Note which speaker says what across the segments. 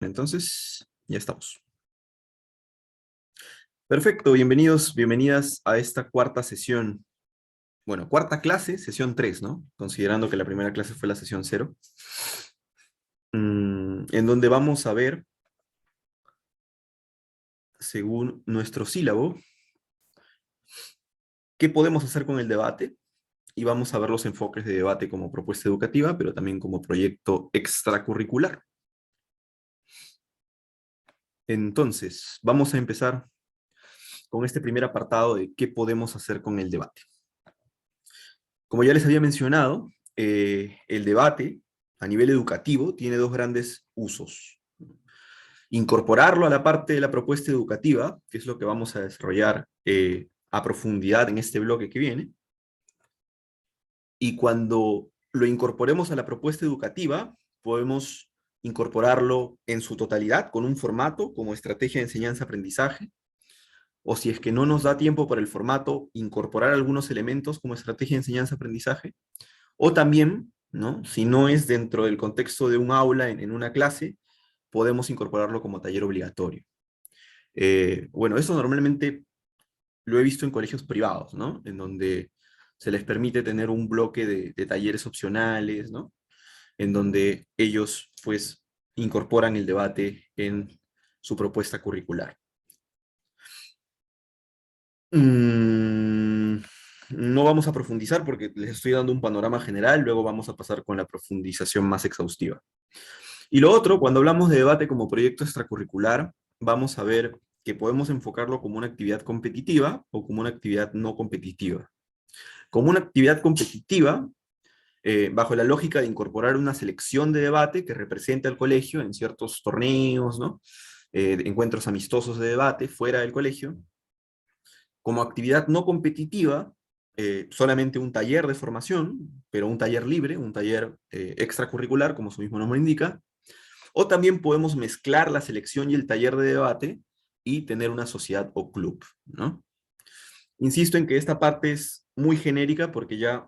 Speaker 1: Entonces, ya estamos. Perfecto, bienvenidos, bienvenidas a esta cuarta sesión. Bueno, cuarta clase, sesión 3, ¿no? Considerando que la primera clase fue la sesión 0. En donde vamos a ver, según nuestro sílabo, qué podemos hacer con el debate. Y vamos a ver los enfoques de debate como propuesta educativa, pero también como proyecto extracurricular. Entonces, vamos a empezar con este primer apartado de qué podemos hacer con el debate. Como ya les había mencionado, el debate a nivel educativo tiene dos grandes usos. Incorporarlo a la parte de la propuesta educativa, que es lo que vamos a desarrollar a profundidad en este bloque que viene. Y cuando lo incorporemos a la propuesta educativa, podemos incorporarlo en su totalidad con un formato como estrategia de enseñanza-aprendizaje, o si es que no nos da tiempo para el formato, incorporar algunos elementos como estrategia de enseñanza-aprendizaje, o también, ¿no? Si no es dentro del contexto de un aula en una clase, podemos incorporarlo como taller obligatorio. Bueno, eso normalmente lo he visto en colegios privados, ¿no? En donde se les permite tener un bloque de talleres opcionales, ¿no? En donde ellos, pues, incorporan el debate en su propuesta curricular. No vamos a profundizar porque les estoy dando un panorama general, luego vamos a pasar con la profundización más exhaustiva. Y lo otro, cuando hablamos de debate como proyecto extracurricular, vamos a ver que podemos enfocarlo como una actividad competitiva o como una actividad no competitiva. Como una actividad competitiva, bajo la lógica de incorporar una selección de debate que represente al colegio en ciertos torneos, ¿no? Encuentros amistosos de debate fuera del colegio. Como actividad no competitiva, solamente un taller de formación, pero un taller libre, un taller extracurricular, como su mismo nombre indica. O también podemos mezclar la selección y el taller de debate y tener una sociedad o club, ¿no? Insisto en que esta parte es muy genérica porque ya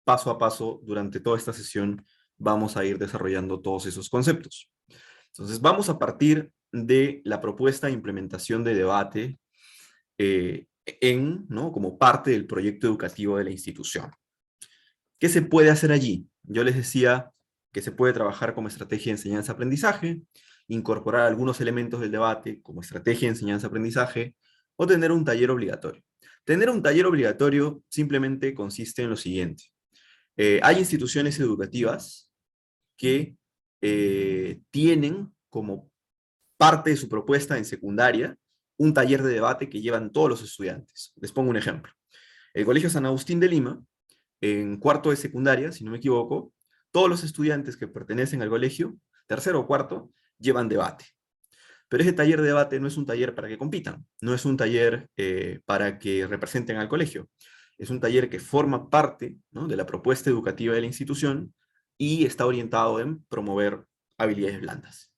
Speaker 1: paso a paso durante toda esta sesión vamos a ir desarrollando todos esos conceptos. Entonces vamos a partir de la propuesta de implementación de debate ¿no? Como parte del proyecto educativo de la institución. ¿Qué se puede hacer allí? Yo les decía que se puede trabajar como estrategia de enseñanza-aprendizaje, incorporar algunos elementos del debate como estrategia de enseñanza-aprendizaje, o tener un taller obligatorio. Tener un taller obligatorio simplemente consiste en lo siguiente. Hay instituciones educativas que tienen como parte de su propuesta en secundaria un taller de debate que llevan todos los estudiantes. Les pongo un ejemplo. El Colegio San Agustín de Lima, en cuarto de secundaria, si no me equivoco, todos los estudiantes que pertenecen al colegio, tercero o cuarto, llevan debate. Pero ese taller de debate no es un taller para que compitan, no es un taller para que representen al colegio. Es un taller que forma parte, ¿no?, de la propuesta educativa de la institución y está orientado en promover habilidades blandas.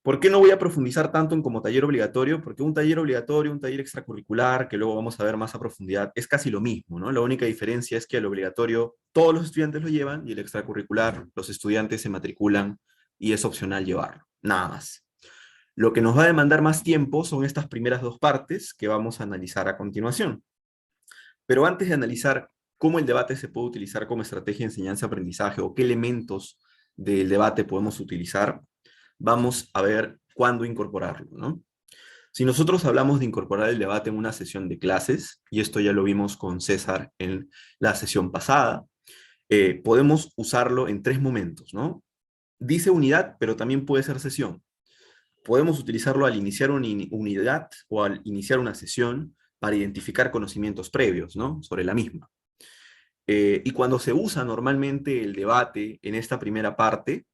Speaker 1: ¿Por qué no voy a profundizar tanto en como taller obligatorio? Porque un taller obligatorio, un taller extracurricular, que luego vamos a ver más a profundidad, es casi lo mismo, ¿no? La única diferencia es que el obligatorio todos los estudiantes lo llevan y el extracurricular los estudiantes se matriculan y es opcional llevarlo, nada más. Lo que nos va a demandar más tiempo son estas primeras dos partes que vamos a analizar a continuación. Pero antes de analizar cómo el debate se puede utilizar como estrategia de enseñanza-aprendizaje o qué elementos del debate podemos utilizar, vamos a ver cuándo incorporarlo, ¿no? Si nosotros hablamos de incorporar el debate en una sesión de clases, y esto ya lo vimos con César en la sesión pasada, podemos usarlo en tres momentos, ¿no? Dice unidad, pero también puede ser sesión. Podemos utilizarlo al iniciar una unidad o al iniciar una sesión para identificar conocimientos previos, ¿no?, sobre la misma. Y cuando se usa normalmente el debate en esta primera parte,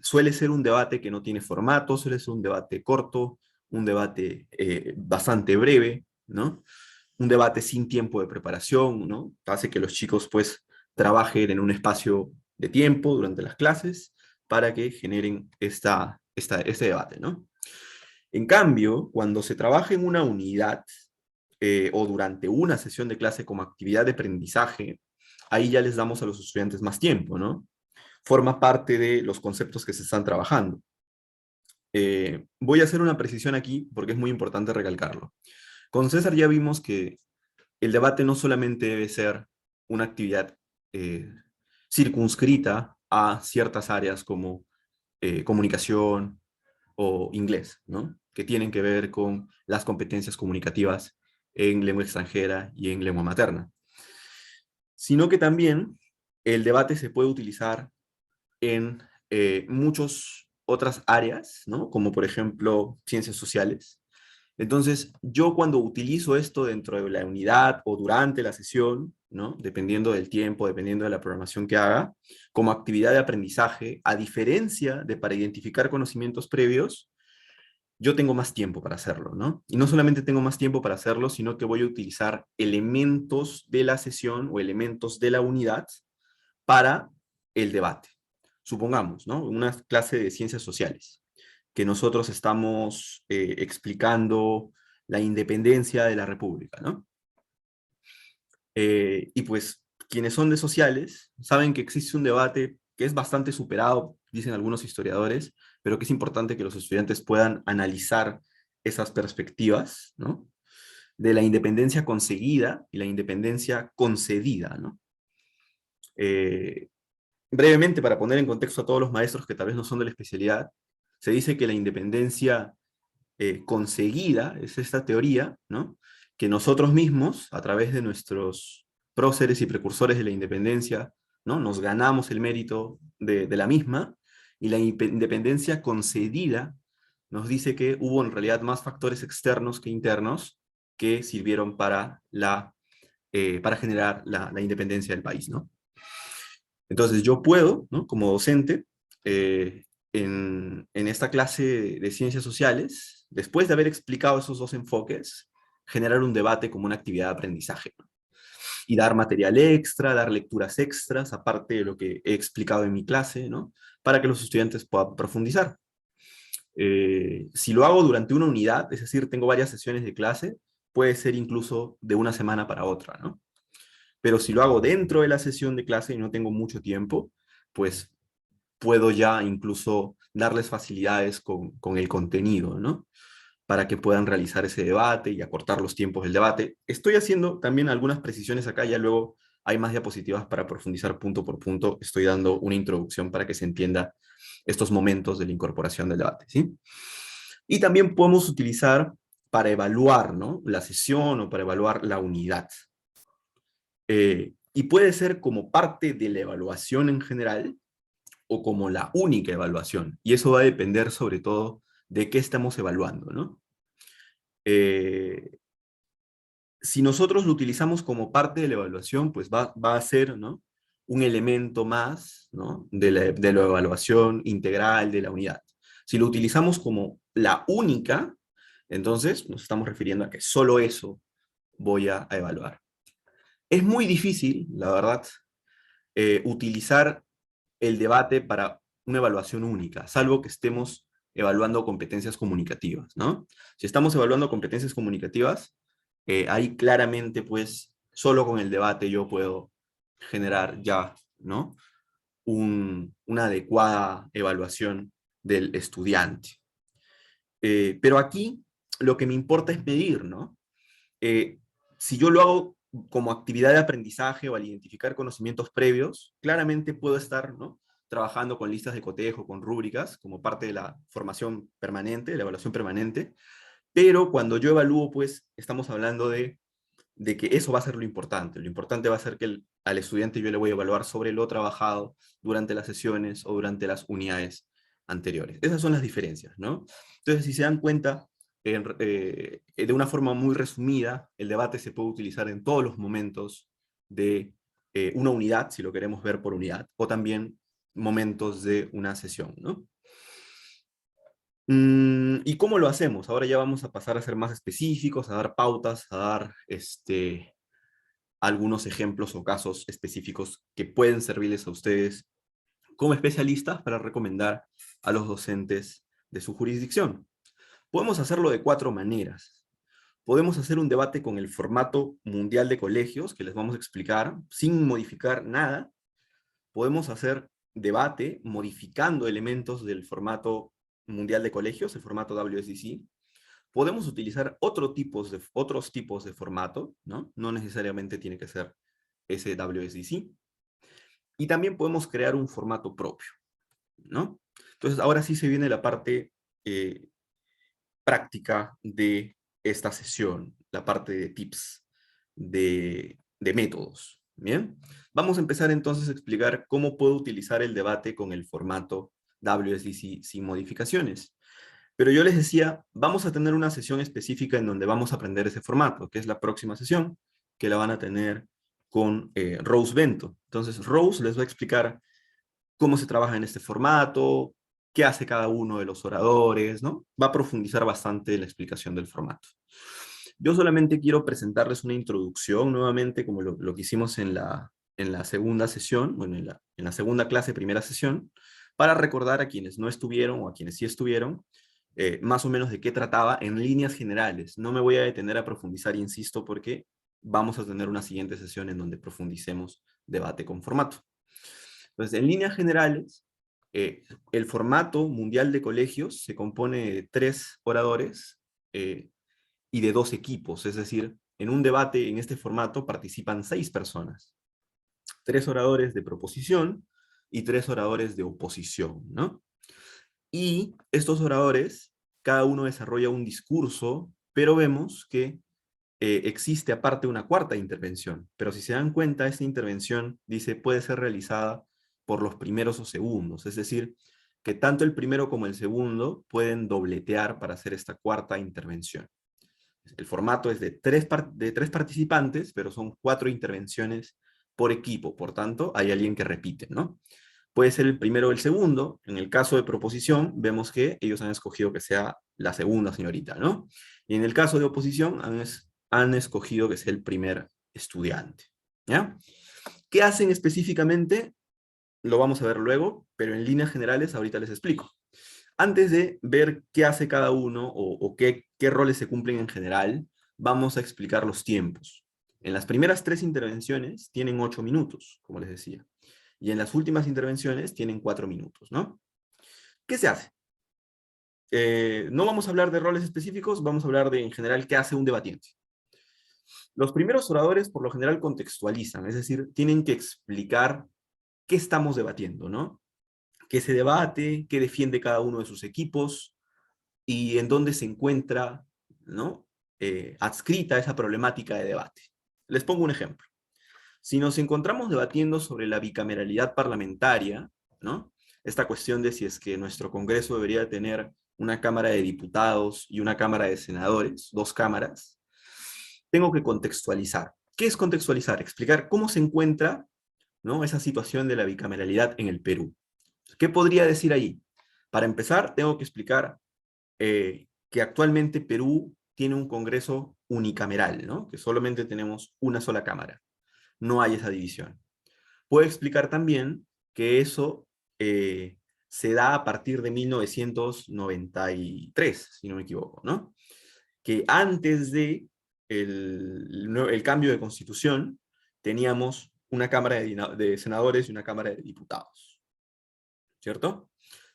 Speaker 1: suele ser un debate que no tiene formato, suele ser un debate corto, un debate bastante breve, ¿no? Un debate sin tiempo de preparación, ¿no? Hace que los chicos pues trabajen en un espacio de tiempo durante las clases para que generen este debate, ¿no? En cambio, cuando se trabaja en una unidad o durante una sesión de clase como actividad de aprendizaje, ahí ya les damos a los estudiantes más tiempo, ¿no? forma parte de los conceptos que se están trabajando. Voy a hacer una precisión aquí porque es muy importante recalcarlo. Con César ya vimos que el debate no solamente debe ser una actividad eh, circunscrita a ciertas áreas como comunicación o inglés, ¿no? Que tienen que ver con las competencias comunicativas en lengua extranjera y en lengua materna, sino que también el debate se puede utilizar en muchas otras áreas, ¿no? Como por ejemplo ciencias sociales. Entonces, yo cuando utilizo esto dentro de la unidad o durante la sesión, ¿no? Dependiendo del tiempo, dependiendo de la programación que haga, como actividad de aprendizaje, a diferencia de para identificar conocimientos previos, yo tengo más tiempo para hacerlo, ¿no? Y no solamente tengo más tiempo para hacerlo, sino que voy a utilizar elementos de la sesión o elementos de la unidad para el debate. Supongamos, ¿no? Una clase de ciencias sociales, que nosotros estamos explicando la independencia de la República, ¿no? Y pues quienes son de sociales saben que existe un debate que es bastante superado, dicen algunos historiadores, pero que es importante que los estudiantes puedan analizar esas perspectivas, ¿no? De la independencia conseguida y la independencia concedida, ¿no? Eh, Brevemente, para poner en contexto a todos los maestros que tal vez no son de la especialidad, se dice que la independencia conseguida es esta teoría, ¿no? Que nosotros mismos, a través de nuestros próceres y precursores de la independencia, ¿no? Nos ganamos el mérito de la misma, y la independencia concedida nos dice que hubo en realidad más factores externos que internos que sirvieron para generar la independencia del país, ¿no? Entonces yo puedo, ¿no? Como docente, en esta clase de ciencias sociales, después de haber explicado esos dos enfoques, generar un debate como una actividad de aprendizaje, ¿no? Y dar material extra, dar lecturas extras, aparte de lo que he explicado en mi clase, ¿no? Para que los estudiantes puedan profundizar. Si lo hago durante una unidad, es decir, tengo varias sesiones de clase, puede ser incluso de una semana para otra, ¿no? Pero si lo hago dentro de la sesión de clase y no tengo mucho tiempo, pues puedo ya incluso darles facilidades con el contenido, ¿no? Para que puedan realizar ese debate y acortar los tiempos del debate. Estoy haciendo también algunas precisiones acá, ya luego hay más diapositivas para profundizar punto por punto. Estoy dando una introducción para que se entienda estos momentos de la incorporación del debate, ¿sí? Y también podemos utilizar para evaluar, ¿no? La sesión o para evaluar la unidad. Y puede ser como parte de la evaluación en general o como la única evaluación. Y eso va a depender sobre todo de qué estamos evaluando, ¿no? Eh, si nosotros lo utilizamos como parte de la evaluación, pues va a ser, ¿no? Un elemento más, ¿no? De la evaluación integral de la unidad. Si lo utilizamos como la única, entonces nos estamos refiriendo a que solo eso voy a evaluar. Es muy difícil, la verdad, utilizar el debate para una evaluación única, salvo que estemos evaluando competencias comunicativas, ¿no? Si estamos evaluando competencias comunicativas, ahí claramente, pues, solo con el debate yo puedo generar ya, ¿no? Una adecuada evaluación del estudiante. Pero aquí lo que me importa es medir, ¿no? Eh, si yo lo hago como actividad de aprendizaje o al identificar conocimientos previos, claramente puedo estar, ¿no? Trabajando con listas de cotejo, con rúbricas, como parte de la formación permanente, de la evaluación permanente, pero cuando yo evalúo, pues estamos hablando de que eso va a ser lo importante. Lo importante va a ser que al estudiante yo le voy a evaluar sobre lo trabajado durante las sesiones o durante las unidades anteriores. Esas son las diferencias, ¿no? Entonces, si se dan cuenta, de una forma muy resumida, el debate se puede utilizar en todos los momentos de una unidad, si lo queremos ver por unidad, o también momentos de una sesión, ¿no? ¿Y cómo lo hacemos? Ahora ya vamos a pasar a ser más específicos, a dar pautas, a dar algunos ejemplos o casos específicos que pueden servirles a ustedes como especialistas para recomendar a los docentes de su jurisdicción. Podemos hacerlo de cuatro maneras. Podemos hacer un debate con el formato mundial de colegios, que les vamos a explicar, sin modificar nada. Podemos hacer debate modificando elementos del formato mundial de colegios, el formato WSDC. Podemos utilizar otros tipos de formato, ¿no? No necesariamente tiene que ser ese WSDC. Y también podemos crear un formato propio, ¿no? Entonces, ahora sí se viene la parte práctica de esta sesión, la parte de tips, de métodos, ¿bien? Vamos a empezar entonces a explicar cómo puedo utilizar el debate con el formato WSDC sin modificaciones. Pero yo les decía, vamos a tener una sesión específica en donde vamos a aprender ese formato, que es la próxima sesión, que la van a tener con Rose Bento. Entonces, Rose les va a explicar cómo se trabaja en este formato, qué hace cada uno de los oradores, ¿no? Va a profundizar bastante en la explicación del formato. Yo solamente quiero presentarles una introducción nuevamente, como lo que hicimos en la segunda sesión, bueno, en la segunda clase, primera sesión, para recordar a quienes no estuvieron o a quienes sí estuvieron, más o menos de qué trataba en líneas generales. No me voy a detener a profundizar, insisto, porque vamos a tener una siguiente sesión en donde profundicemos debate con formato. Entonces, en líneas generales, el formato mundial de colegios se compone de 3 oradores y de 2 equipos, es decir, en un debate en este formato participan 6 personas, 3 oradores de proposición y 3 oradores de oposición, ¿no? Y estos oradores, cada uno desarrolla un discurso, pero vemos que existe aparte una cuarta intervención, pero si se dan cuenta, esta intervención, dice, puede ser realizada por los primeros o segundos, es decir, que tanto el primero como el segundo pueden dobletear para hacer esta cuarta intervención. El formato es de tres participantes, pero son 4 intervenciones por equipo, por tanto, hay alguien que repite, ¿no? Puede ser el primero o el segundo. En el caso de proposición, vemos que ellos han escogido que sea la segunda señorita, ¿no? Y en el caso de oposición, han escogido que sea el primer estudiante, ¿ya? ¿Qué hacen específicamente? Lo vamos a ver luego, pero en líneas generales ahorita les explico. Antes de ver qué hace cada uno o qué roles se cumplen en general, vamos a explicar los tiempos. En las primeras 3 intervenciones tienen 8 minutos, como les decía. Y en las últimas intervenciones tienen 4 minutos, ¿no? ¿Qué se hace? No vamos a hablar de roles específicos, vamos a hablar de, en general, qué hace un debatiente. Los primeros oradores, por lo general, contextualizan, es decir, tienen que explicar qué estamos debatiendo, ¿no? Qué se debate, qué defiende cada uno de sus equipos, y en dónde se encuentra, ¿no? Adscrita esa problemática de debate. Les pongo un ejemplo. Si nos encontramos debatiendo sobre la bicameralidad parlamentaria, ¿no? Esta cuestión de si es que nuestro Congreso debería tener una Cámara de Diputados y una Cámara de Senadores, 2 cámaras, tengo que contextualizar. ¿Qué es contextualizar? Explicar cómo se encuentra, ¿no?, esa situación de la bicameralidad en el Perú. ¿Qué podría decir ahí? Para empezar, tengo que explicar que actualmente Perú tiene un Congreso unicameral, ¿no? Que solamente tenemos una sola cámara. No hay esa división. Puedo explicar también que eso se da a partir de 1993, si no me equivoco, ¿no? Que antes de el cambio de constitución teníamos una Cámara de Senadores y una Cámara de Diputados, ¿cierto?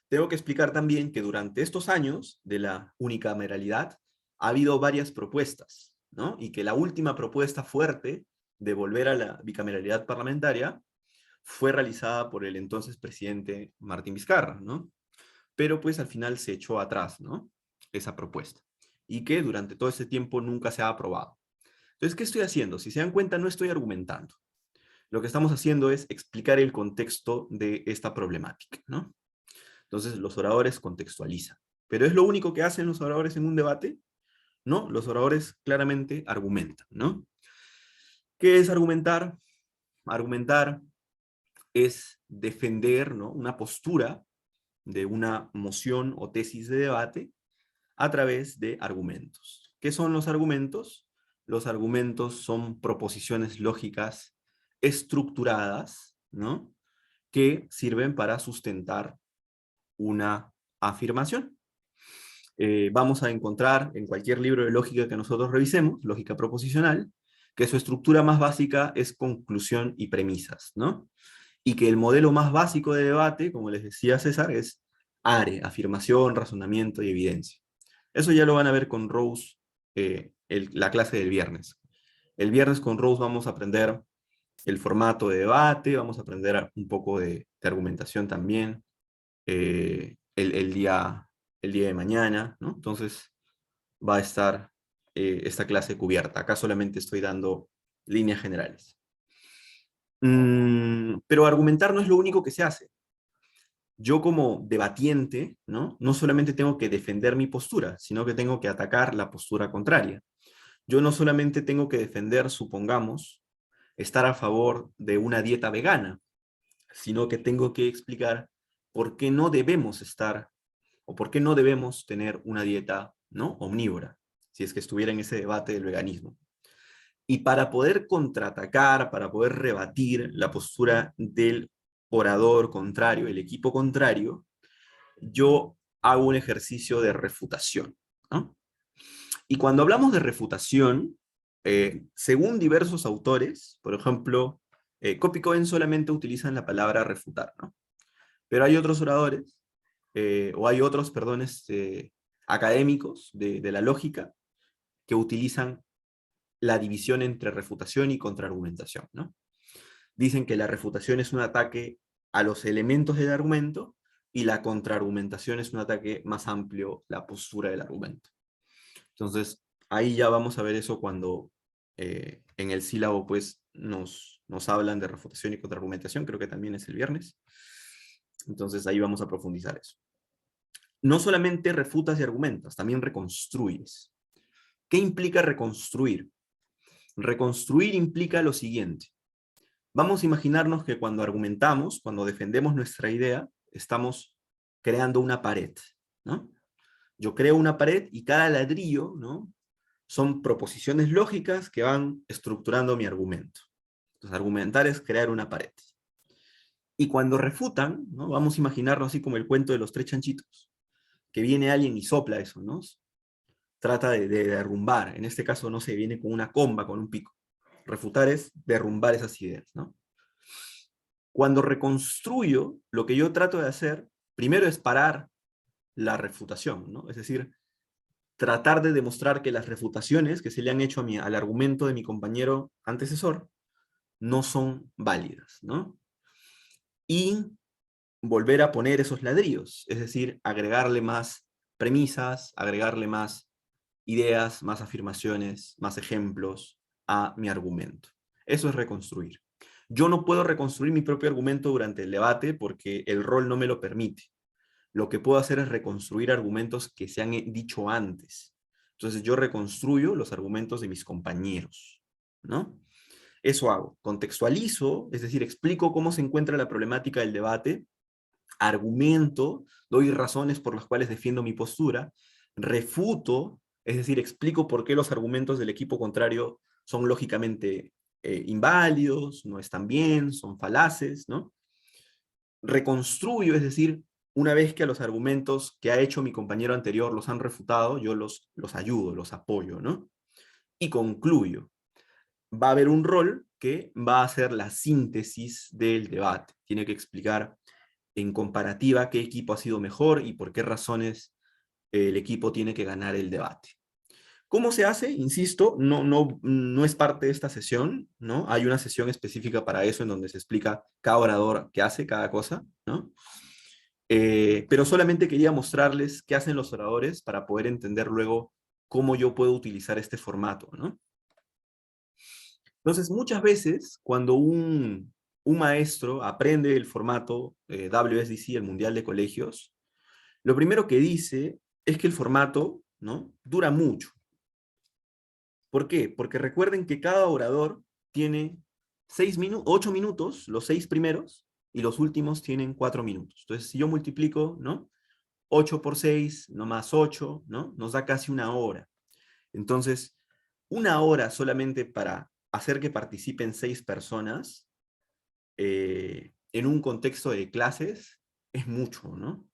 Speaker 1: Tengo que explicar también que durante estos años de la unicameralidad ha habido varias propuestas, ¿no? Y que la última propuesta fuerte de volver a la bicameralidad parlamentaria fue realizada por el entonces presidente Martín Vizcarra, ¿no? Pero pues al final se echó atrás, ¿no? Esa propuesta. Y que durante todo ese tiempo nunca se ha aprobado. Entonces, ¿qué estoy haciendo? Si se dan cuenta, no estoy argumentando. Lo que estamos haciendo es explicar el contexto de esta problemática, ¿no? Entonces los oradores contextualizan. ¿Pero es lo único que hacen los oradores en un debate? No, los oradores claramente argumentan, ¿no? ¿Qué es argumentar? Argumentar es defender, ¿no?, una postura de una moción o tesis de debate a través de argumentos. ¿Qué son los argumentos? Los argumentos son proposiciones lógicas estructuradas, ¿no?, que sirven para sustentar una afirmación. Vamos a encontrar en cualquier libro de lógica que nosotros revisemos, lógica proposicional, que su estructura más básica es conclusión y premisas, ¿no? y que el modelo más básico de debate, como les decía César, es ARE, afirmación, razonamiento y evidencia. Eso ya lo van a ver con Rose, la clase del viernes. El viernes con Rose vamos a aprender el formato de debate, vamos a aprender un poco de argumentación también, el día de mañana, ¿no? Entonces va a estar esta clase cubierta. Acá solamente estoy dando líneas generales. Pero argumentar no es lo único que se hace. Yo como debatiente, ¿no? No solamente tengo que defender mi postura, sino que tengo que atacar la postura contraria. Yo no solamente tengo que defender, supongamos, estar a favor de una dieta vegana, sino que tengo que explicar por qué no debemos estar o por qué no debemos tener una dieta, ¿no?, omnívora, si es que estuviera en ese debate del veganismo. Y para poder contraatacar, para poder rebatir la postura del orador contrario, el equipo contrario, yo hago un ejercicio de refutación, ¿no? Y cuando hablamos de refutación, según diversos autores, por ejemplo, Copy y Cohen solamente utilizan la palabra refutar, ¿no? Pero hay otros oradores, o hay otros, perdón, académicos de la lógica que utilizan la división entre refutación y contraargumentación, ¿no? Dicen que la refutación es un ataque a los elementos del argumento y la contraargumentación es un ataque más amplio, la postura del argumento. Entonces, ahí ya vamos a ver eso cuando en el sílabo pues nos hablan de refutación y contraargumentación, creo que también es el viernes. Entonces ahí vamos a profundizar eso. No solamente refutas y argumentas, también reconstruyes. ¿Qué implica reconstruir? Reconstruir implica lo siguiente. Vamos a imaginarnos que cuando argumentamos, cuando defendemos nuestra idea, estamos creando una pared, ¿no? Yo creo una pared y cada ladrillo, ¿no?, son proposiciones lógicas que van estructurando mi argumento. Entonces, argumentar es crear una pared. Y cuando refutan, ¿no?, vamos a imaginarlo así como el cuento de los tres chanchitos, que viene alguien y sopla eso, ¿no? Trata de derrumbar, en este caso, no sé, viene con una comba, con un pico. Refutar es derrumbar esas ideas, ¿no? Cuando reconstruyo, lo que yo trato de hacer, primero es parar la refutación, ¿no? Es decir, tratar de demostrar que las refutaciones que se le han hecho al argumento de mi compañero antecesor no son válidas, ¿no? Y volver a poner esos ladrillos, es decir, agregarle más premisas, agregarle más ideas, más afirmaciones, más ejemplos a mi argumento. Eso es reconstruir. Yo no puedo reconstruir mi propio argumento durante el debate porque el rol no me lo permite. Lo que puedo hacer es reconstruir argumentos que se han dicho antes. Entonces yo reconstruyo los argumentos de mis compañeros, ¿no? Eso hago. Contextualizo, es decir, explico cómo se encuentra la problemática del debate, argumento, doy razones por las cuales defiendo mi postura, refuto, es decir, explico por qué los argumentos del equipo contrario son lógicamente inválidos, no están bien, son falaces, ¿no? Reconstruyo, es decir, una vez que a los argumentos que ha hecho mi compañero anterior los han refutado, yo los ayudo, los apoyo, ¿no? Y concluyo. Va a haber un rol que va a hacer la síntesis del debate. Tiene que explicar en comparativa qué equipo ha sido mejor y por qué razones el equipo tiene que ganar el debate. ¿Cómo se hace? Insisto, no es parte de esta sesión, ¿no? Hay una sesión específica para eso en donde se explica cada orador qué hace, cada cosa, ¿no? Pero solamente quería mostrarles qué hacen los oradores para poder entender luego cómo yo puedo utilizar este formato, ¿no? Entonces, muchas veces, cuando un maestro aprende el formato WSDC, el Mundial de Colegios, lo primero que dice es que el formato, ¿no?, dura mucho. ¿Por qué? Porque recuerden que cada orador tiene 8 minutos, los 6 primeros, y los últimos tienen 4 minutos. Entonces, si yo multiplico, ¿no?, 8 por 6, no más 8, ¿no?, nos da casi una hora. Entonces, una hora solamente para hacer que participen 6 personas en un contexto de clases es mucho, ¿no?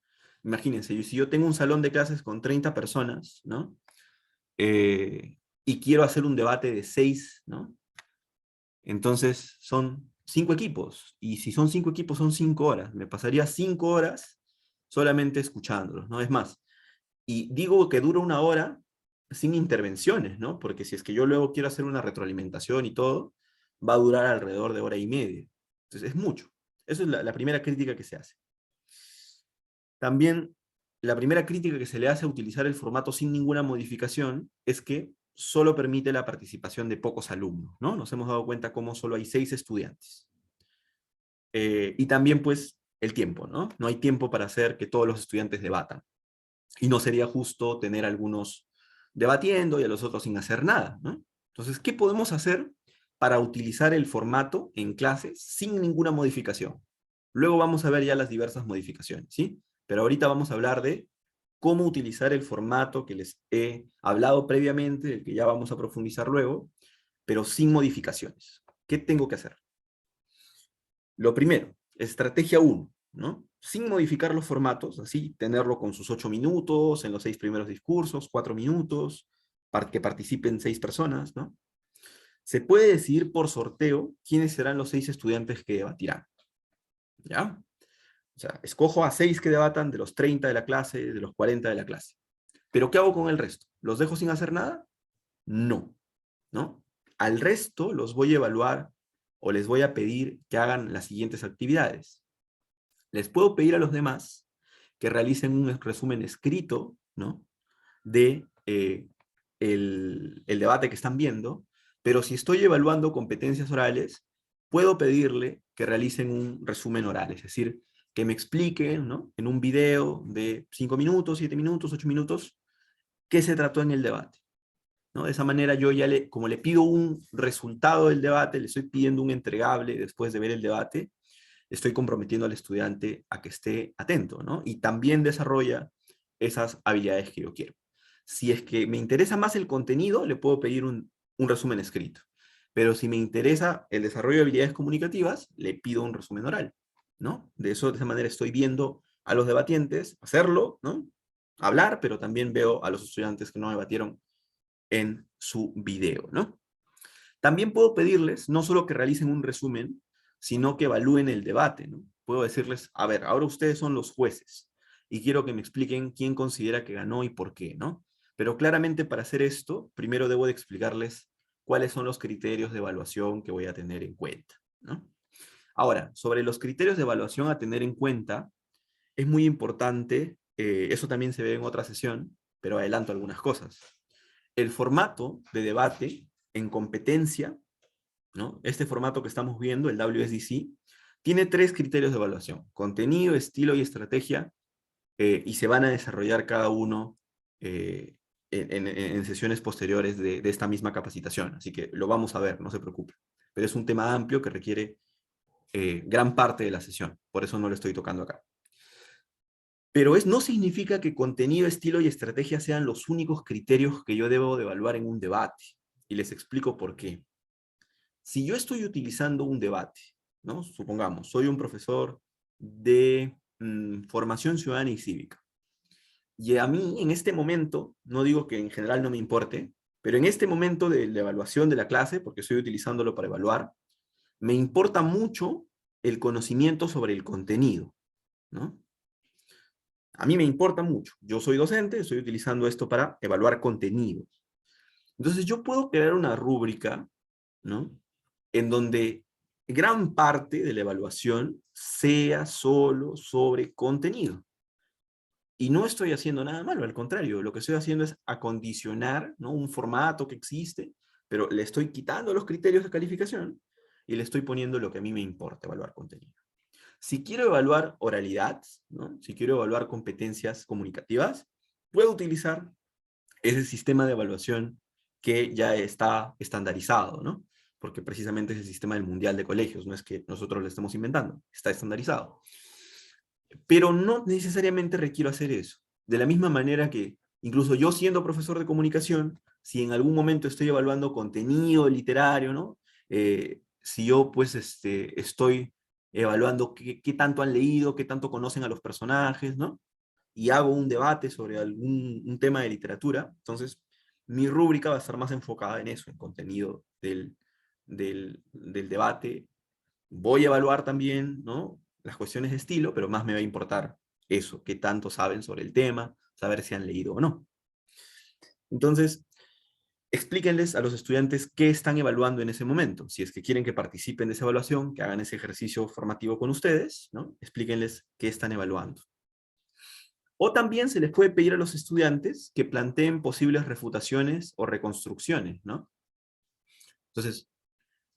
Speaker 1: Imagínense, si yo tengo un salón de clases con 30 personas, ¿no? Y quiero hacer un debate de 6, ¿no? Entonces son 5 equipos, y si son 5 equipos son 5 horas, me pasaría 5 horas solamente escuchándolos, ¿no? Es más, y digo que dura una hora sin intervenciones, ¿no? Porque si es que yo luego quiero hacer una retroalimentación y todo, va a durar alrededor de hora y media. Entonces es mucho. Eso es la primera crítica que se hace. También la primera crítica que se le hace a utilizar el formato sin ninguna modificación es que solo permite la participación de pocos alumnos, ¿no? Nos hemos dado cuenta cómo solo hay 6 estudiantes. Y también, pues, el tiempo, ¿no? No hay tiempo para hacer que todos los estudiantes debatan. Y no sería justo tener a algunos debatiendo y a los otros sin hacer nada, ¿no? Entonces, ¿qué podemos hacer para utilizar el formato en clases sin ninguna modificación? Luego vamos a ver ya las diversas modificaciones, ¿sí? Pero ahorita vamos a hablar de cómo utilizar el formato que les he hablado previamente, del que ya vamos a profundizar luego, pero sin modificaciones. ¿Qué tengo que hacer? Lo primero, estrategia uno, ¿no? Sin modificar los formatos, así, tenerlo con sus 8 minutos, en los 6 primeros discursos, 4 minutos, para que participen 6 personas, ¿no? Se puede decidir por sorteo quiénes serán los 6 estudiantes que debatirán, ¿ya? O sea, escojo a 6 que debatan de los 30 de la clase, de los 40 de la clase. ¿Pero qué hago con el resto? ¿Los dejo sin hacer nada? No, ¿no? Al resto los voy a evaluar o les voy a pedir que hagan las siguientes actividades. Les puedo pedir a los demás que realicen un resumen escrito, ¿no? de el debate que están viendo, pero si estoy evaluando competencias orales, puedo pedirle que realicen un resumen oral, es decir, que me expliquen, ¿no? en un video de 5 minutos, 7 minutos, 8 minutos, qué se trató en el debate. ¿No? De esa manera yo ya como le pido un resultado del debate, le estoy pidiendo un entregable después de ver el debate, estoy comprometiendo al estudiante a que esté atento, ¿no? Y también desarrolla esas habilidades que yo quiero. Si es que me interesa más el contenido, le puedo pedir un resumen escrito. Pero si me interesa el desarrollo de habilidades comunicativas, le pido un resumen oral, ¿no? De esa manera estoy viendo a los debatientes hacerlo, ¿no? Hablar, pero también veo a los estudiantes que no debatieron en su video, ¿no? También puedo pedirles no solo que realicen un resumen, sino que evalúen el debate, ¿no? Puedo decirles, a ver, ahora ustedes son los jueces y quiero que me expliquen quién considera que ganó y por qué, ¿no? Pero claramente para hacer esto, primero debo de explicarles cuáles son los criterios de evaluación que voy a tener en cuenta, ¿no? Ahora, sobre los criterios de evaluación a tener en cuenta, es muy importante, eso también se ve en otra sesión, pero adelanto algunas cosas. El formato de debate en competencia, ¿no? Este formato que estamos viendo, el WSDC, tiene 3 criterios de evaluación: contenido, estilo y estrategia, y se van a desarrollar cada uno eh, en sesiones posteriores de esta misma capacitación. Así que lo vamos a ver, no se preocupe. Pero es un tema amplio que requiere gran parte de la sesión, por eso no lo estoy tocando acá. Pero no significa que contenido, estilo y estrategia sean los únicos criterios que yo debo de evaluar en un debate. Y les explico por qué. Si yo estoy utilizando un debate, ¿no? Supongamos, soy un profesor de formación ciudadana y cívica. Y a mí, en este momento, no digo que en general no me importe, pero en este momento de la evaluación de la clase, porque estoy utilizándolo para evaluar, me importa mucho el conocimiento sobre el contenido, ¿no? A mí me importa mucho. Yo soy docente, estoy utilizando esto para evaluar contenidos. Entonces yo puedo crear una rúbrica, ¿no? En donde gran parte de la evaluación sea solo sobre contenido. Y no estoy haciendo nada malo, al contrario, lo que estoy haciendo es acondicionar, ¿no? un formato que existe, pero le estoy quitando los criterios de calificación y le estoy poniendo lo que a mí me importa, evaluar contenido. Si quiero evaluar oralidad, ¿no? Si quiero evaluar competencias comunicativas, puedo utilizar ese sistema de evaluación que ya está estandarizado, ¿no? Porque precisamente es el sistema del Mundial de Colegios, no es que nosotros lo estemos inventando, está estandarizado. Pero no necesariamente requiero hacer eso. De la misma manera que incluso yo siendo profesor de comunicación, si en algún momento estoy evaluando contenido literario, ¿no? Si yo pues estoy evaluando qué tanto han leído, qué tanto conocen a los personajes, ¿no? Y hago un debate sobre un tema de literatura, entonces mi rúbrica va a estar más enfocada en eso, en contenido del debate, Voy a evaluar también, ¿no?, las cuestiones de estilo, pero más me va a importar eso, qué tanto saben sobre el tema, saber si han leído o no. Entonces, explíquenles a los estudiantes qué están evaluando en ese momento. Si es que quieren que participen de esa evaluación, que hagan ese ejercicio formativo con ustedes, ¿no?, explíquenles qué están evaluando. O también se les puede pedir a los estudiantes que planteen posibles refutaciones o reconstrucciones, ¿no? Entonces,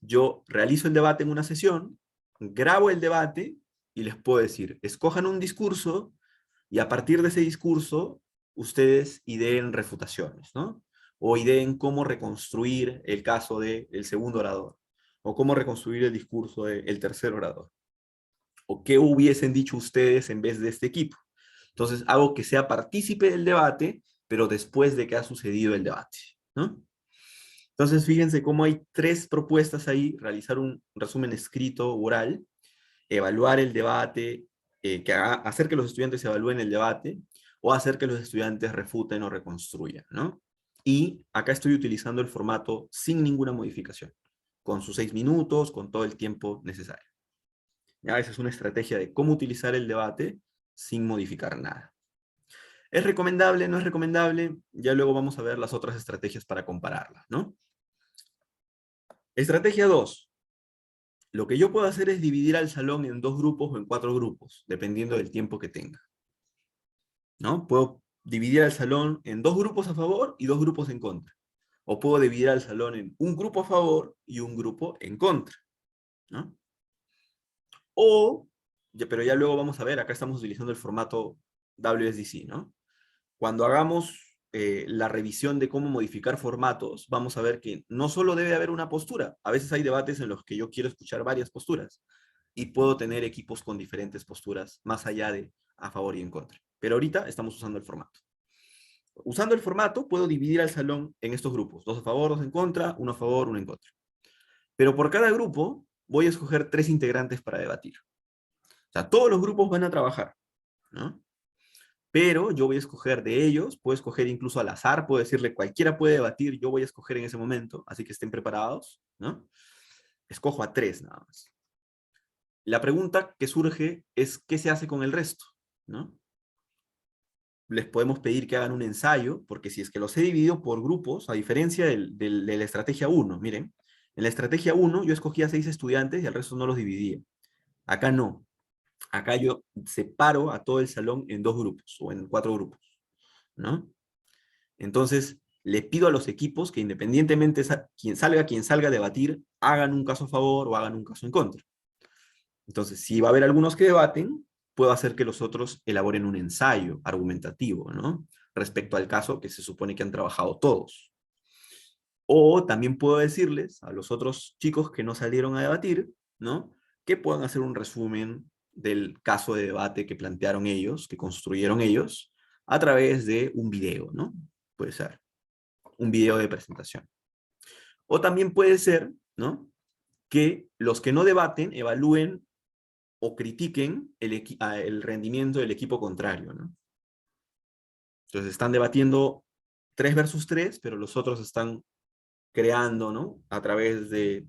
Speaker 1: yo realizo el debate en una sesión, grabo el debate y les puedo decir, escojan un discurso y a partir de ese discurso ustedes ideen refutaciones, ¿no? O ideen cómo reconstruir el caso del segundo orador, o cómo reconstruir el discurso del tercer orador, o qué hubiesen dicho ustedes en vez de este equipo. Entonces hago que sea partícipe del debate, pero después de que ha sucedido el debate, ¿no? Entonces fíjense cómo hay tres propuestas ahí: realizar un resumen escrito oral, evaluar el debate, hacer que los estudiantes evalúen el debate, o hacer que los estudiantes refuten o reconstruyan, ¿no? Y acá estoy utilizando el formato sin ninguna modificación, con sus 6 minutos, con todo el tiempo necesario. ¿Ya? Esa es una estrategia de cómo utilizar el debate sin modificar nada. ¿Es recomendable? ¿No es recomendable? Ya luego vamos a ver las otras estrategias para compararlas, ¿no? Estrategia 2. Lo que yo puedo hacer es dividir al salón en 2 grupos o en 4 grupos, dependiendo del tiempo que tenga, ¿no? Puedo dividir al salón en 2 grupos a favor y 2 grupos en contra. O puedo dividir al salón en un grupo a favor y un grupo en contra, ¿no? O, pero ya luego vamos a ver, acá estamos utilizando el formato WSDC, ¿no? Cuando hagamos la revisión de cómo modificar formatos, vamos a ver que no solo debe haber una postura, a veces hay debates en los que yo quiero escuchar varias posturas, y puedo tener equipos con diferentes posturas, más allá de a favor y en contra. Pero ahorita estamos usando el formato. Usando el formato, puedo dividir al salón en estos grupos: 2 a favor, 2 en contra, 1 a favor, 1 en contra. Pero por cada grupo, voy a escoger 3 integrantes para debatir. O sea, todos los grupos van a trabajar, ¿no? Pero yo voy a escoger de ellos, puedo escoger incluso al azar, puedo decirle cualquiera puede debatir, yo voy a escoger en ese momento, así que estén preparados, ¿no? Escojo a 3 nada más. La pregunta que surge es, ¿qué se hace con el resto?, ¿no? Les podemos pedir que hagan un ensayo, porque si es que los he dividido por grupos, a diferencia de la estrategia 1, miren, en la estrategia 1 yo escogía 6 estudiantes y al resto no los dividía. Acá no. Acá yo separo a todo el salón en 2 grupos o en 4 grupos, ¿no? Entonces, le pido a los equipos que independientemente quien salga a debatir, hagan un caso a favor o hagan un caso en contra. Entonces, si va a haber algunos que debaten, puedo hacer que los otros elaboren un ensayo argumentativo, ¿no?, respecto al caso que se supone que han trabajado todos. O también puedo decirles a los otros chicos que no salieron a debatir, ¿no?, que puedan hacer un resumen del caso de debate que plantearon ellos, que construyeron ellos, a través de un video, ¿no? Puede ser un video de presentación. O también puede ser, ¿no?, que los que no debaten evalúen o critiquen el rendimiento del equipo contrario, ¿no? Entonces están debatiendo 3 versus 3, pero los otros están creando, ¿no?, a través de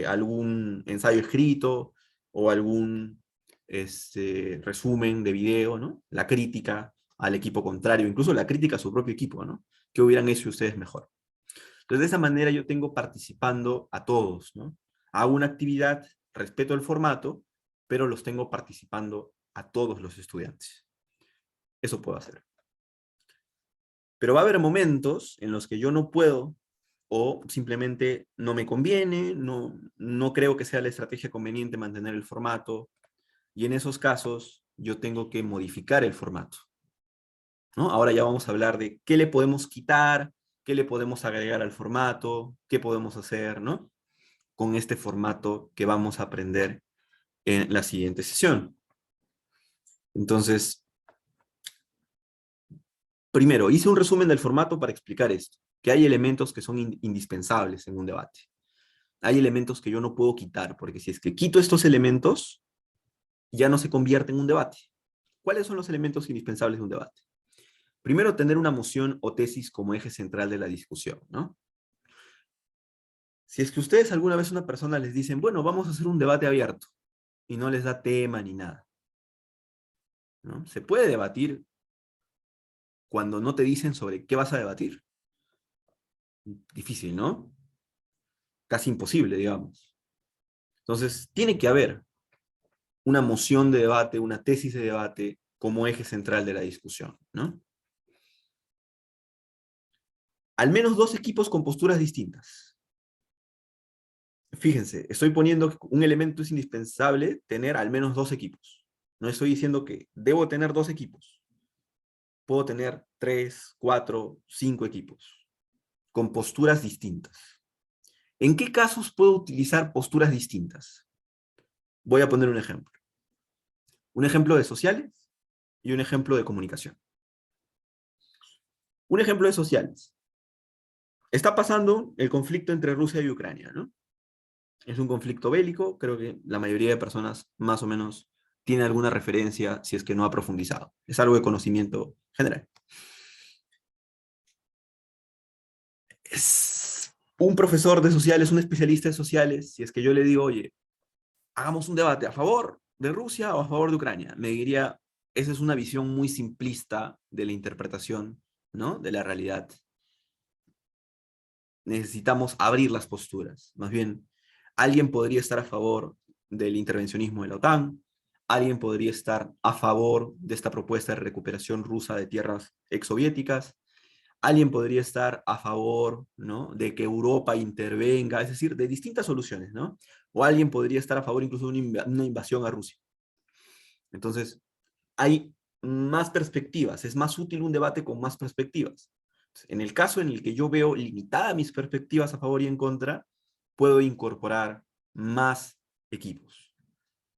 Speaker 1: algún ensayo escrito o algún resumen de video, ¿no?, la crítica al equipo contrario, incluso la crítica a su propio equipo, ¿no?, ¿qué hubieran hecho ustedes mejor? Entonces, de esa manera yo tengo participando a todos, ¿no? Hago una actividad, respeto el formato, pero los tengo participando a todos los estudiantes. Eso puedo hacer. Pero va a haber momentos en los que yo no puedo, o simplemente no me conviene, no creo que sea la estrategia conveniente mantener el formato, y en esos casos yo tengo que modificar el formato, ¿no? Ahora ya vamos a hablar de qué le podemos quitar, qué le podemos agregar al formato, qué podemos hacer, ¿no?, con este formato que vamos a aprender en la siguiente sesión. Entonces, primero, hice un resumen del formato para explicar esto, que hay elementos que son indispensables en un debate. Hay elementos que yo no puedo quitar, porque si es que quito estos elementos, ya no se convierte en un debate. ¿Cuáles son los elementos indispensables de un debate? Primero, tener una moción o tesis como eje central de la discusión, ¿no? Si es que ustedes alguna vez una persona les dicen, bueno, vamos a hacer un debate abierto, y no les da tema ni nada, ¿no? Se puede debatir cuando no te dicen sobre qué vas a debatir. Difícil, ¿no? Casi imposible, digamos. Entonces, tiene que haber una moción de debate, una tesis de debate como eje central de la discusión, ¿no? Al menos dos equipos con posturas distintas. Fíjense, estoy poniendo que un elemento es indispensable tener al menos dos equipos. No estoy diciendo que debo tener dos equipos. Puedo tener 3, 4, 5 equipos con posturas distintas. ¿En qué casos puedo utilizar posturas distintas? Voy a poner un ejemplo. Un ejemplo de sociales y un ejemplo de comunicación. Un ejemplo de sociales. Está pasando el conflicto entre Rusia y Ucrania, ¿no? Es un conflicto bélico, creo que la mayoría de personas más o menos tiene alguna referencia si es que no ha profundizado. Es algo de conocimiento general. Es un profesor de sociales, un especialista de sociales, si es que yo le digo, oye, hagamos un debate a favor de Rusia o a favor de Ucrania, me diría, esa es una visión muy simplista de la interpretación, ¿no? De la realidad. Necesitamos abrir las posturas. Más bien, alguien podría estar a favor del intervencionismo de la OTAN, alguien podría estar a favor de esta propuesta de recuperación rusa de tierras exsoviéticas, alguien podría estar a favor, ¿no?, de que Europa intervenga, es decir, de distintas soluciones, ¿no? O alguien podría estar a favor incluso de una invasión a Rusia. Entonces, hay más perspectivas, es más útil un debate con más perspectivas. En el caso en el que yo veo limitadas mis perspectivas a favor y en contra, puedo incorporar más equipos.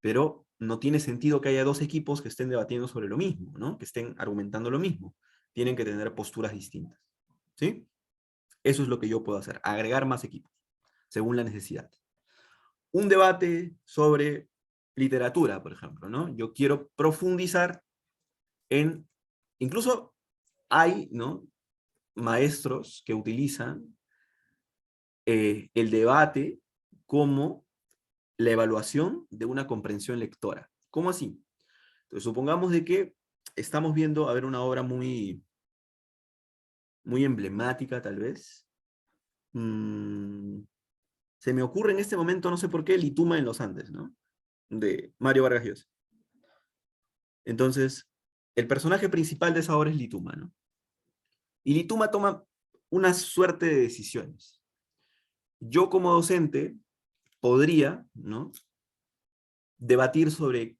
Speaker 1: Pero no tiene sentido que haya dos equipos que estén debatiendo sobre lo mismo, ¿no? Que estén argumentando lo mismo. Tienen que tener posturas distintas. ¿Sí? Eso es lo que yo puedo hacer, agregar más equipos, según la necesidad. Un debate sobre literatura, por ejemplo, ¿no? Yo quiero profundizar en, incluso hay, ¿no?, maestros que utilizan el debate como la evaluación de una comprensión lectora. ¿Cómo así? Entonces, supongamos de que estamos viendo, a ver, una obra muy emblemática, tal vez. Se me ocurre en este momento, no sé por qué, Lituma en los Andes, ¿no? De Mario Vargas Llosa. Entonces, el personaje principal de esa obra es Lituma, ¿no? Y Lituma toma una suerte de decisiones. Yo como docente podría, ¿no?, debatir sobre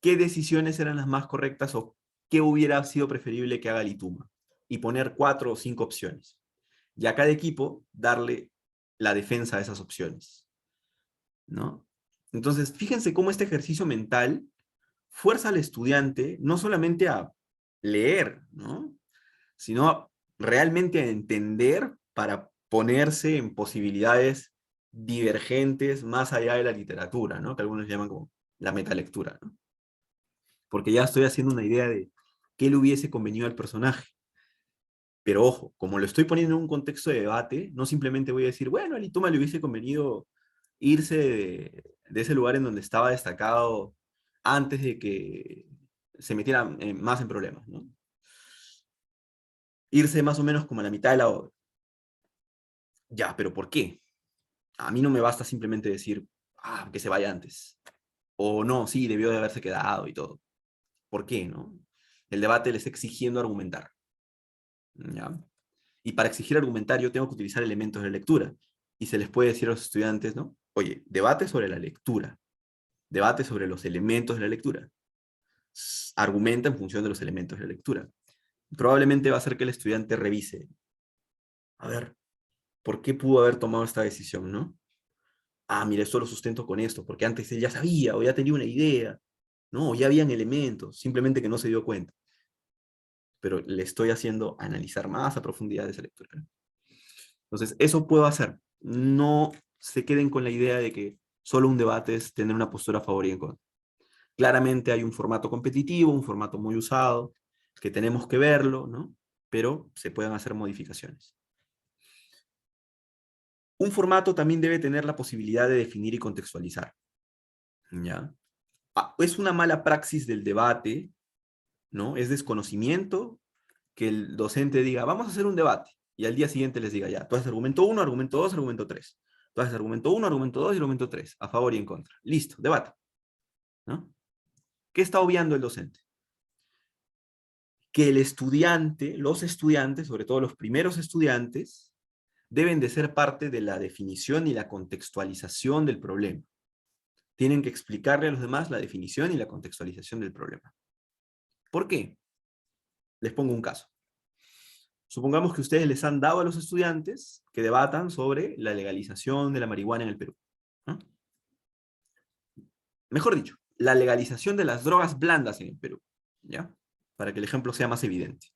Speaker 1: qué decisiones eran las más correctas o qué hubiera sido preferible que haga Lituma y poner 4 o 5 opciones. Y a cada equipo darle la defensa de esas opciones, ¿no? Entonces, fíjense cómo este ejercicio mental fuerza al estudiante no solamente a leer, ¿no?, sino realmente a entender para ponerse en posibilidades divergentes más allá de la literatura, ¿no?, que algunos llaman como la metalectura, ¿no? Porque ya estoy haciendo una idea de qué le hubiese convenido al personaje. Pero ojo, como lo estoy poniendo en un contexto de debate, no simplemente voy a decir, bueno, a Lituma le hubiese convenido irse de ese lugar en donde estaba destacado antes de que se metiera más en problemas, ¿no? Irse más o menos como a la mitad de la obra. Ya, pero ¿por qué? A mí no me basta simplemente decir, que se vaya antes. O no, sí, debió de haberse quedado y todo. ¿Por qué, no? El debate le está exigiendo argumentar, ¿ya? Y para exigir argumentar yo tengo que utilizar elementos de lectura. Y se les puede decir a los estudiantes, ¿no? Oye, debate sobre la lectura. Debate sobre los elementos de la lectura. Argumenta en función de los elementos de la lectura. Probablemente va a hacer que el estudiante revise. A ver, ¿por qué pudo haber tomado esta decisión, no? Mira, esto lo sustento con esto, porque antes él ya sabía o ya tenía una idea, ¿no? O ya habían elementos, simplemente que no se dio cuenta. Pero le estoy haciendo analizar más a profundidad de esa lectura, ¿no? Entonces, eso puedo hacer. No se queden con la idea de que solo un debate es tener una postura a favor y en contra. Claramente hay un formato competitivo, un formato muy usado, que tenemos que verlo, ¿no? Pero se pueden hacer modificaciones. Un formato también debe tener la posibilidad de definir y contextualizar. ¿Ya? Es una mala praxis del debate, ¿no? Es desconocimiento que el docente diga, vamos a hacer un debate, y al día siguiente les diga, ya, tú haces argumento 1, argumento 2, argumento 3. Tú haces argumento 1, argumento 2 y argumento 3, a favor y en contra. Listo, debate. ¿No? ¿Qué está obviando el docente? Que el estudiante, los estudiantes, sobre todo los primeros estudiantes, deben de ser parte de la definición y la contextualización del problema. Tienen que explicarle a los demás la definición y la contextualización del problema. ¿Por qué? Les pongo un caso. Supongamos que ustedes les han dado a los estudiantes que debatan sobre la legalización de la marihuana en el Perú, ¿no? Mejor dicho, la legalización de las drogas blandas en el Perú, ¿ya? Para que el ejemplo sea más evidente.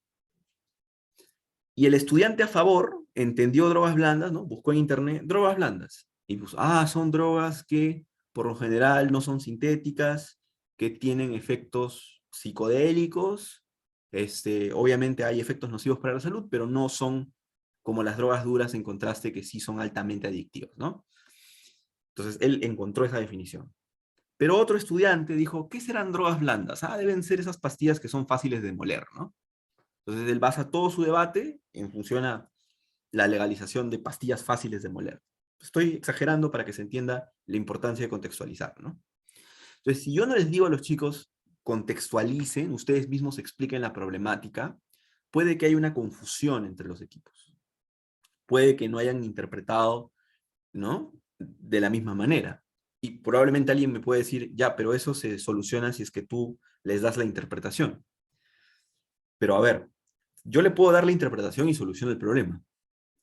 Speaker 1: Y el estudiante a favor entendió drogas blandas, ¿no? Buscó en internet drogas blandas. Y puso, son drogas que por lo general no son sintéticas, que tienen efectos psicodélicos, obviamente hay efectos nocivos para la salud, pero no son como las drogas duras en contraste que sí son altamente adictivas, ¿no? Entonces él encontró esa definición. Pero otro estudiante dijo, ¿qué serán drogas blandas? Deben ser esas pastillas que son fáciles de moler, ¿no? Entonces él basa todo su debate en función a la legalización de pastillas fáciles de moler. Estoy exagerando para que se entienda la importancia de contextualizar, ¿no? Entonces, si yo no les digo a los chicos, contextualicen, ustedes mismos expliquen la problemática, puede que haya una confusión entre los equipos. Puede que no hayan interpretado, ¿no? De la misma manera. Y probablemente alguien me puede decir, ya, pero eso se soluciona si es que tú les das la interpretación. Pero a ver, yo le puedo dar la interpretación y solución del problema.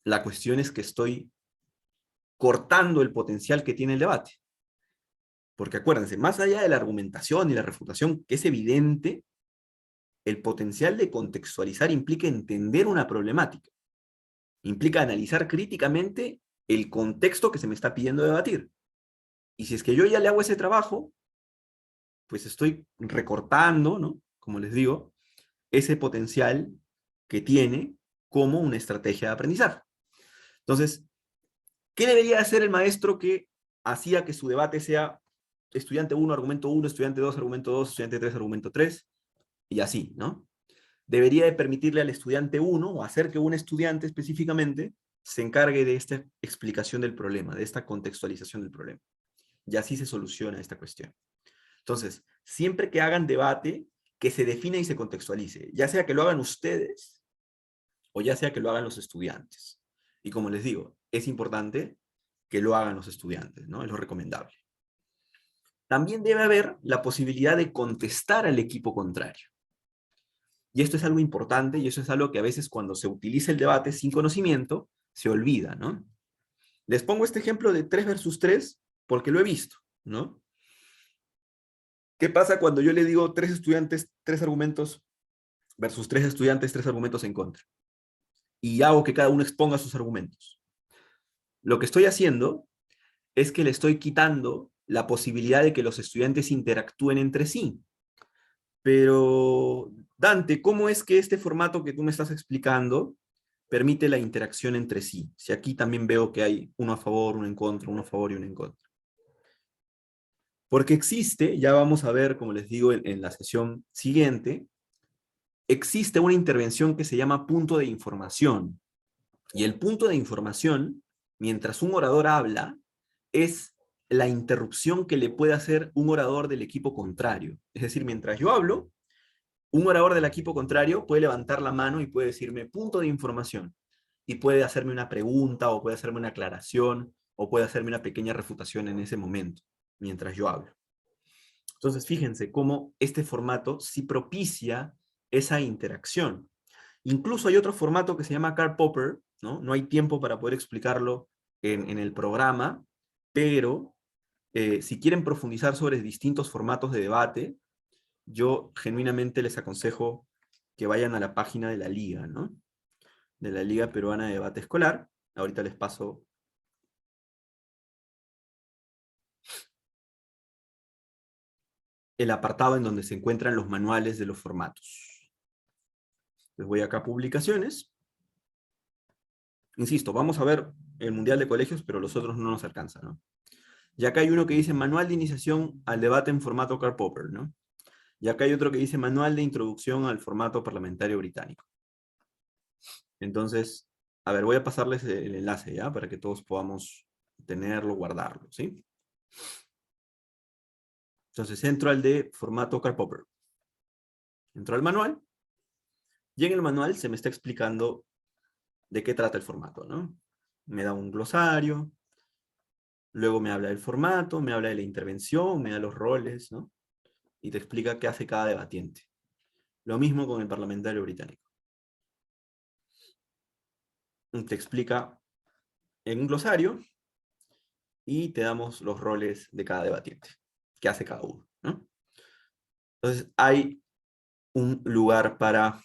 Speaker 1: La cuestión es que estoy cortando el potencial que tiene el debate. Porque acuérdense, más allá de la argumentación y la refutación, que es evidente, el potencial de contextualizar implica entender una problemática. Implica analizar críticamente el contexto que se me está pidiendo debatir. Y si es que yo ya le hago ese trabajo, pues estoy recortando, ¿no? Como les digo, ese potencial que tiene como una estrategia de aprendizaje. Entonces, ¿qué debería hacer el maestro que hacía que su debate sea estudiante 1, argumento 1, estudiante 2, argumento 2, estudiante 3, argumento 3, y así, ¿no? Debería de permitirle al estudiante 1, o hacer que un estudiante específicamente, se encargue de esta explicación del problema, de esta contextualización del problema. Y así se soluciona esta cuestión. Entonces, siempre que hagan debate, que se defina y se contextualice, ya sea que lo hagan ustedes, o ya sea que lo hagan los estudiantes. Y como les digo, es importante que lo hagan los estudiantes, ¿no? Es lo recomendable. También debe haber la posibilidad de contestar al equipo contrario. Y esto es algo importante y eso es algo que a veces cuando se utiliza el debate sin conocimiento, se olvida, ¿no? Les pongo este ejemplo de 3 versus 3 porque lo he visto, ¿no? ¿Qué pasa cuando yo le digo 3 estudiantes, 3 argumentos versus 3 estudiantes, 3 argumentos en contra? Y hago que cada uno exponga sus argumentos. Lo que estoy haciendo es que le estoy quitando la posibilidad de que los estudiantes interactúen entre sí. Pero, Dante, ¿cómo es que este formato que tú me estás explicando permite la interacción entre sí? Si aquí también veo que hay uno a favor, uno en contra, uno a favor y uno en contra. Porque existe, ya vamos a ver, como les digo en la sesión siguiente, existe una intervención que se llama punto de información. Y el punto de información, mientras un orador habla, es la interrupción que le puede hacer un orador del equipo contrario. Es decir, mientras yo hablo, un orador del equipo contrario puede levantar la mano y puede decirme punto de información. Y puede hacerme una pregunta, o puede hacerme una aclaración, o puede hacerme una pequeña refutación en ese momento, mientras yo hablo. Entonces, fíjense cómo este formato sí propicia esa interacción. Incluso hay otro formato que se llama Karl Popper, ¿no? No hay tiempo para poder explicarlo en el programa, pero si quieren profundizar sobre distintos formatos de debate, yo genuinamente les aconsejo que vayan a la página de la Liga, ¿no? De la Liga Peruana de Debate Escolar. Ahorita les paso el apartado en donde se encuentran los manuales de los formatos. Les voy acá a publicaciones. Insisto, vamos a ver el Mundial de Colegios, pero los otros no nos alcanzan, ¿no? Y acá hay uno que dice Manual de Iniciación al Debate en Formato Karl Popper, ¿no? Y acá hay otro que dice Manual de Introducción al Formato Parlamentario Británico. Entonces, a ver, voy a pasarles el enlace, ¿ya? Para que todos podamos tenerlo, guardarlo, ¿sí? Entonces, entro al de Formato Karl Popper. Entro al manual, y en el manual se me está explicando de qué trata el formato, ¿no? Me da un glosario, luego me habla del formato, me habla de la intervención, me da los roles, ¿no? Y te explica qué hace cada debatiente. Lo mismo con el parlamentario británico. Te explica en un glosario y te damos los roles de cada debatiente, qué hace cada uno, ¿no? Entonces, hay un lugar para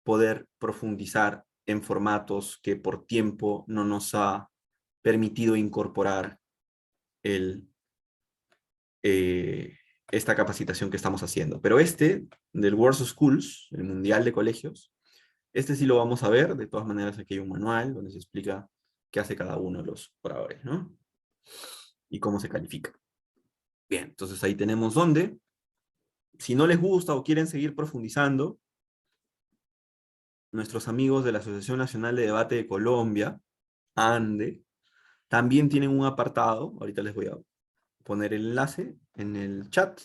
Speaker 1: poder profundizar en formatos que por tiempo no nos ha permitido incorporar el, esta capacitación que estamos haciendo. Pero este, del World of Schools, el Mundial de Colegios, este sí lo vamos a ver. De todas maneras, aquí hay un manual donde se explica qué hace cada uno de los oradores, ¿no? Y cómo se califica. Bien, entonces ahí tenemos donde, si no les gusta o quieren seguir profundizando, nuestros amigos de la Asociación Nacional de Debate de Colombia, ANDE, también tienen un apartado, ahorita les voy a poner el enlace en el chat,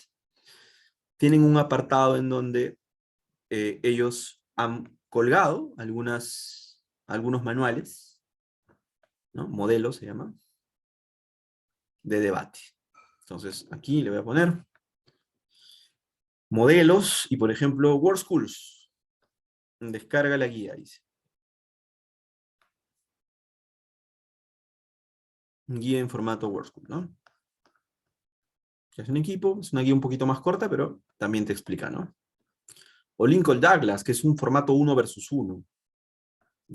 Speaker 1: tienen un apartado en donde ellos han colgado algunos manuales, ¿no? Modelos se llama, de debate. Entonces aquí le voy a poner modelos y por ejemplo World Schools, descarga la guía, dice. Guía en formato World School, ¿no? Es un equipo, es una guía un poquito más corta, pero también te explica, ¿no? O Lincoln Douglas, que es un formato 1 versus 1.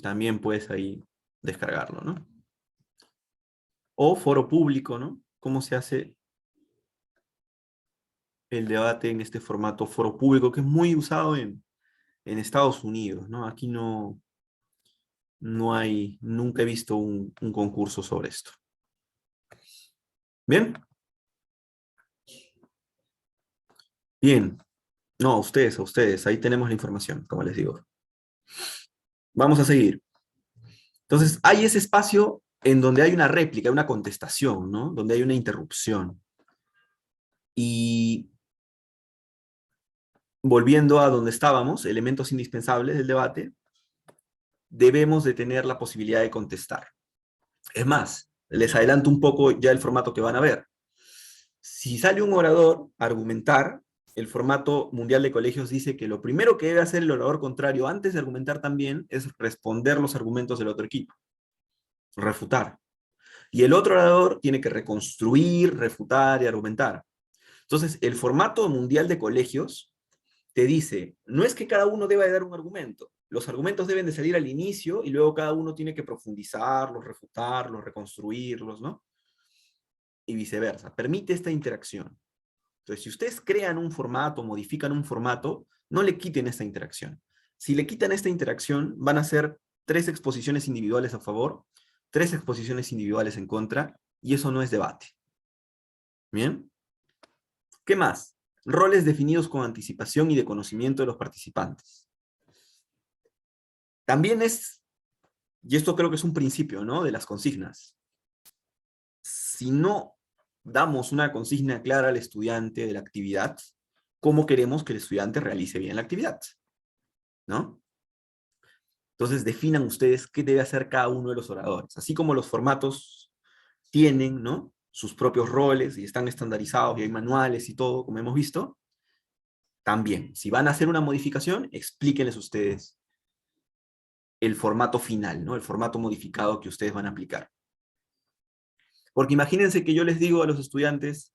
Speaker 1: También puedes ahí descargarlo, ¿no? O foro público, ¿no? Cómo se hace el debate en este formato foro público, que es muy usado en Estados Unidos, ¿no? Aquí no hay, nunca he visto un concurso sobre esto. ¿Bien? Bien. No, a ustedes, ahí tenemos la información, como les digo. Vamos a seguir. Entonces, hay ese espacio en donde hay una réplica, una contestación, ¿no? Donde hay una interrupción. Y volviendo a donde estábamos, elementos indispensables del debate, debemos de tener la posibilidad de contestar. Es más, les adelanto un poco ya el formato que van a ver. Si sale un orador a argumentar, el formato mundial de colegios dice que lo primero que debe hacer el orador contrario antes de argumentar también es responder los argumentos del otro equipo, refutar. Y el otro orador tiene que reconstruir, refutar y argumentar. Entonces, el formato mundial de colegios te dice, no es que cada uno deba de dar un argumento, los argumentos deben de salir al inicio y luego cada uno tiene que profundizarlos, refutarlos, reconstruirlos, ¿no? Y viceversa. Permite esta interacción. Entonces, si ustedes crean un formato, modifican un formato, no le quiten esta interacción. Si le quitan esta interacción, van a ser 3 exposiciones individuales a favor, 3 exposiciones individuales en contra, y eso no es debate. ¿Bien? ¿Qué más? Roles definidos con anticipación y de conocimiento de los participantes. También es, y esto creo que es un principio, ¿no? De las consignas. Si no damos una consigna clara al estudiante de la actividad, ¿cómo queremos que el estudiante realice bien la actividad? ¿No? Entonces definan ustedes qué debe hacer cada uno de los oradores. Así como los formatos tienen, ¿no?, sus propios roles y están estandarizados y hay manuales y todo, como hemos visto, también, si van a hacer una modificación, explíquenles ustedes el formato final, ¿no?, el formato modificado que ustedes van a aplicar. Porque imagínense que yo les digo a los estudiantes,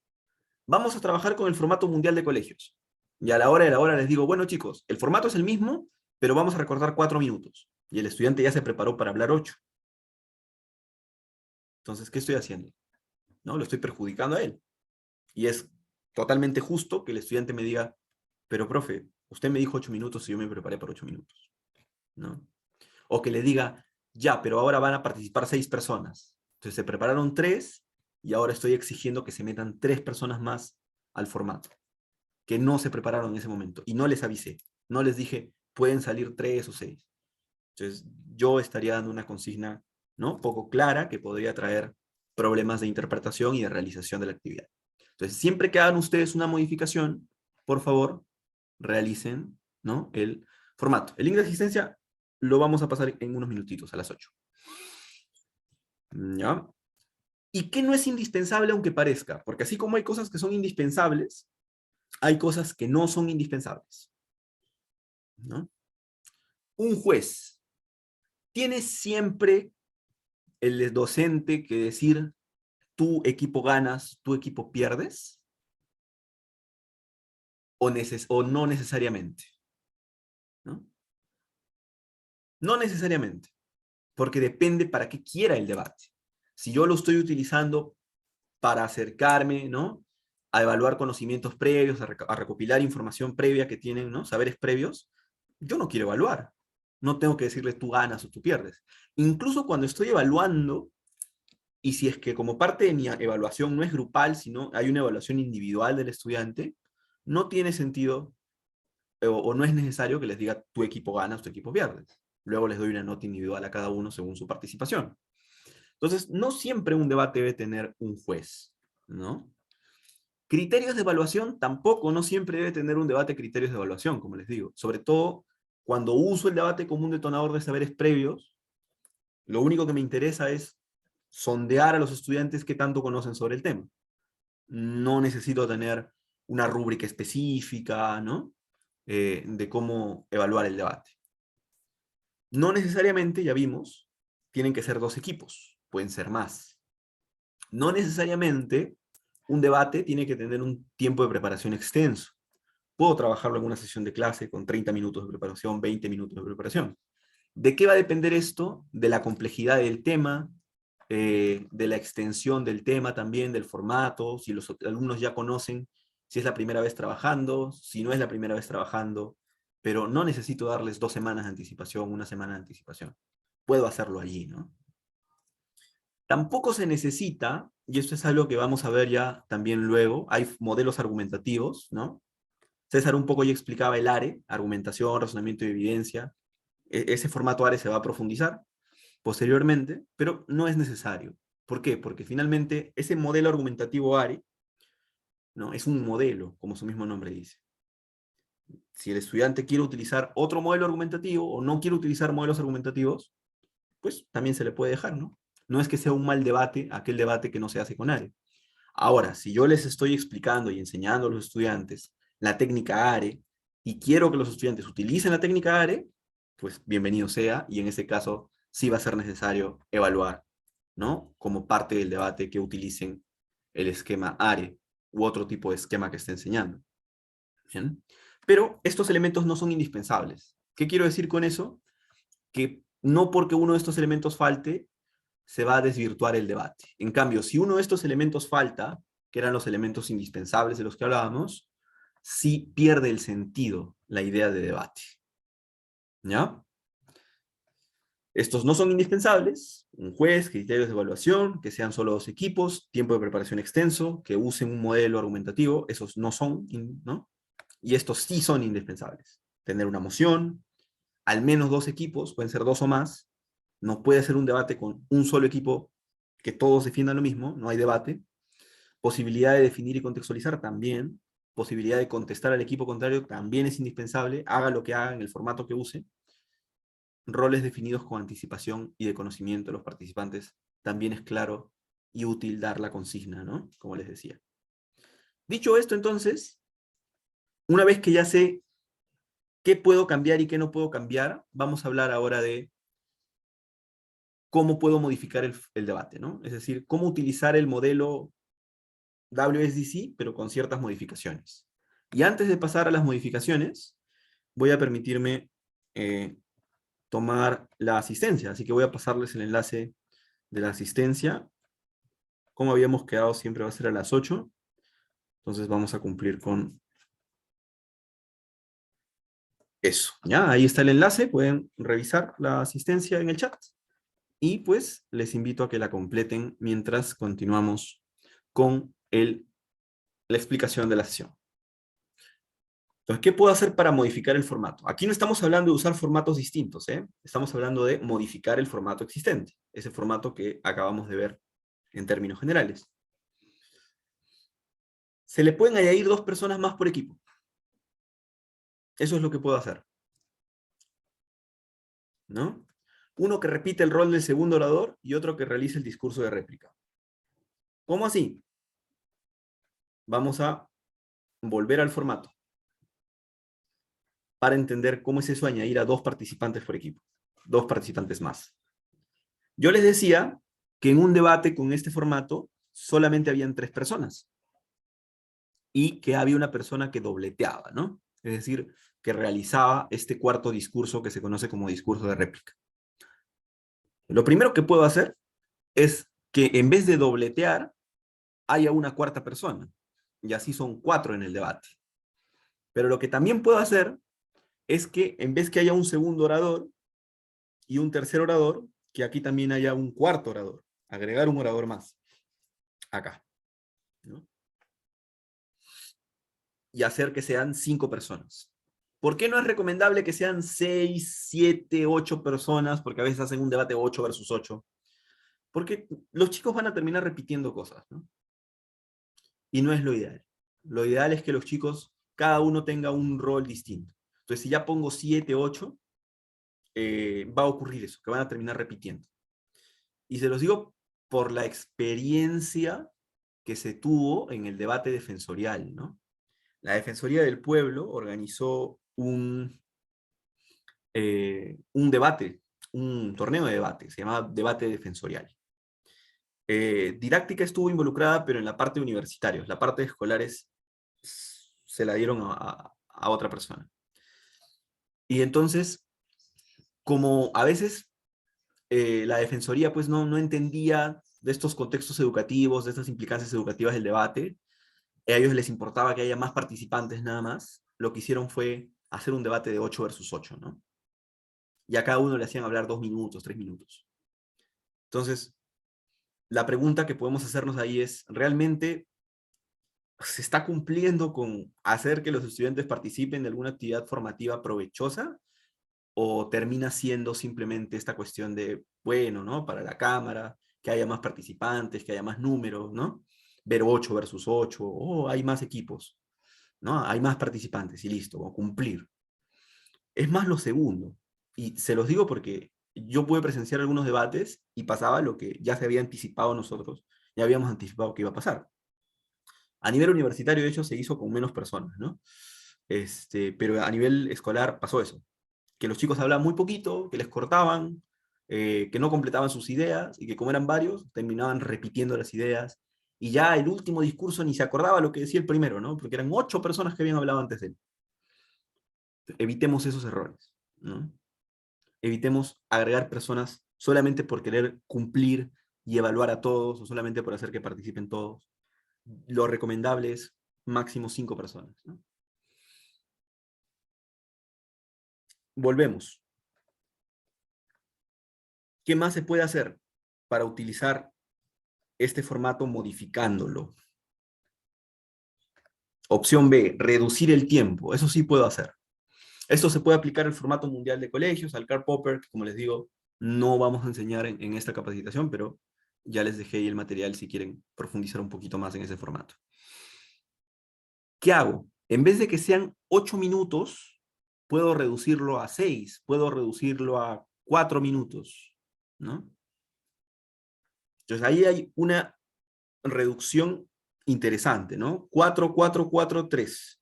Speaker 1: vamos a trabajar con el formato mundial de colegios. Y a la hora de la hora les digo, bueno chicos, el formato es el mismo, pero vamos a recortar 4 minutos. Y el estudiante ya se preparó para hablar 8. Entonces, ¿qué estoy haciendo? ¿No? Lo estoy perjudicando a él. Y es totalmente justo que el estudiante me diga, pero profe, usted me dijo 8 minutos y yo me preparé por 8 minutos. ¿No? O que le diga, Ya, pero ahora van a participar 6 personas. Entonces se prepararon 3 y ahora estoy exigiendo que se metan 3 personas más al formato, que no se prepararon en ese momento. Y no les avisé. No les dije, pueden salir 3 o 6. Entonces yo estaría dando una consigna, ¿no?, poco clara, que podría traer problemas de interpretación y de realización de la actividad. Entonces, siempre que hagan ustedes una modificación, por favor, realicen, ¿no?, el formato. El link de asistencia lo vamos a pasar en unos minutitos, a las 8. ¿Ya? ¿Y qué no es indispensable aunque parezca? Porque así como hay cosas que son indispensables, hay cosas que no son indispensables, ¿no? Un juez tiene siempre el docente que decir, tu equipo ganas, tu equipo pierdes, o no necesariamente, ¿no? No necesariamente, porque depende para qué quiera el debate. Si yo lo estoy utilizando para acercarme, ¿no?, a evaluar conocimientos previos, a recopilar información previa que tienen, ¿no?, saberes previos, yo no quiero evaluar. No tengo que decirle tú ganas o tú pierdes. Incluso cuando estoy evaluando, y si es que como parte de mi evaluación no es grupal, sino hay una evaluación individual del estudiante, no tiene sentido o no es necesario que les diga tu equipo gana o tu equipo pierde. Luego les doy una nota individual a cada uno según su participación. Entonces, no siempre un debate debe tener un juez, ¿no? Criterios de evaluación tampoco, no siempre debe tener un debate criterios de evaluación, como les digo. Sobre todo cuando uso el debate como un detonador de saberes previos, lo único que me interesa es sondear a los estudiantes qué tanto conocen sobre el tema. No necesito tener una rúbrica específica, ¿no?, de cómo evaluar el debate. No necesariamente, ya vimos, tienen que ser 2 equipos, pueden ser más. No necesariamente un debate tiene que tener un tiempo de preparación extenso. Puedo trabajarlo en una sesión de clase con 30 minutos de preparación, 20 minutos de preparación. ¿De qué va a depender esto? De la complejidad del tema, de la extensión del tema también, del formato, si los alumnos ya conocen, si es la primera vez trabajando, si no es la primera vez trabajando, pero no necesito darles 2 semanas de anticipación, 1 semana de anticipación. Puedo hacerlo allí, ¿no? Tampoco se necesita, y esto es algo que vamos a ver ya también luego, hay modelos argumentativos, ¿no? César un poco ya explicaba el ARE, argumentación, razonamiento y evidencia. Ese formato ARE se va a profundizar posteriormente, pero no es necesario. ¿Por qué? Porque finalmente ese modelo argumentativo ARE, ¿no?, es un modelo, como su mismo nombre dice. Si el estudiante quiere utilizar otro modelo argumentativo o no quiere utilizar modelos argumentativos, pues también se le puede dejar, ¿no? No es que sea un mal debate aquel debate que no se hace con ARE. Ahora, si yo les estoy explicando y enseñando a los estudiantes la técnica ARE y quiero que los estudiantes utilicen la técnica ARE, pues bienvenido sea, y en ese caso sí va a ser necesario evaluar, ¿no?, como parte del debate que utilicen el esquema ARE u otro tipo de esquema que esté enseñando. ¿Bien? Pero estos elementos no son indispensables. ¿Qué quiero decir con eso? Que no porque uno de estos elementos falte, se va a desvirtuar el debate. En cambio, si uno de estos elementos falta, que eran los elementos indispensables de los que hablábamos, sí pierde el sentido la idea de debate. ¿Ya? Estos no son indispensables: un juez, criterios de evaluación, que sean solo 2 equipos, tiempo de preparación extenso, que usen un modelo argumentativo, esos no son, ¿no? Y estos sí son indispensables. Tener una moción, al menos 2 equipos, pueden ser 2 o más, no puede ser un debate con un solo equipo que todos defiendan lo mismo, no hay debate. Posibilidad de definir y contextualizar también, posibilidad de contestar al equipo contrario también es indispensable, haga lo que haga en el formato que use. Roles definidos con anticipación y de conocimiento de los participantes, también es claro y útil dar la consigna, ¿no?, como les decía. Dicho esto, entonces, una vez que ya sé qué puedo cambiar y qué no puedo cambiar, vamos a hablar ahora de cómo puedo modificar el debate, ¿no? Es decir, cómo utilizar el modelo WSDC, pero con ciertas modificaciones. Y antes de pasar a las modificaciones, voy a permitirme tomar la asistencia, así que voy a pasarles el enlace de la asistencia. Como habíamos quedado, siempre va a ser a las 8, entonces vamos a cumplir con eso. ¿Ya? Ahí está el enlace, pueden revisar la asistencia en el chat. y pues les invito a que la completen mientras continuamos con la explicación de la sesión. Entonces, ¿qué puedo hacer para modificar el formato? Aquí no estamos hablando de usar formatos distintos, ¿eh? Estamos hablando de modificar el formato existente, ese formato que acabamos de ver en términos generales. Se le pueden añadir 2 personas más por equipo. Eso es lo que puedo hacer, ¿no? Uno que repite el rol del segundo orador y otro que realice el discurso de réplica. ¿Cómo así? Vamos a volver al formato para entender cómo es eso de añadir a 2 participantes por equipo. 2 participantes más. Yo les decía que en un debate con este formato solamente habían 3 personas y que había una persona que dobleteaba, ¿no? Es decir, que realizaba este cuarto discurso que se conoce como discurso de réplica. Lo primero que puedo hacer es que en vez de dobletear, haya una cuarta persona. Y así son 4 en el debate. Pero lo que también puedo hacer es que en vez que haya un segundo orador y un tercer orador, que aquí también haya un cuarto orador. Agregar un orador más. Acá, ¿no? Y hacer que sean 5 personas. ¿Por qué no es recomendable que sean 6, 7, 8 personas? Porque a veces hacen un debate 8 versus 8. Porque los chicos van a terminar repitiendo cosas, ¿no? Y no es lo ideal. Lo ideal es que los chicos, cada uno tenga un rol distinto. Entonces, si ya pongo 7, 8, va a ocurrir eso, que van a terminar repitiendo. Y se los digo por la experiencia que se tuvo en el debate defensorial, ¿no? La Defensoría del Pueblo organizó un debate, un torneo de debate, se llamaba Debate Defensorial. Didáctica estuvo involucrada, pero en la parte universitaria. La parte de escolares se la dieron a otra persona. Y entonces, como a veces la Defensoría pues no entendía de estos contextos educativos, de estas implicancias educativas del debate, a ellos les importaba que haya más participantes nada más, lo que hicieron fue hacer un debate de 8 versus 8, ¿no? Y a cada uno le hacían hablar 2 minutos, 3 minutos. Entonces, la pregunta que podemos hacernos ahí es, ¿realmente se está cumpliendo con hacer que los estudiantes participen de alguna actividad formativa provechosa? ¿O termina siendo simplemente esta cuestión de, bueno, ¿no? Para la cámara, que haya más participantes, que haya más números, ¿no? Ver 8 versus 8, o hay más equipos, ¿no? Hay más participantes y listo, o cumplir. Es más lo segundo. Y se los digo porque yo pude presenciar algunos debates y pasaba lo que ya se había anticipado nosotros, ya habíamos anticipado que iba a pasar. A nivel universitario, de hecho, se hizo con menos personas, ¿no? Pero a nivel escolar pasó eso, que los chicos hablaban muy poquito, que les cortaban, que no completaban sus ideas y que como eran varios, terminaban repitiendo las ideas y ya el último discurso ni se acordaba lo que decía el primero, ¿no? Porque eran 8 personas que habían hablado antes de él. Evitemos esos errores, ¿no? Evitemos agregar personas solamente por querer cumplir y evaluar a todos o solamente por hacer que participen todos. Lo recomendable es máximo 5 personas, ¿no? Volvemos. ¿Qué más se puede hacer para utilizar este formato modificándolo? Opción B, reducir el tiempo. Eso sí puedo hacer. Esto se puede aplicar al formato mundial de colegios, al Karl Popper, que como les digo, no vamos a enseñar en esta capacitación, pero ya les dejé ahí el material si quieren profundizar un poquito más en ese formato. ¿Qué hago? En vez de que sean 8 minutos, puedo reducirlo a 6, puedo reducirlo a 4 minutos, ¿no? Entonces ahí hay una reducción interesante, ¿no? 4, 4, 4, 3.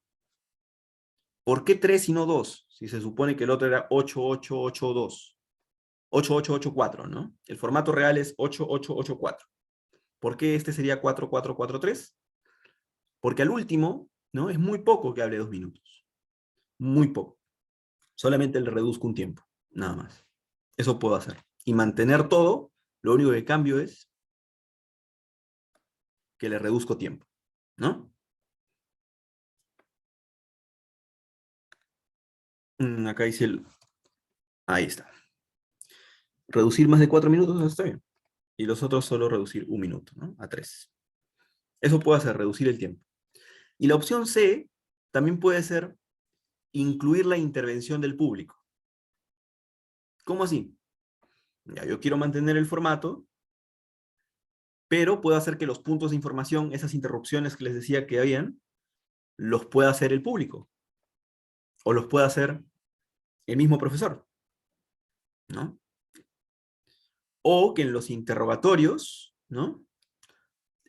Speaker 1: ¿Por qué 3 y no 2? Si se supone que el otro era 8, 8, 8, 2. 8, 8, 8, 4, ¿no? El formato real es 8, 8, 8, 4. ¿Por qué este sería 4, 4, 4, 3? Porque al último, ¿no? Es muy poco que hable 2 minutos. Muy poco. Solamente le reduzco un tiempo, nada más. Eso puedo hacer. Y mantener todo, lo único que cambio es que le reduzco tiempo, ¿no? Acá dice el... Ahí está. reducir más de 4 minutos, está bien. Y los otros solo reducir 1 minuto, ¿no? A 3. Eso puede hacer, reducir el tiempo. Y la opción C también puede ser incluir la intervención del público. ¿Cómo así? Ya, yo quiero mantener el formato, pero puedo hacer que los puntos de información, esas interrupciones que les decía que habían, los pueda hacer el público. O los pueda hacer el mismo profesor, ¿no? O que en los interrogatorios, ¿no?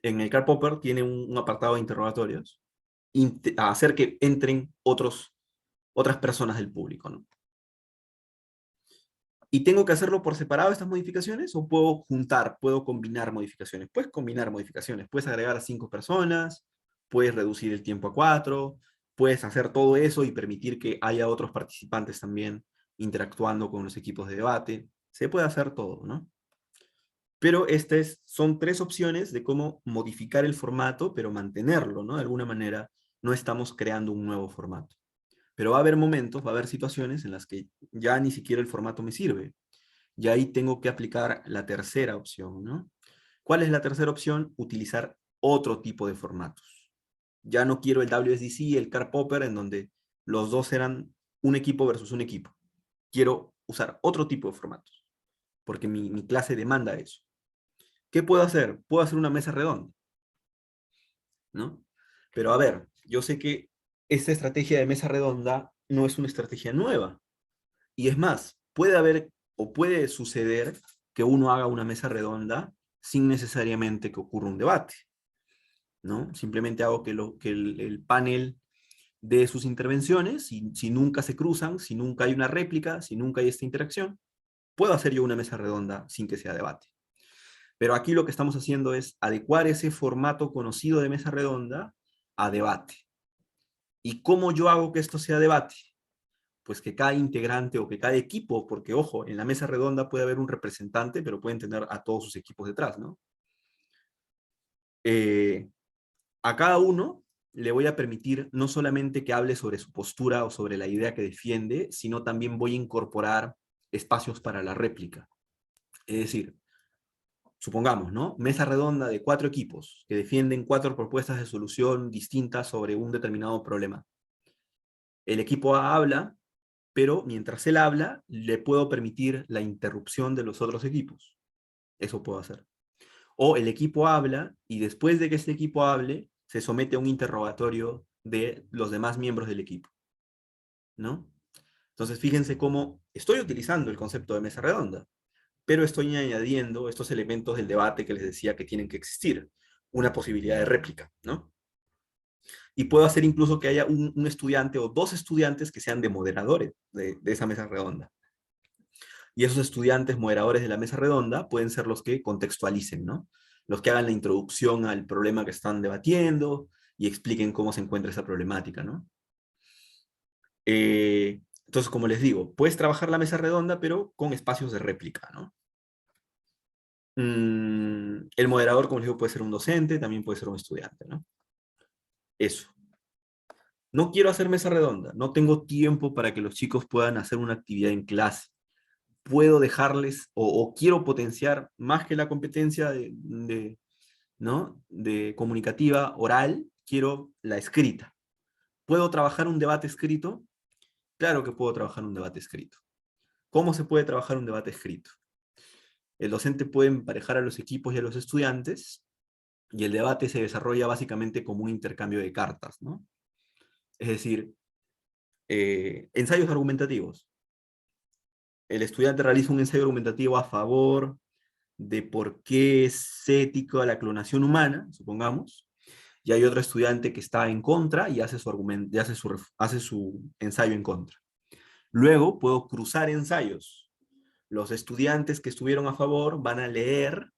Speaker 1: En el Karl Popper tiene un apartado de interrogatorios, a hacer que entren otras personas del público, ¿no? ¿Y tengo que hacerlo por separado estas modificaciones o puedo juntar, puedo combinar modificaciones? Puedes combinar modificaciones, puedes agregar a 5 personas, puedes reducir el tiempo a 4, puedes hacer todo eso y permitir que haya otros participantes también interactuando con los equipos de debate. Se puede hacer todo, ¿no? Pero son 3 opciones de cómo modificar el formato, pero mantenerlo, ¿no? De alguna manera, no estamos creando un nuevo formato. Pero va a haber momentos, va a haber situaciones en las que ya ni siquiera el formato me sirve. Y ahí tengo que aplicar la tercera opción, ¿no? ¿Cuál es la tercera opción? Utilizar otro tipo de formatos. Ya no quiero el WSDC, el Karl Popper, en donde los dos eran un equipo versus un equipo. Quiero usar otro tipo de formatos, porque mi clase demanda eso. ¿Qué puedo hacer? Puedo hacer una mesa redonda, ¿no? Pero a ver, yo sé que esta estrategia de mesa redonda no es una estrategia nueva. Y es más, puede haber o puede suceder que uno haga una mesa redonda sin necesariamente que ocurra un debate, ¿no? Simplemente hago que el panel dé sus intervenciones, si nunca se cruzan, si nunca hay una réplica, si nunca hay esta interacción, puedo hacer yo una mesa redonda sin que sea debate. Pero aquí lo que estamos haciendo es adecuar ese formato conocido de mesa redonda a debate. ¿Y cómo yo hago que esto sea debate? Pues que cada integrante o que cada equipo, porque ojo, en la mesa redonda puede haber un representante, pero pueden tener a todos sus equipos detrás, ¿no? A cada uno le voy a permitir no solamente que hable sobre su postura o sobre la idea que defiende, sino también voy a incorporar espacios para la réplica. Es decir, supongamos, ¿no? Mesa redonda de 4 equipos que defienden 4 propuestas de solución distintas sobre un determinado problema. El equipo A habla, pero mientras él habla, le puedo permitir la interrupción de los otros equipos. Eso puedo hacer. O el equipo habla, y después de que este equipo hable, se somete a un interrogatorio de los demás miembros del equipo, ¿no? Entonces, fíjense cómo estoy utilizando el concepto de mesa redonda, pero estoy añadiendo estos elementos del debate que les decía que tienen que existir. Una posibilidad de réplica, ¿no? Y puedo hacer incluso que haya un estudiante o 2 estudiantes que sean de moderadores de esa mesa redonda. Y esos estudiantes moderadores de la mesa redonda pueden ser los que contextualicen, ¿no? Los que hagan la introducción al problema que están debatiendo y expliquen cómo se encuentra esa problemática, ¿no? Entonces, como les digo, puedes trabajar la mesa redonda, pero con espacios de réplica, ¿no? El moderador, como les digo, puede ser un docente, también puede ser un estudiante, ¿no? Eso. No quiero hacer mesa redonda, no tengo tiempo para que los chicos puedan hacer una actividad en clase. Puedo dejarles, o quiero potenciar más que la competencia ¿no? de comunicativa oral, quiero la escrita. ¿Puedo trabajar un debate escrito? Claro que puedo trabajar un debate escrito. ¿Cómo se puede trabajar un debate escrito? El docente puede emparejar a los equipos y a los estudiantes, y el debate se desarrolla básicamente como un intercambio de cartas, ¿no? Es decir, ensayos argumentativos. El estudiante realiza un ensayo argumentativo a favor de por qué es ético la clonación humana, supongamos, y hay otro estudiante que está en contra y hace su argumento, y hace su ensayo en contra. Luego puedo cruzar ensayos. Los estudiantes que estuvieron a favor van a leer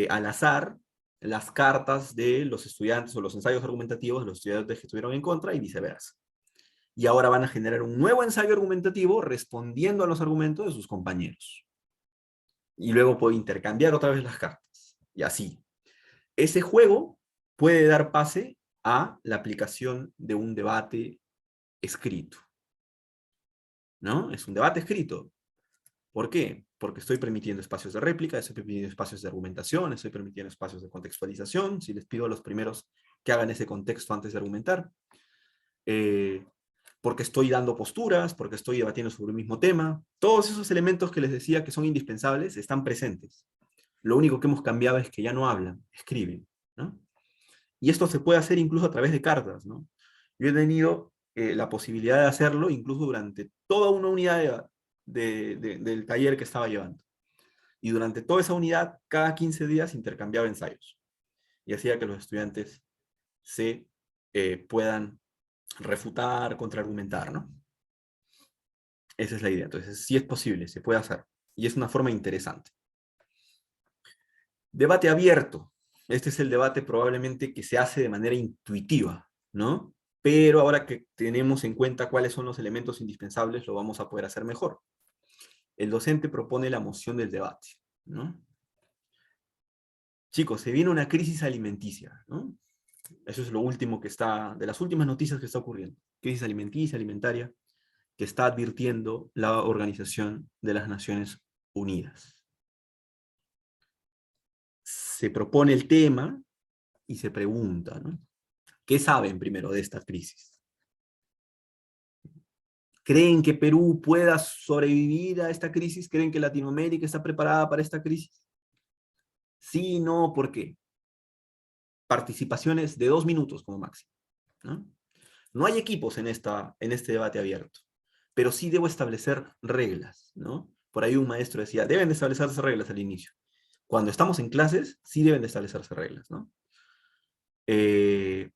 Speaker 1: al azar las cartas de los estudiantes o los ensayos argumentativos de los estudiantes que estuvieron en contra y viceversa. Y ahora van a generar un nuevo ensayo argumentativo respondiendo a los argumentos de sus compañeros. Y luego puedo intercambiar otra vez las cartas. Y así. Ese juego puede dar pase a la aplicación de un debate escrito, ¿no? Es un debate escrito. ¿Por qué? Porque estoy permitiendo espacios de réplica, estoy permitiendo espacios de argumentación, estoy permitiendo espacios de contextualización, si les pido a los primeros que hagan ese contexto antes de argumentar, eh, porque estoy dando posturas, porque estoy debatiendo sobre el mismo tema. Todos esos elementos que les decía que son indispensables están presentes. Lo único que hemos cambiado es que ya no hablan, escriben, ¿no? Y esto se puede hacer incluso a través de cartas, ¿no? Yo he tenido la posibilidad de hacerlo incluso durante toda una unidad del taller que estaba llevando. Y durante toda esa unidad, cada 15 días intercambiaba ensayos. Y hacía que los estudiantes se puedan refutar, contraargumentar, ¿no? Esa es la idea. Entonces, sí es posible, se puede hacer. Y es una forma interesante. Debate abierto. Este es el debate probablemente que se hace de manera intuitiva, ¿no? Pero ahora que tenemos en cuenta cuáles son los elementos indispensables, lo vamos a poder hacer mejor. El docente propone la moción del debate, ¿no? Chicos, se viene una crisis alimenticia, ¿no? Eso es lo último que está, de las últimas noticias que está ocurriendo. Crisis alimenticia, alimentaria, que está advirtiendo la Organización de las Naciones Unidas. Se propone el tema y se pregunta, ¿no? ¿Qué saben primero de esta crisis? ¿Creen que Perú pueda sobrevivir a esta crisis? ¿Creen que Latinoamérica está preparada para esta crisis? Sí, no, ¿por qué? Participaciones de 2 minutos como máximo, ¿no? No hay equipos en este debate abierto, pero sí debo establecer reglas, ¿no? Por ahí un maestro decía, deben de establecerse reglas al inicio. Cuando estamos en clases, sí deben de establecerse reglas, ¿no?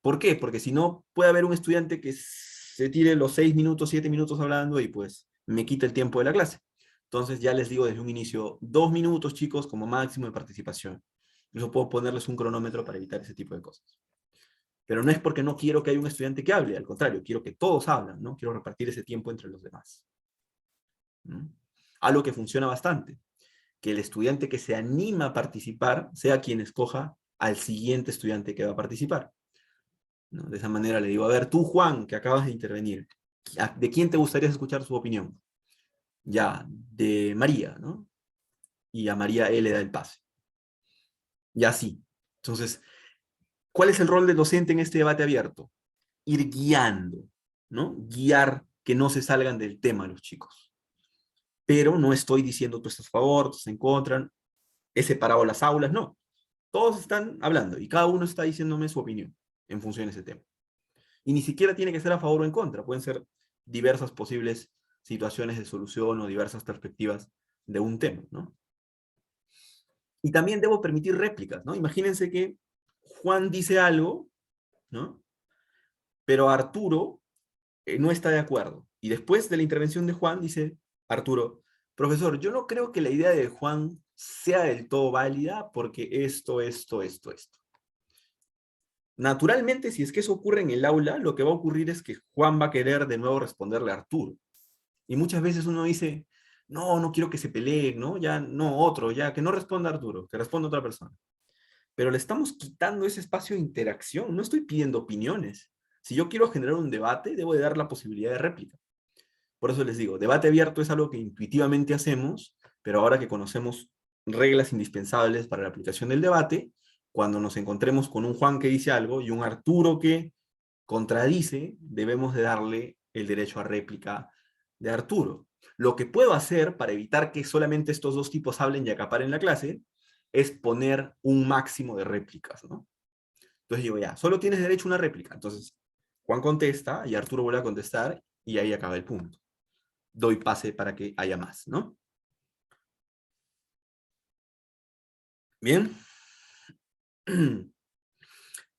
Speaker 1: ¿Por qué? Porque si no, puede haber un estudiante que se tire los 6 minutos, 7 minutos hablando y pues me quita el tiempo de la clase. Entonces ya les digo desde un inicio, 2 minutos, chicos, como máximo de participación. Yo puedo ponerles un cronómetro para evitar ese tipo de cosas. Pero no es porque no quiero que haya un estudiante que hable, al contrario, quiero que todos hablen, ¿no? Quiero repartir ese tiempo entre los demás. ¿No? Algo que funciona bastante, que el estudiante que se anima a participar sea quien escoja al siguiente estudiante que va a participar, ¿no? De esa manera le digo, a ver, tú Juan, que acabas de intervenir, ¿de quién te gustaría escuchar su opinión? Ya, de María, ¿no? Y a María él le da el pase. Y así. Entonces, ¿cuál es el rol del docente en este debate abierto? Ir guiando, ¿no? Guiar que no se salgan del tema los chicos. Pero no estoy diciendo tú estás a favor, tú estás en contra, he separado las aulas, no. Todos están hablando y cada uno está diciéndome su opinión en función de ese tema. Y ni siquiera tiene que ser a favor o en contra, pueden ser diversas posibles situaciones de solución o diversas perspectivas de un tema, ¿no? Y también debo permitir réplicas, ¿no? Imagínense que Juan dice algo, ¿no? Pero Arturo no está de acuerdo. Y después de la intervención de Juan, dice Arturo, profesor, yo no creo que la idea de Juan sea del todo válida porque esto. Naturalmente, si es que eso ocurre en el aula, lo que va a ocurrir es que Juan va a querer de nuevo responderle a Arturo. Y muchas veces uno dice, no, no quiero que se peleen, ¿no? Ya, no, otro, ya, que no responda Arturo, que responda otra persona. Pero le estamos quitando ese espacio de interacción, no estoy pidiendo opiniones. Si yo quiero generar un debate, debo de dar la posibilidad de réplica. Por eso les digo, debate abierto es algo que intuitivamente hacemos, pero ahora que conocemos reglas indispensables para la aplicación del debate, cuando nos encontremos con un Juan que dice algo y un Arturo que contradice, debemos de darle el derecho a réplica de Arturo. Lo que puedo hacer para evitar que solamente estos dos tipos hablen y acaparen la clase es poner un máximo de réplicas, ¿no? Entonces digo, ya, solo tienes derecho a una réplica. Entonces, Juan contesta y Arturo vuelve a contestar y ahí acaba el punto. Doy pase para que haya más, ¿no? Bien.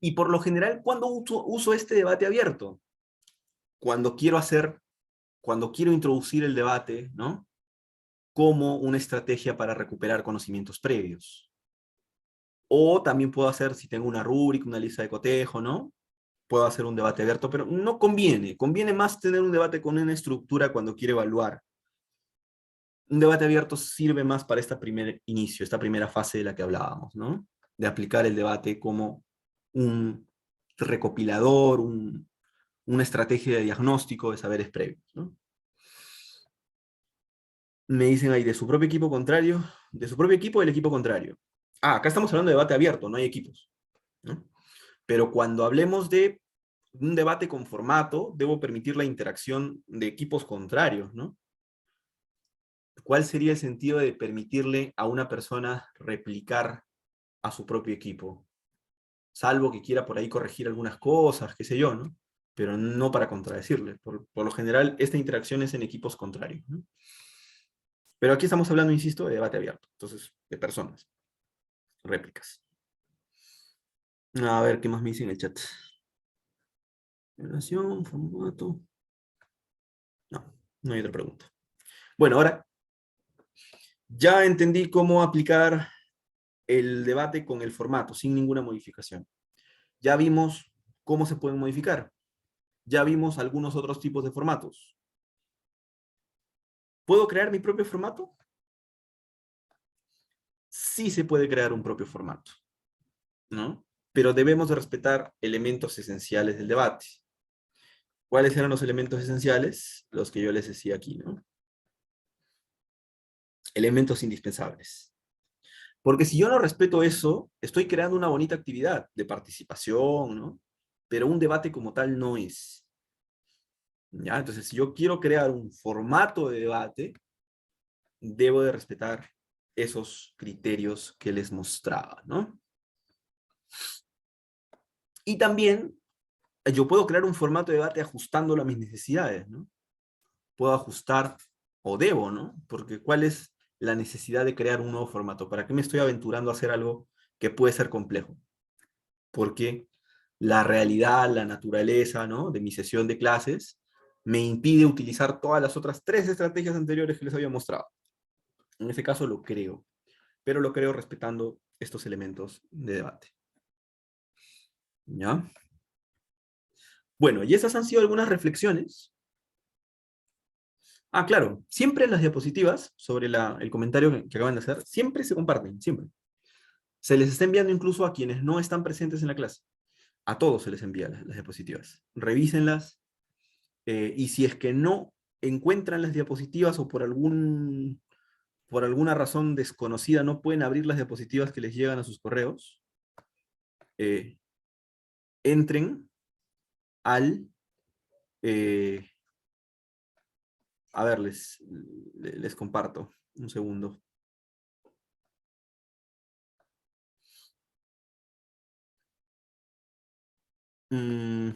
Speaker 1: Y por lo general, ¿cuándo uso este debate abierto? Cuando quiero cuando quiero introducir el debate, ¿no? Como una estrategia para recuperar conocimientos previos. O también puedo hacer, si tengo una rúbrica, una lista de cotejo, ¿no? Puedo hacer un debate abierto, pero no conviene. Conviene más tener un debate con una estructura cuando quiero evaluar. Un debate abierto sirve más para este primer inicio, esta primera fase de la que hablábamos, ¿no? De aplicar el debate como un recopilador, una estrategia de diagnóstico de saberes previos, ¿no? Me dicen ahí, de su propio equipo contrario, de su propio equipo, del equipo contrario. Ah, acá estamos hablando de debate abierto, no hay equipos, ¿no? Pero cuando hablemos de un debate con formato, debo permitir la interacción de equipos contrarios, ¿no? ¿Cuál sería el sentido de permitirle a una persona replicar a su propio equipo? Salvo que quiera por ahí corregir algunas cosas, qué sé yo, ¿no? Pero no para contradecirle. Por lo general, esta interacción es en equipos contrarios, ¿no? Pero aquí estamos hablando, insisto, de debate abierto, entonces, de personas, réplicas. A ver, ¿qué más me dice en el chat? Relación, formato. No, no hay otra pregunta. Bueno, ahora ya entendí cómo aplicar el debate con el formato, sin ninguna modificación. Ya vimos cómo se pueden modificar. Ya vimos algunos otros tipos de formatos. ¿Puedo crear mi propio formato? Sí se puede crear un propio formato, ¿no? Pero debemos de respetar elementos esenciales del debate. ¿Cuáles eran los elementos esenciales? Los que yo les decía aquí, ¿no? Elementos indispensables. Porque si yo no respeto eso, estoy creando una bonita actividad de participación, ¿no? Pero un debate como tal no es. ¿Ya? Entonces, si yo quiero crear un formato de debate, debo de respetar esos criterios que les mostraba, ¿no? Y también yo puedo crear un formato de debate ajustándolo a mis necesidades, ¿no? Puedo ajustar, o debo, ¿no? Porque ¿cuál es la necesidad de crear un nuevo formato? ¿Para qué me estoy aventurando a hacer algo que puede ser complejo? Porque la realidad, la naturaleza, ¿no? De mi sesión de clases me impide utilizar todas las otras tres estrategias anteriores que les había mostrado. En ese caso lo creo, pero lo creo respetando estos elementos de debate. ¿Ya? Bueno, y esas han sido algunas reflexiones. Ah, claro, siempre las diapositivas sobre el comentario que acaban de hacer, siempre se comparten, siempre. Se les está enviando incluso a quienes no están presentes en la clase. A todos se les envía las diapositivas. Revísenlas, y si es que no encuentran las diapositivas o por alguna razón desconocida no pueden abrir las diapositivas que les llegan a sus correos, eh, entren al... eh, a ver, les comparto un segundo. Mm,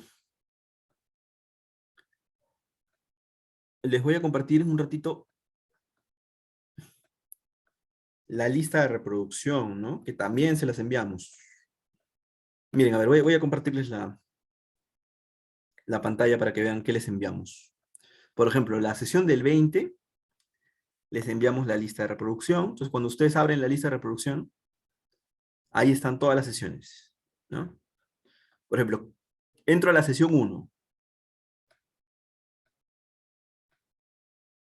Speaker 1: les voy a compartir en un ratito la lista de reproducción, ¿no? Que también se las enviamos. Miren, a ver, voy a compartirles la pantalla para que vean qué les enviamos. Por ejemplo, la sesión del 20, les enviamos la lista de reproducción. Entonces, cuando ustedes abren la lista de reproducción, ahí están todas las sesiones, ¿no? Por ejemplo, entro a la sesión 1.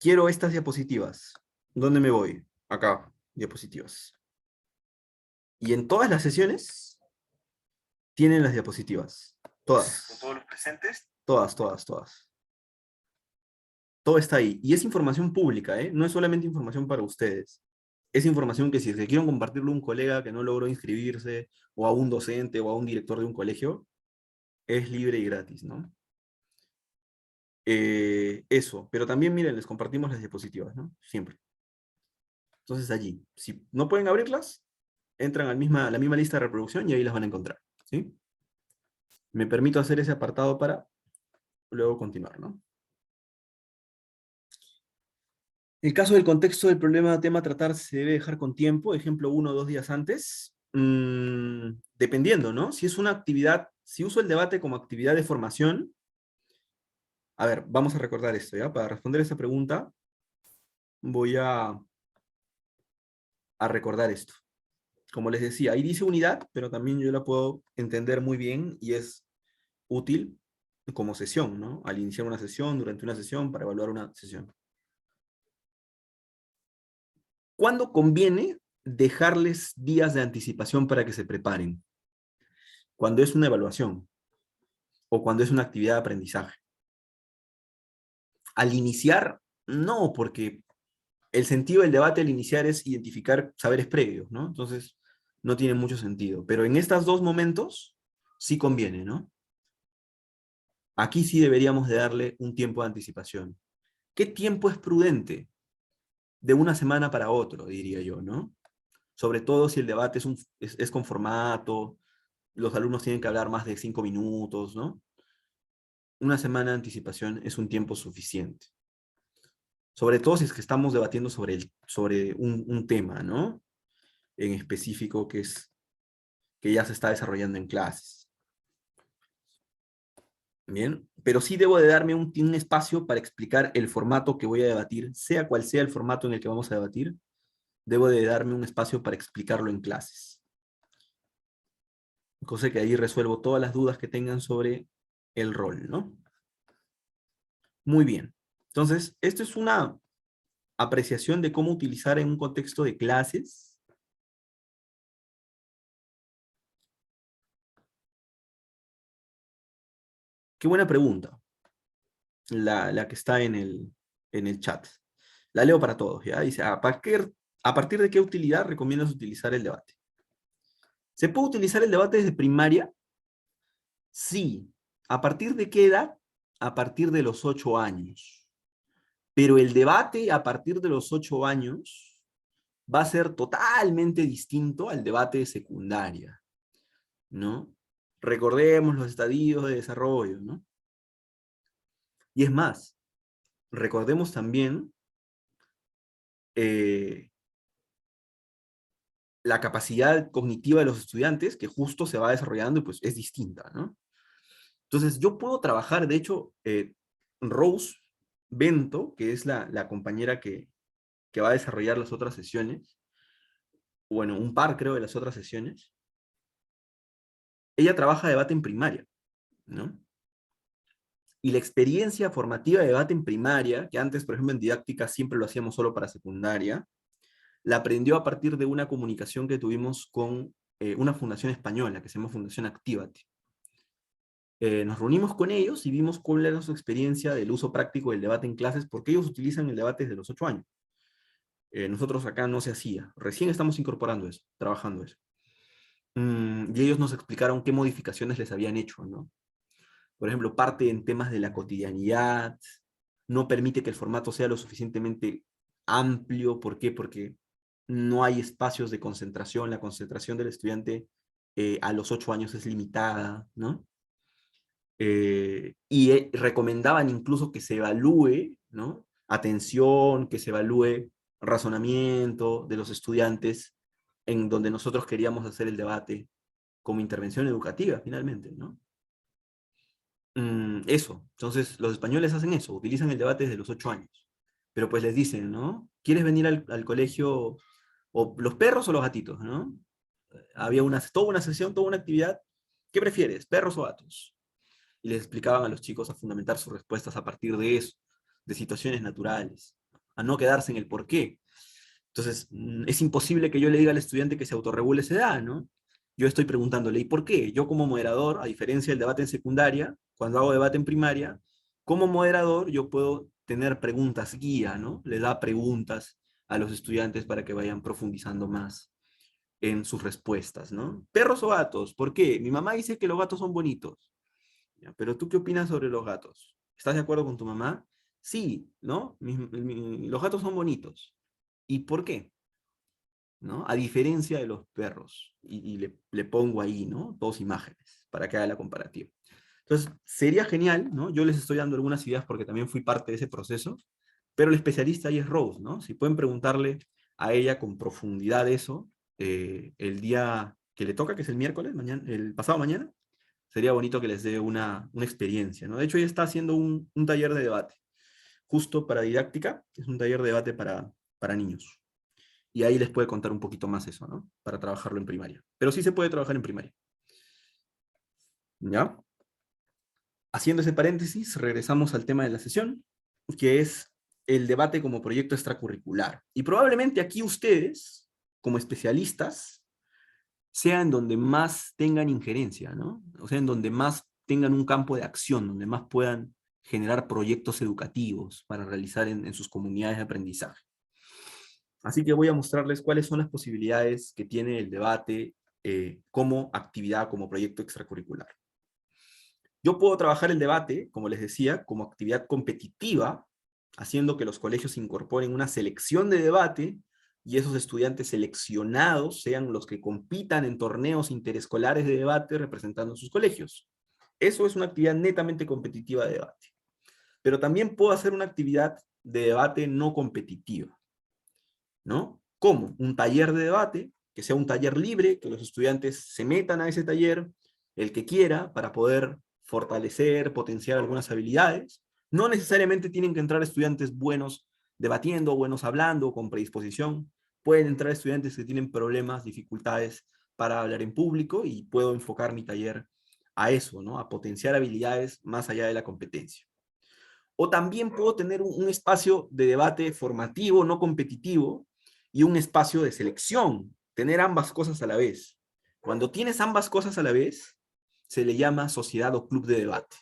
Speaker 1: Quiero estas diapositivas. ¿Dónde me voy? Acá, diapositivas. Y en todas las sesiones tienen las diapositivas. Todas. ¿Con todos los presentes? Todas, todas, todas. Todo está ahí. Y es información pública, ¿eh? No es solamente información para ustedes. Es información que si se quieren compartirlo a un colega que no logró inscribirse, o a un docente, o a un director de un colegio, es libre y gratis, ¿no? Eso, pero también, miren, les compartimos las diapositivas, ¿no? Siempre. Entonces allí, si no pueden abrirlas, entran a la misma lista de reproducción y ahí las van a encontrar, ¿sí? Me permito hacer ese apartado para luego continuar, ¿no? El caso del contexto del problema tema a tratar se debe dejar con tiempo, ejemplo 1 o 2 días antes, dependiendo, ¿no? Si es una actividad, si uso el debate como actividad de formación, a ver, vamos a recordar esto, ¿ya? Para responder esa pregunta, voy a recordar esto. Como les decía, ahí dice unidad, pero también yo la puedo entender muy bien y es útil como sesión, ¿no? Al iniciar una sesión, durante una sesión, para evaluar una sesión. ¿Cuándo conviene dejarles días de anticipación para que se preparen? Cuando es una evaluación o cuando es una actividad de aprendizaje. Al iniciar, no, porque el sentido del debate al iniciar es identificar saberes previos, ¿no? Entonces, no tiene mucho sentido. Pero en estos dos momentos, sí conviene, ¿no? Aquí sí deberíamos de darle un tiempo de anticipación. ¿Qué tiempo es prudente? De una semana para otro, diría yo, ¿no? Sobre todo si el debate es con formato, los alumnos tienen que hablar más de 5 minutos, ¿no? Una semana de anticipación es un tiempo suficiente. Sobre todo si es que estamos debatiendo sobre un tema, ¿no? En específico que ya se está desarrollando en clases. Bien, pero sí debo de darme un espacio para explicar el formato que voy a debatir, sea cual sea el formato en el que vamos a debatir, debo de darme un espacio para explicarlo en clases. Cosa que ahí resuelvo todas las dudas que tengan sobre el rol, ¿no? Muy bien. Entonces, esto es una apreciación de cómo utilizar en un contexto de clases. Qué buena pregunta, la que está en el chat. La leo para todos, ¿ya? Dice, ¿a partir de qué utilidad recomiendas utilizar el debate? ¿Se puede utilizar el debate desde primaria? Sí. ¿A partir de qué edad? A partir de los 8 años. Pero el debate a partir de los 8 años va a ser totalmente distinto al debate de secundaria, ¿no? Recordemos los estadios de desarrollo, ¿no? Y es más, recordemos también eh, la capacidad cognitiva de los estudiantes, que justo se va desarrollando y pues es distinta, ¿no? Entonces yo puedo trabajar, de hecho, Rose Bento, que es la compañera que va a desarrollar las otras sesiones, bueno, un par creo de las otras sesiones, ella trabaja debate en primaria, ¿no? Y la experiencia formativa de debate en primaria, que antes, por ejemplo, en didáctica siempre lo hacíamos solo para secundaria, la aprendió a partir de una comunicación que tuvimos con una fundación española que se llama Fundación Actívate. Nos reunimos con ellos y vimos cuál era su experiencia del uso práctico del debate en clases, porque ellos utilizan el debate desde los 8 años. Nosotros acá no se hacía. Recién estamos incorporando eso, trabajando eso. Y ellos nos explicaron qué modificaciones les habían hecho, ¿no? Por ejemplo, parte en temas de la cotidianidad, no permite que el formato sea lo suficientemente amplio. ¿Por qué? Porque no hay espacios de concentración, la concentración del estudiante a los 8 años es limitada, ¿no? Y recomendaban incluso que se evalúe, ¿no? Atención, que se evalúe razonamiento de los estudiantes, en donde nosotros queríamos hacer el debate como intervención educativa, finalmente, ¿no? Eso. Entonces, los españoles hacen eso, utilizan el debate desde los 8 años. Pero pues les dicen, ¿no? ¿Quieres venir al colegio, o los perros o los gatitos, ¿no? Había toda una sesión, toda una actividad. ¿Qué prefieres, perros o gatos? Y les explicaban a los chicos a fundamentar sus respuestas a partir de eso, de situaciones naturales, a no quedarse en el por qué. Entonces, es imposible que yo le diga al estudiante que se autorregule esa edad, ¿no? Yo estoy preguntándole, ¿y por qué? Yo como moderador, a diferencia del debate en secundaria, cuando hago debate en primaria, como moderador yo puedo tener preguntas guía, ¿no? Le da preguntas a los estudiantes para que vayan profundizando más en sus respuestas, ¿no? Perros o gatos, ¿por qué? Mi mamá dice que los gatos son bonitos. ¿Ya? Pero ¿tú qué opinas sobre los gatos? ¿Estás de acuerdo con tu mamá? Sí, ¿no? Los gatos son bonitos. ¿Y por qué? ¿No? A diferencia de los perros. Y le pongo ahí, ¿no? Dos imágenes para que haga la comparativa. Entonces, sería genial, ¿no? Yo les estoy dando algunas ideas porque también fui parte de ese proceso, pero el especialista ahí es Rose, ¿no? Si pueden preguntarle a ella con profundidad eso, el día que le toca, que es el miércoles, mañana, el pasado mañana, sería bonito que les dé una experiencia, ¿no? De hecho, ella está haciendo un taller de debate, justo para didáctica, es un taller de debate para niños. Y ahí les puede contar un poquito más eso, ¿no? Para trabajarlo en primaria. Pero sí se puede trabajar en primaria. ¿Ya? Haciendo ese paréntesis, regresamos al tema de la sesión, que es el debate como proyecto extracurricular. Y probablemente aquí ustedes, como especialistas, sea en donde más tengan injerencia, ¿no? O sea, en donde más tengan un campo de acción, donde más puedan generar proyectos educativos para realizar en sus comunidades de aprendizaje. Así que voy a mostrarles cuáles son las posibilidades que tiene el debate como actividad, como proyecto extracurricular. Yo puedo trabajar el debate, como les decía, como actividad competitiva, haciendo que los colegios incorporen una selección de debate y esos estudiantes seleccionados sean los que compitan en torneos interescolares de debate representando a sus colegios. Eso es una actividad netamente competitiva de debate. Pero también puedo hacer una actividad de debate no competitiva, ¿no? ¿Cómo? Un taller de debate, que sea un taller libre, que los estudiantes se metan a ese taller, el que quiera, para poder fortalecer, potenciar algunas habilidades. No necesariamente tienen que entrar estudiantes buenos debatiendo, buenos hablando, con predisposición. Pueden entrar estudiantes que tienen problemas, dificultades para hablar en público, y puedo enfocar mi taller a eso, ¿no? A potenciar habilidades más allá de la competencia. O también puedo tener un espacio de debate formativo, no competitivo, y un espacio de selección, tener ambas cosas a la vez. Cuando tienes ambas cosas a la vez, se le llama sociedad o club de debate.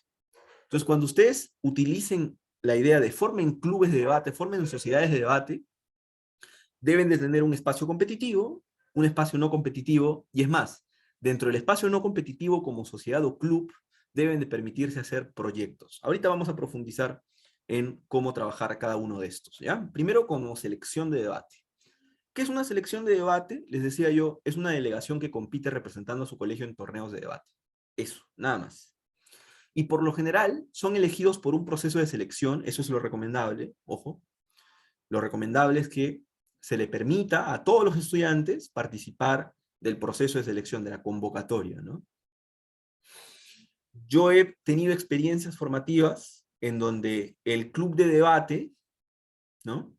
Speaker 1: Entonces, cuando ustedes utilicen la idea de formen clubes de debate, formen sociedades de debate, deben de tener un espacio competitivo, un espacio no competitivo, y es más, dentro del espacio no competitivo como sociedad o club, deben de permitirse hacer proyectos. Ahorita vamos a profundizar en cómo trabajar cada uno de estos, ¿ya? Primero, como selección de debate. ¿Qué es una selección de debate? Les decía yo, es una delegación que compite representando a su colegio en torneos de debate. Eso, nada más. Y por lo general son elegidos por un proceso de selección, eso es lo recomendable, ojo. Lo recomendable es que se le permita a todos los estudiantes participar del proceso de selección, de la convocatoria, ¿no? Yo he tenido experiencias formativas en donde el club de debate, ¿no?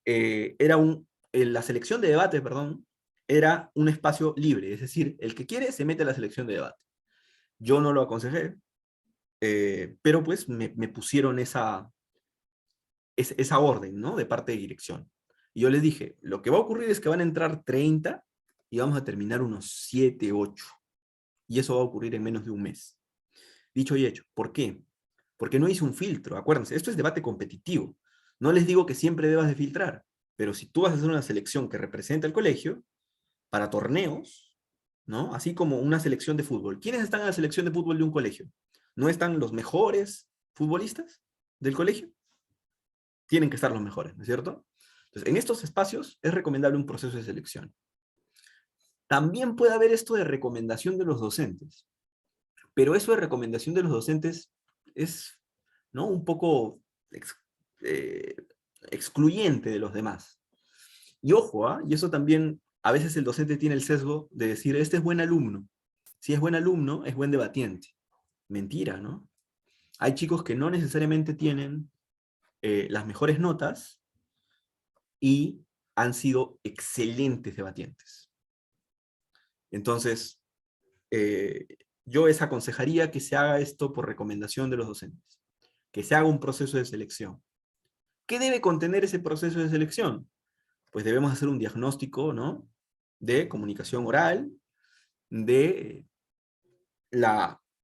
Speaker 1: La selección de debate, perdón, era un espacio libre, es decir, el que quiere se mete a la selección de debate. Yo no lo aconsejé, pero pues me pusieron esa orden, ¿no? De parte de dirección. Y yo les dije, lo que va a ocurrir es que van a entrar 30 y vamos a terminar unos 7, 8. Y eso va a ocurrir en menos de un mes. Dicho y hecho. ¿Por qué? Porque no hice un filtro. Acuérdense, esto es debate competitivo. No les digo que siempre debas de filtrar, pero si tú vas a hacer una selección que representa el colegio, para torneos, ¿no? Así como una selección de fútbol. ¿Quiénes están en la selección de fútbol de un colegio? ¿No están los mejores futbolistas del colegio? Tienen que estar los mejores, ¿no es cierto? Entonces, en estos espacios es recomendable un proceso de selección. También puede haber esto de recomendación de los docentes, pero eso de recomendación de los docentes es, ¿no? Un poco eh, excluyente de los demás. Y ojo, ¿ah? Y eso también, a veces el docente tiene el sesgo de decir, este es buen alumno. Si es buen alumno, es buen debatiente. Mentira, ¿no? Hay chicos que no necesariamente tienen las mejores notas y han sido excelentes debatientes. Entonces, eh, yo les aconsejaría que se haga esto por recomendación de los docentes, que se haga un proceso de selección. ¿Qué debe contener ese proceso de selección? Pues debemos hacer un diagnóstico, ¿no? De comunicación oral, de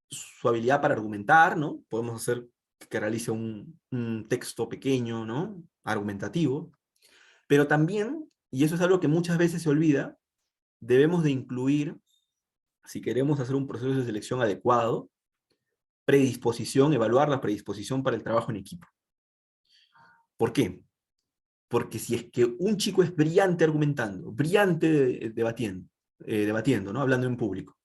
Speaker 1: su habilidad para argumentar, ¿no? Podemos hacer que realice un texto pequeño, ¿no? Argumentativo, pero también, y eso es algo que muchas veces se olvida, debemos de incluir, si queremos hacer un proceso de selección adecuado, predisposición, evaluar la predisposición para el trabajo en equipo. ¿Por qué? Porque si es que un chico es brillante argumentando, brillante debatiendo, ¿no? Hablando en público,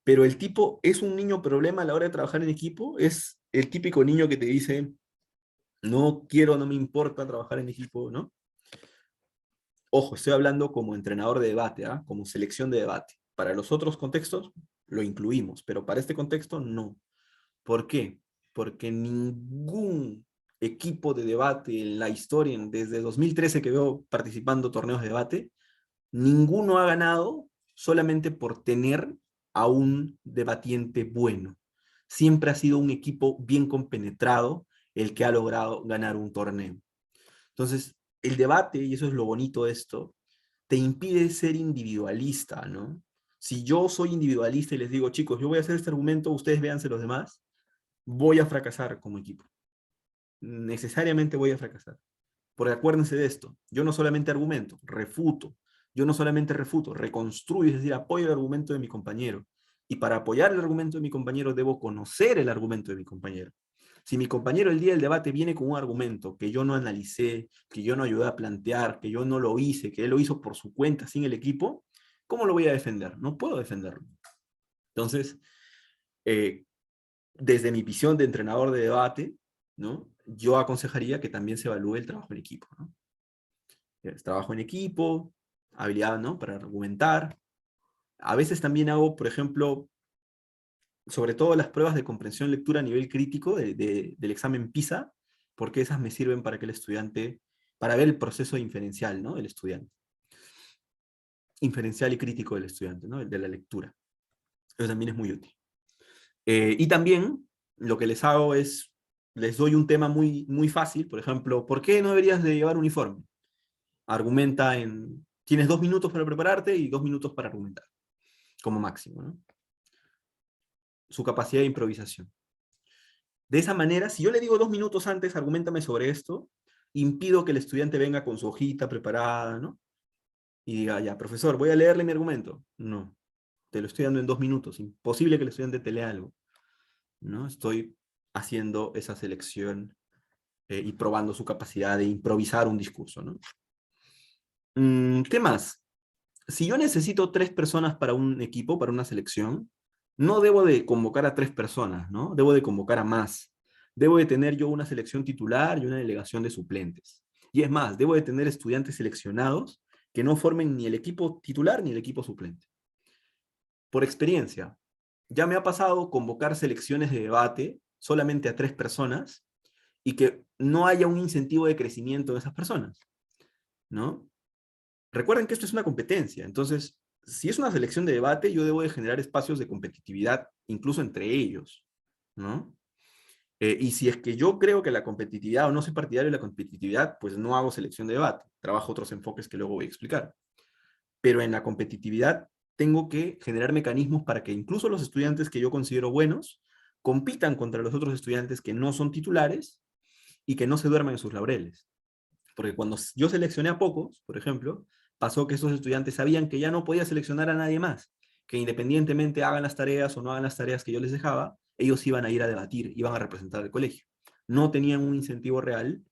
Speaker 1: pero el tipo es un niño problema a la hora de trabajar en equipo, es el típico niño que te dice, no quiero, no me importa trabajar en equipo, ¿no? Ojo, estoy hablando como entrenador de debate, ¿ah? Como selección de debate. Para los otros contextos lo incluimos, pero para este contexto no. ¿Por qué? Porque ningún equipo de debate en la historia, desde 2013 que veo participando torneos de debate, ninguno ha ganado solamente por tener a un debatiente bueno. Siempre ha sido un equipo bien compenetrado el que ha logrado ganar un torneo. Entonces, el debate, y eso es lo bonito de esto, te impide ser individualista, ¿no? Si yo soy individualista y les digo, chicos, yo voy a hacer este argumento, ustedes véanse los demás, voy a fracasar como equipo. Necesariamente voy a fracasar. Porque acuérdense de esto, yo no solamente argumento, refuto, yo no solamente refuto, reconstruyo, es decir, apoyo el argumento de mi compañero. Y para apoyar el argumento de mi compañero debo conocer el argumento de mi compañero. Si mi compañero el día del debate viene con un argumento que yo no analicé, que yo no ayudé a plantear, que yo no lo hice, que él lo hizo por su cuenta sin el equipo, ¿cómo lo voy a defender? No puedo defenderlo. Entonces, eh, desde mi visión de entrenador de debate, ¿no? Yo aconsejaría que también se evalúe el trabajo en equipo, ¿no? Es trabajo en equipo, habilidad, ¿no? Para argumentar. A veces también hago, por ejemplo, sobre todo las pruebas de comprensión lectura a nivel crítico del examen PISA, porque esas me sirven para que el estudiante, para ver el proceso inferencial, ¿no? Del estudiante. Inferencial y crítico del estudiante, ¿no? El de la lectura. Eso también es muy útil. Y también lo que les hago es, les doy un tema muy, muy fácil, por ejemplo, ¿por qué no deberías de llevar uniforme? Argumenta en, tienes 2 minutos para prepararte y 2 minutos para argumentar, como máximo, ¿no? Su capacidad de improvisación. De esa manera, si yo le digo 2 minutos antes, argumentame sobre esto, impido que el estudiante venga con su hojita preparada, ¿no? Y diga, ya, profesor, voy a leerle mi argumento. No, te lo estoy dando en 2 minutos. Imposible que el estudiante te lea algo, ¿no? Estoy haciendo esa selección y probando su capacidad de improvisar un discurso, ¿no? ¿Qué más? Si yo necesito 3 personas para un equipo, para una selección, no debo de convocar a 3 personas, ¿no? Debo de convocar a más. Debo de tener yo una selección titular y una delegación de suplentes. Y es más, debo de tener estudiantes seleccionados que no formen ni el equipo titular ni el equipo suplente. Por experiencia, ya me ha pasado convocar selecciones de debate solamente a 3 personas y que no haya un incentivo de crecimiento de esas personas, ¿no? Recuerden que esto es una competencia, entonces, si es una selección de debate, yo debo de generar espacios de competitividad, incluso entre ellos, ¿no? Y si es que yo creo que la competitividad o no soy partidario de la competitividad, pues no hago selección de debate, trabajo otros enfoques que luego voy a explicar. Pero en la competitividad tengo que generar mecanismos para que incluso los estudiantes que yo considero buenos compitan contra los otros estudiantes que no son titulares y que no se duerman en sus laureles. Porque cuando yo seleccioné a pocos, por ejemplo, pasó que esos estudiantes sabían que ya no podía seleccionar a nadie más, que independientemente hagan las tareas o no hagan las tareas que yo les dejaba, ellos iban a ir a debatir, iban a representar al colegio. No tenían un incentivo real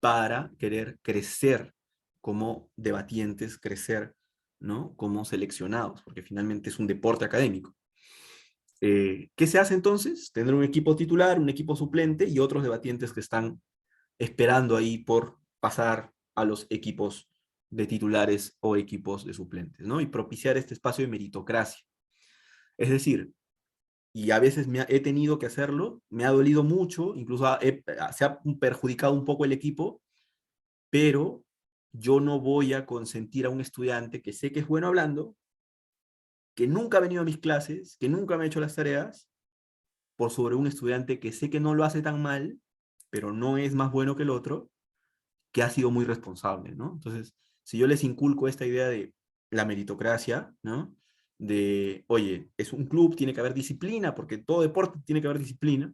Speaker 1: para querer crecer como debatientes, crecer, ¿no? Como seleccionados, porque finalmente es un deporte académico. ¿Qué se hace entonces? Tener un equipo titular, un equipo suplente y otros debatientes que están esperando ahí por pasar a los equipos de titulares o equipos de suplentes, ¿no? Y propiciar este espacio de meritocracia. Es decir, y a veces he tenido que hacerlo, me ha dolido mucho, incluso se ha perjudicado un poco el equipo, pero yo no voy a consentir a un estudiante que sé que es bueno hablando, que nunca ha venido a mis clases, que nunca me ha hecho las tareas, por sobre un estudiante que sé que no lo hace tan mal, pero no es más bueno que el otro, que ha sido muy responsable, ¿no? Entonces, si yo les inculco esta idea de la meritocracia, ¿no? De, oye, es un club, tiene que haber disciplina, porque todo deporte tiene que haber disciplina.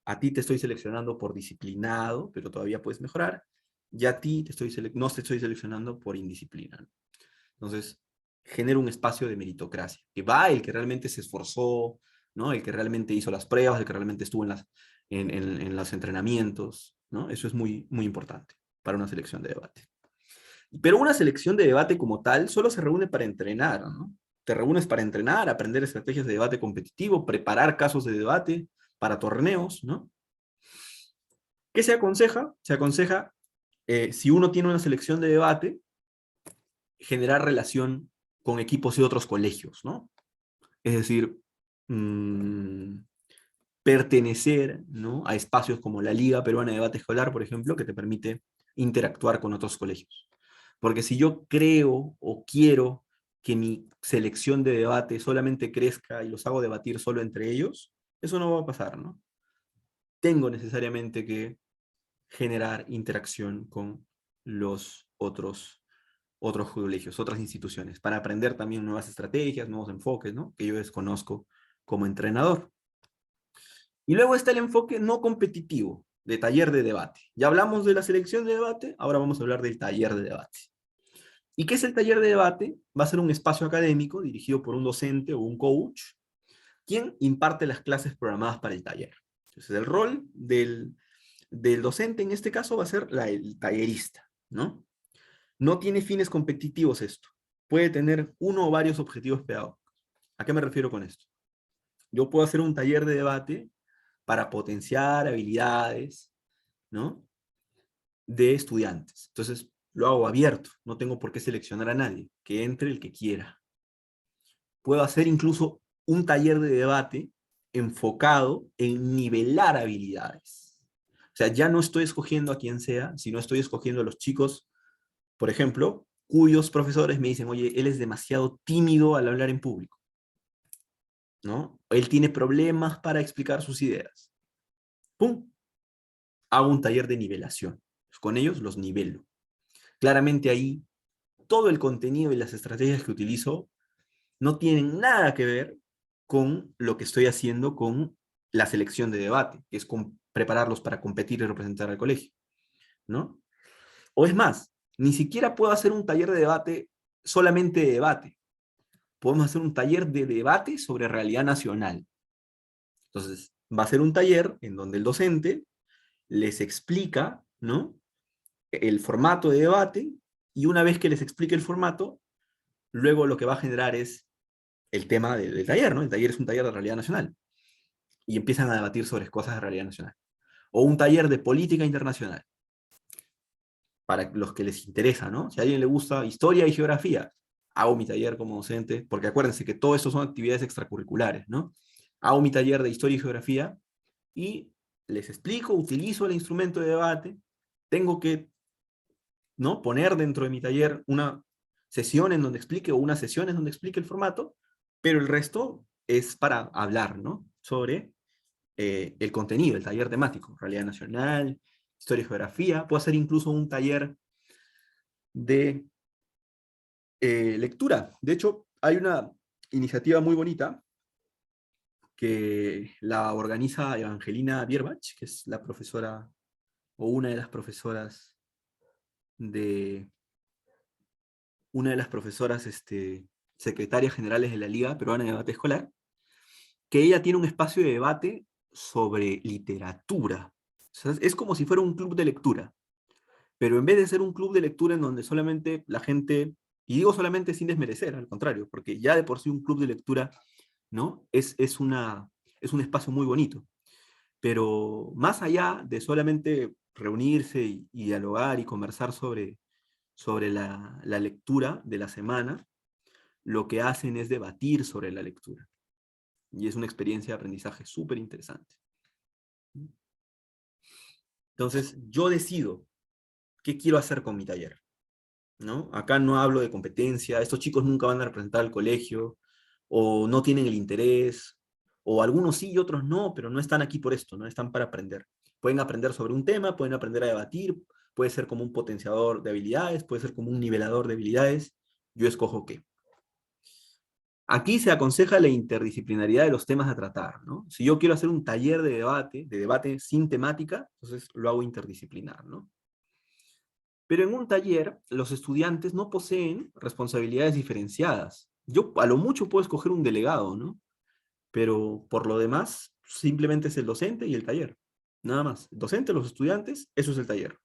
Speaker 1: A ti te estoy seleccionando por disciplinado, pero todavía puedes mejorar. Y a ti no te estoy seleccionando por indisciplina, ¿no? Entonces, genera un espacio de meritocracia, que va el que realmente se esforzó, ¿no? El que realmente hizo las pruebas, el que realmente estuvo en los entrenamientos, ¿no? Eso es muy, muy importante para una selección de debate. Pero una selección de debate como tal solo se reúne para entrenar, ¿no? Te reúnes para entrenar, aprender estrategias de debate competitivo, preparar casos de debate para torneos, ¿no? ¿Qué se aconseja? Se aconseja, si uno tiene una selección de debate, generar relación con equipos de otros colegios, ¿no? Es decir, mmm, pertenecer, ¿no? A espacios como la Liga Peruana de Debate Escolar, por ejemplo, que te permite interactuar con otros colegios. Porque si yo creo o quiero que mi selección de debate solamente crezca y los hago debatir solo entre ellos, eso no va a pasar, ¿no? Tengo necesariamente que generar interacción con los otros colegios, otras instituciones, para aprender también nuevas estrategias, nuevos enfoques, ¿no? Que yo desconozco como entrenador. Y luego está el enfoque no competitivo. de taller de debate. Ya hablamos de la selección de debate, ahora vamos a hablar del taller de debate. ¿Y qué es el taller de debate? Va a ser un espacio académico dirigido por un docente o un coach, quien imparte las clases programadas para el taller. Entonces, el rol del docente en este caso va a ser el tallerista, ¿no? No tiene fines competitivos esto. Puede tener uno o varios objetivos pedagógicos. ¿A qué me refiero con esto? Yo puedo hacer un taller de debate para potenciar habilidades, ¿no? De estudiantes. Entonces, lo hago abierto, no tengo por qué seleccionar a nadie, que entre el que quiera. Puedo hacer incluso un taller de debate enfocado en nivelar habilidades. O sea, ya no estoy escogiendo a quien sea, sino estoy escogiendo a los chicos, por ejemplo, cuyos profesores me dicen, oye, él es demasiado tímido al hablar en público, ¿no? Él tiene problemas para explicar sus ideas. ¡Pum! Hago un taller de nivelación. Con ellos los nivelo. Claramente ahí todo el contenido y las estrategias que utilizo no tienen nada que ver con lo que estoy haciendo con la selección de debate, que es prepararlos para competir y representar al colegio, ¿no? O es más, ni siquiera puedo hacer un taller de debate solamente de debate. Podemos hacer un taller de debate sobre realidad nacional. Entonces, va a ser un taller en donde el docente les explica, ¿no? El formato de debate, y una vez que les explique el formato, luego lo que va a generar es el tema del taller, ¿no? El taller es un taller de realidad nacional. Y empiezan a debatir sobre cosas de realidad nacional. O un taller de política internacional, para los que les interesa, ¿no? Si a alguien le gusta historia y geografía, hago mi taller como docente, porque acuérdense que todo esto son actividades extracurriculares, ¿no? Hago mi taller de historia y geografía y les explico, utilizo el instrumento de debate, tengo que, ¿no? Poner dentro de mi taller una sesión en donde explique, o una sesión en donde explique el formato, pero el resto es para hablar, ¿no? Sobre el contenido, el taller temático, realidad nacional, historia y geografía. Puedo hacer incluso un taller de lectura. De hecho, hay una iniciativa muy bonita que la organiza Evangelina Bierbach, que es la profesora o de una de las profesoras secretarias generales de la Liga Peruana de Debate Escolar, que ella tiene un espacio de debate sobre literatura. O sea, es como si fuera un club de lectura, pero en vez de ser un club de lectura en donde solamente la gente, y digo solamente sin desmerecer, al contrario, porque ya de por sí un club de lectura, ¿no? Es un espacio muy bonito, pero más allá de solamente reunirse y dialogar y conversar sobre la lectura de la semana, lo que hacen es debatir sobre la lectura. Y es una experiencia de aprendizaje súper interesante. Entonces, yo decido qué quiero hacer con mi taller, ¿no? Acá no hablo de competencia, estos chicos nunca van a representar al colegio, o no tienen el interés, o algunos sí y otros no, pero no están aquí por esto, no están para aprender. Pueden aprender sobre un tema, pueden aprender a debatir, puede ser como un potenciador de habilidades, puede ser como un nivelador de habilidades, yo escojo qué. Aquí se aconseja la interdisciplinaridad de los temas a tratar, ¿no? Si yo quiero hacer un taller de debate sin temática, entonces lo hago interdisciplinar, ¿no? Pero en un taller, los estudiantes no poseen responsabilidades diferenciadas. Yo a lo mucho puedo escoger un delegado, ¿no? Pero por lo demás, simplemente es el docente y el taller. Nada más. El docente, los estudiantes, eso es el taller.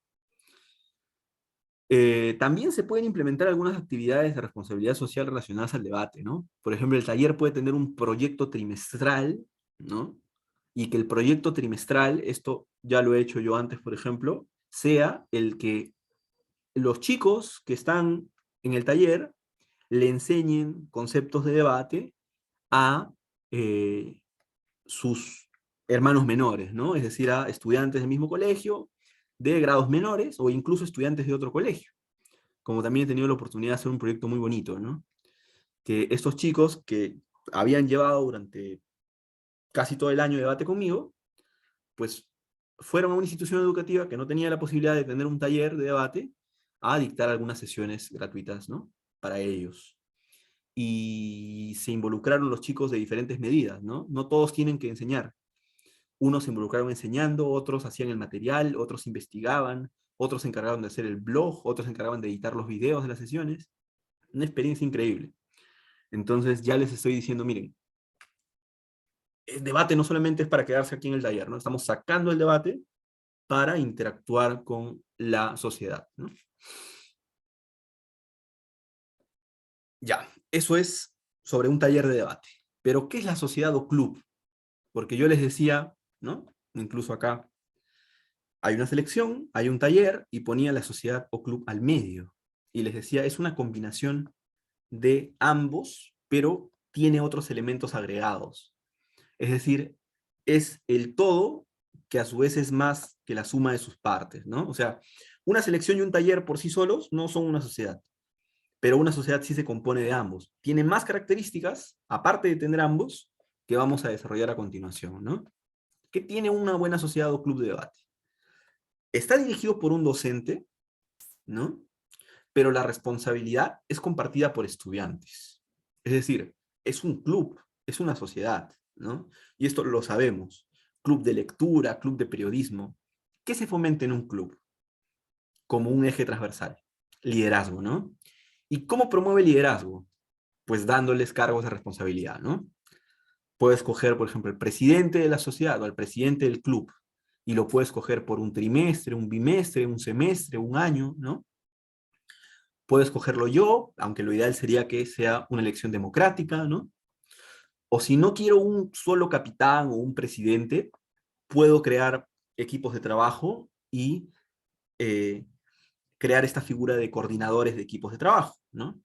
Speaker 1: También se pueden implementar algunas actividades de responsabilidad social relacionadas al debate, ¿no? Por ejemplo, el taller puede tener un proyecto trimestral, ¿no? Y que el proyecto trimestral, esto ya lo he hecho yo antes, por ejemplo, sea el que los chicos que están en el taller le enseñen conceptos de debate a sus hermanos menores, ¿no? Es decir, a estudiantes del mismo colegio, de grados menores, o incluso estudiantes de otro colegio. Como también he tenido la oportunidad de hacer un proyecto muy bonito, ¿no? Que estos chicos que habían llevado durante casi todo el año de debate conmigo, pues fueron a una institución educativa que no tenía la posibilidad de tener un taller de debate a dictar algunas sesiones gratuitas, ¿no? Para ellos. Y se involucraron los chicos de diferentes medidas, ¿no? No todos tienen que enseñar. Unos se involucraron enseñando, otros hacían el material, otros investigaban, otros se encargaban de hacer el blog, otros se encargaban de editar los videos de las sesiones. Una experiencia increíble. Entonces ya les estoy diciendo, miren, el debate no solamente es para quedarse aquí en el taller, ¿no? Estamos sacando el debate para interactuar con la sociedad, ¿no? Ya, eso es sobre un taller de debate. Pero, ¿qué es la sociedad o club? Porque yo les decía, ¿no? Incluso acá hay una selección, hay un taller, y ponía la sociedad o club al medio. Y les decía, es una combinación de ambos, pero tiene otros elementos agregados. Es decir, es el todo que a su vez es más que la suma de sus partes, ¿no? O sea, una selección y un taller por sí solos no son una sociedad, pero una sociedad sí se compone de ambos. Tiene más características, aparte de tener ambos, que vamos a desarrollar a continuación, ¿no? ¿Qué tiene una buena sociedad o club de debate? Está dirigido por un docente, ¿no? Pero la responsabilidad es compartida por estudiantes. Es decir, es un club, es una sociedad, ¿no? Y esto lo sabemos. Club de lectura, club de periodismo. ¿Qué se fomenta en un club? Como un eje transversal. Liderazgo, ¿no? ¿Y cómo promueve el liderazgo? Pues dándoles cargos de responsabilidad, ¿no? Puedes escoger, por ejemplo, el presidente de la sociedad o el presidente del club, y lo puedes escoger por un trimestre, un bimestre, un semestre, un año, ¿no? Puedo escogerlo yo, aunque lo ideal sería que sea una elección democrática, ¿no? O si no quiero un solo capitán o un presidente, puedo crear equipos de trabajo y eh, crear esta figura de coordinadores de equipos de trabajo, ¿no?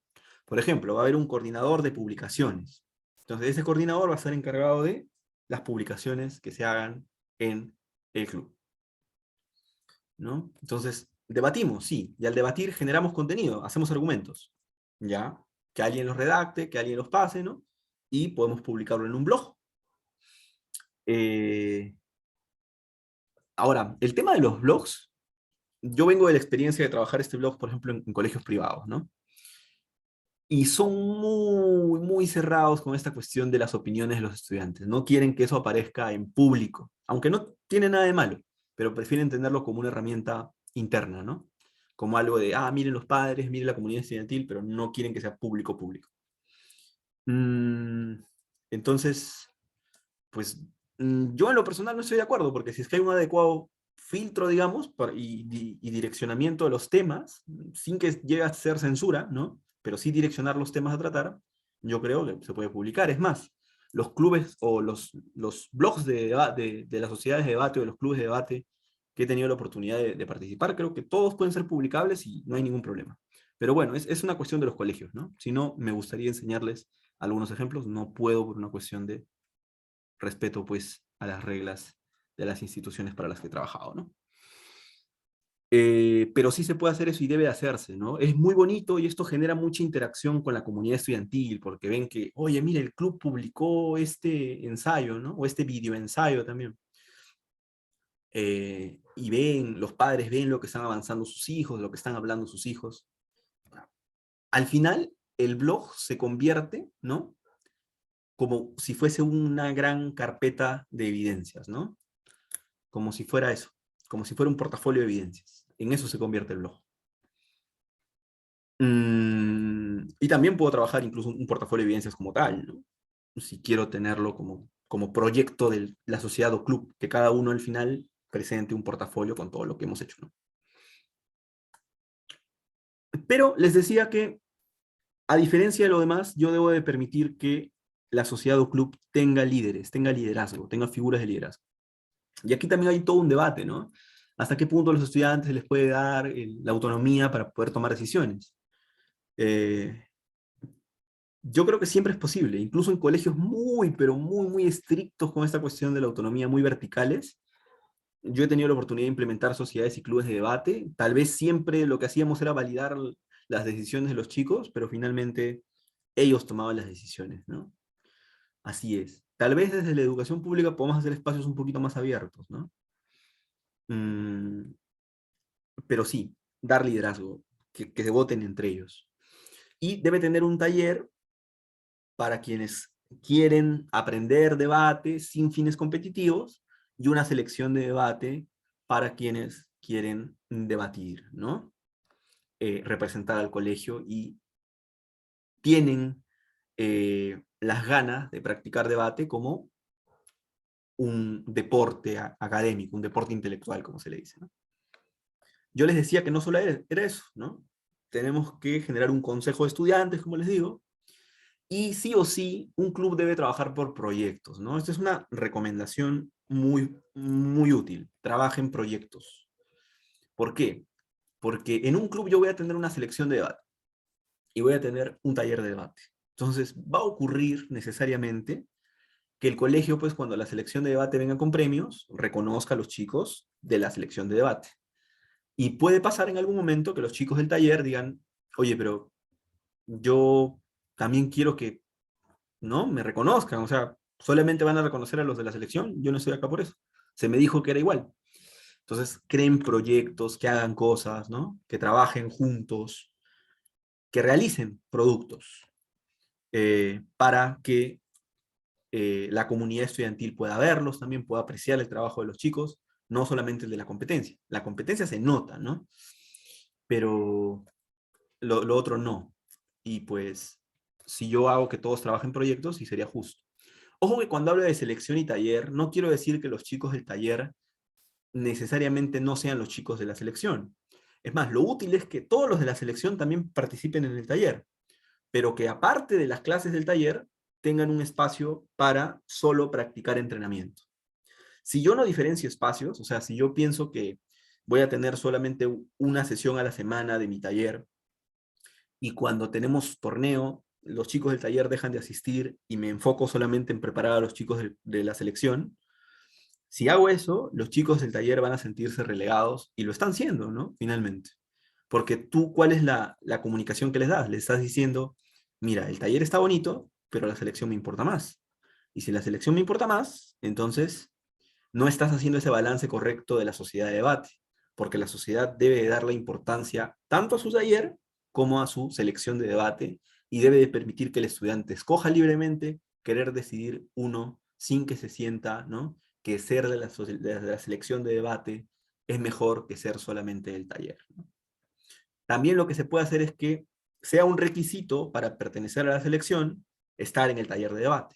Speaker 1: Por ejemplo, va a haber un coordinador de publicaciones. Entonces, ese coordinador va a estar encargado de las publicaciones que se hagan en el club, ¿no? Entonces, debatimos, sí, y al debatir generamos contenido, hacemos argumentos, ¿ya? Que alguien los redacte, que alguien los pase, ¿no? Y podemos publicarlo en un blog. Eh, Ahora, el tema de los blogs, yo vengo de la experiencia de trabajar este blog, por ejemplo, en colegios privados, ¿no? Y son muy, muy cerrados con esta cuestión de las opiniones de los estudiantes. No quieren que eso aparezca en público, aunque no tiene nada de malo, pero prefieren tenerlo como una herramienta interna, ¿no? Como algo de, ah, miren los padres, miren la comunidad estudiantil, pero no quieren que sea público, público. Mm, entonces, pues yo en lo personal no estoy de acuerdo, porque si es que hay un adecuado filtro, digamos, y direccionamiento de los temas, sin que llegue a ser censura, ¿no? Pero sí direccionar los temas a tratar, yo creo que se puede publicar. Es más, los clubes o los blogs de las sociedades de debate o de los clubes de debate que he tenido la oportunidad de participar, creo que todos pueden ser publicables y no hay ningún problema. Pero bueno, es una cuestión de los colegios, ¿no? Si no, me gustaría enseñarles algunos ejemplos, no puedo por una cuestión de respeto pues a las reglas de las instituciones para las que he trabajado, ¿no? Pero sí se puede hacer eso y debe hacerse, ¿no? Es muy bonito y esto genera mucha interacción con la comunidad estudiantil, porque ven que, oye, mira, el club publicó este ensayo, ¿no? O este video ensayo también. Y ven, los padres ven lo que están avanzando sus hijos, lo que están hablando sus hijos. Al final, el blog se convierte, ¿no? Como si fuese una gran carpeta de evidencias, ¿no? Como si fuera eso, como si fuera un portafolio de evidencias. En eso se convierte el blog. Y también puedo trabajar incluso un portafolio de evidencias como tal, ¿no? Si quiero tenerlo como proyecto de la sociedad o club, que cada uno al final presente un portafolio con todo lo que hemos hecho, ¿no? Pero les decía que, a diferencia de lo demás, yo debo de permitir que la sociedad o club tenga líderes, tenga liderazgo, tenga figuras de liderazgo. Y aquí también hay todo un debate, ¿no? ¿Hasta qué punto a los estudiantes se les puede dar la autonomía para poder tomar decisiones? Eh, yo creo que siempre es posible, incluso en colegios muy, pero muy, muy estrictos con esta cuestión de la autonomía, muy verticales. Yo he tenido la oportunidad de implementar sociedades y clubes de debate. Tal vez siempre lo que hacíamos era validar las decisiones de los chicos, pero finalmente ellos tomaban las decisiones, ¿no? Así es. Tal vez desde la educación pública podemos hacer espacios un poquito más abiertos, ¿no? Mm, pero sí, dar liderazgo, que se voten entre ellos. Y debe tener un taller para quienes quieren aprender debate sin fines competitivos y una selección de debate para quienes quieren debatir, ¿no? Representar al colegio y tienen las ganas de practicar debate como un deporte académico, un deporte intelectual, como se le dice, ¿no? Yo les decía que no solo era eso, ¿no? Tenemos que generar un consejo de estudiantes, como les digo, y sí o sí, un club debe trabajar por proyectos, ¿no? Esta es una recomendación muy, muy útil. Trabaja en proyectos. ¿Por qué? Porque en un club yo voy a tener una selección de debate y voy a tener un taller de debate. Entonces, va a ocurrir necesariamente que el colegio, pues cuando la selección de debate venga con premios, reconozca a los chicos de la selección de debate. Y puede pasar en algún momento que los chicos del taller digan, oye, pero yo también quiero que, ¿no? Me reconozcan, o sea, solamente van a reconocer a los de la selección, yo no estoy acá por eso. Se me dijo que era igual. Entonces, creen proyectos, que hagan cosas, ¿no? Que trabajen juntos, que realicen productos para que la comunidad estudiantil pueda verlos, también pueda apreciar el trabajo de los chicos, no solamente el de la competencia. La competencia se nota, ¿no? Pero lo otro no. Y pues, si yo hago que todos trabajen proyectos, sí sería justo. Ojo que cuando hablo de selección y taller, no quiero decir que los chicos del taller necesariamente no sean los chicos de la selección. Es más, lo útil es que todos los de la selección también participen en el taller, pero que aparte de las clases del taller, tengan un espacio para solo practicar entrenamiento. Si yo no diferencio espacios, o sea, si yo pienso que voy a tener solamente una sesión a la semana de mi taller y cuando tenemos torneo, los chicos del taller dejan de asistir y me enfoco solamente en preparar a los chicos de la selección, si hago eso, los chicos del taller van a sentirse relegados y lo están siendo, ¿no? Finalmente. Porque tú, ¿cuál es la comunicación que les das? Les estás diciendo, mira, el taller está bonito, pero la selección me importa más. Y si la selección me importa más, entonces no estás haciendo ese balance correcto de la sociedad de debate, porque la sociedad debe dar la importancia tanto a su taller como a su selección de debate y debe de permitir que el estudiante escoja libremente querer decidir uno sin que se sienta, ¿no? Que ser de la selección de debate es mejor que ser solamente del taller, ¿no? También lo que se puede hacer es que sea un requisito para pertenecer a la selección estar en el taller de debate,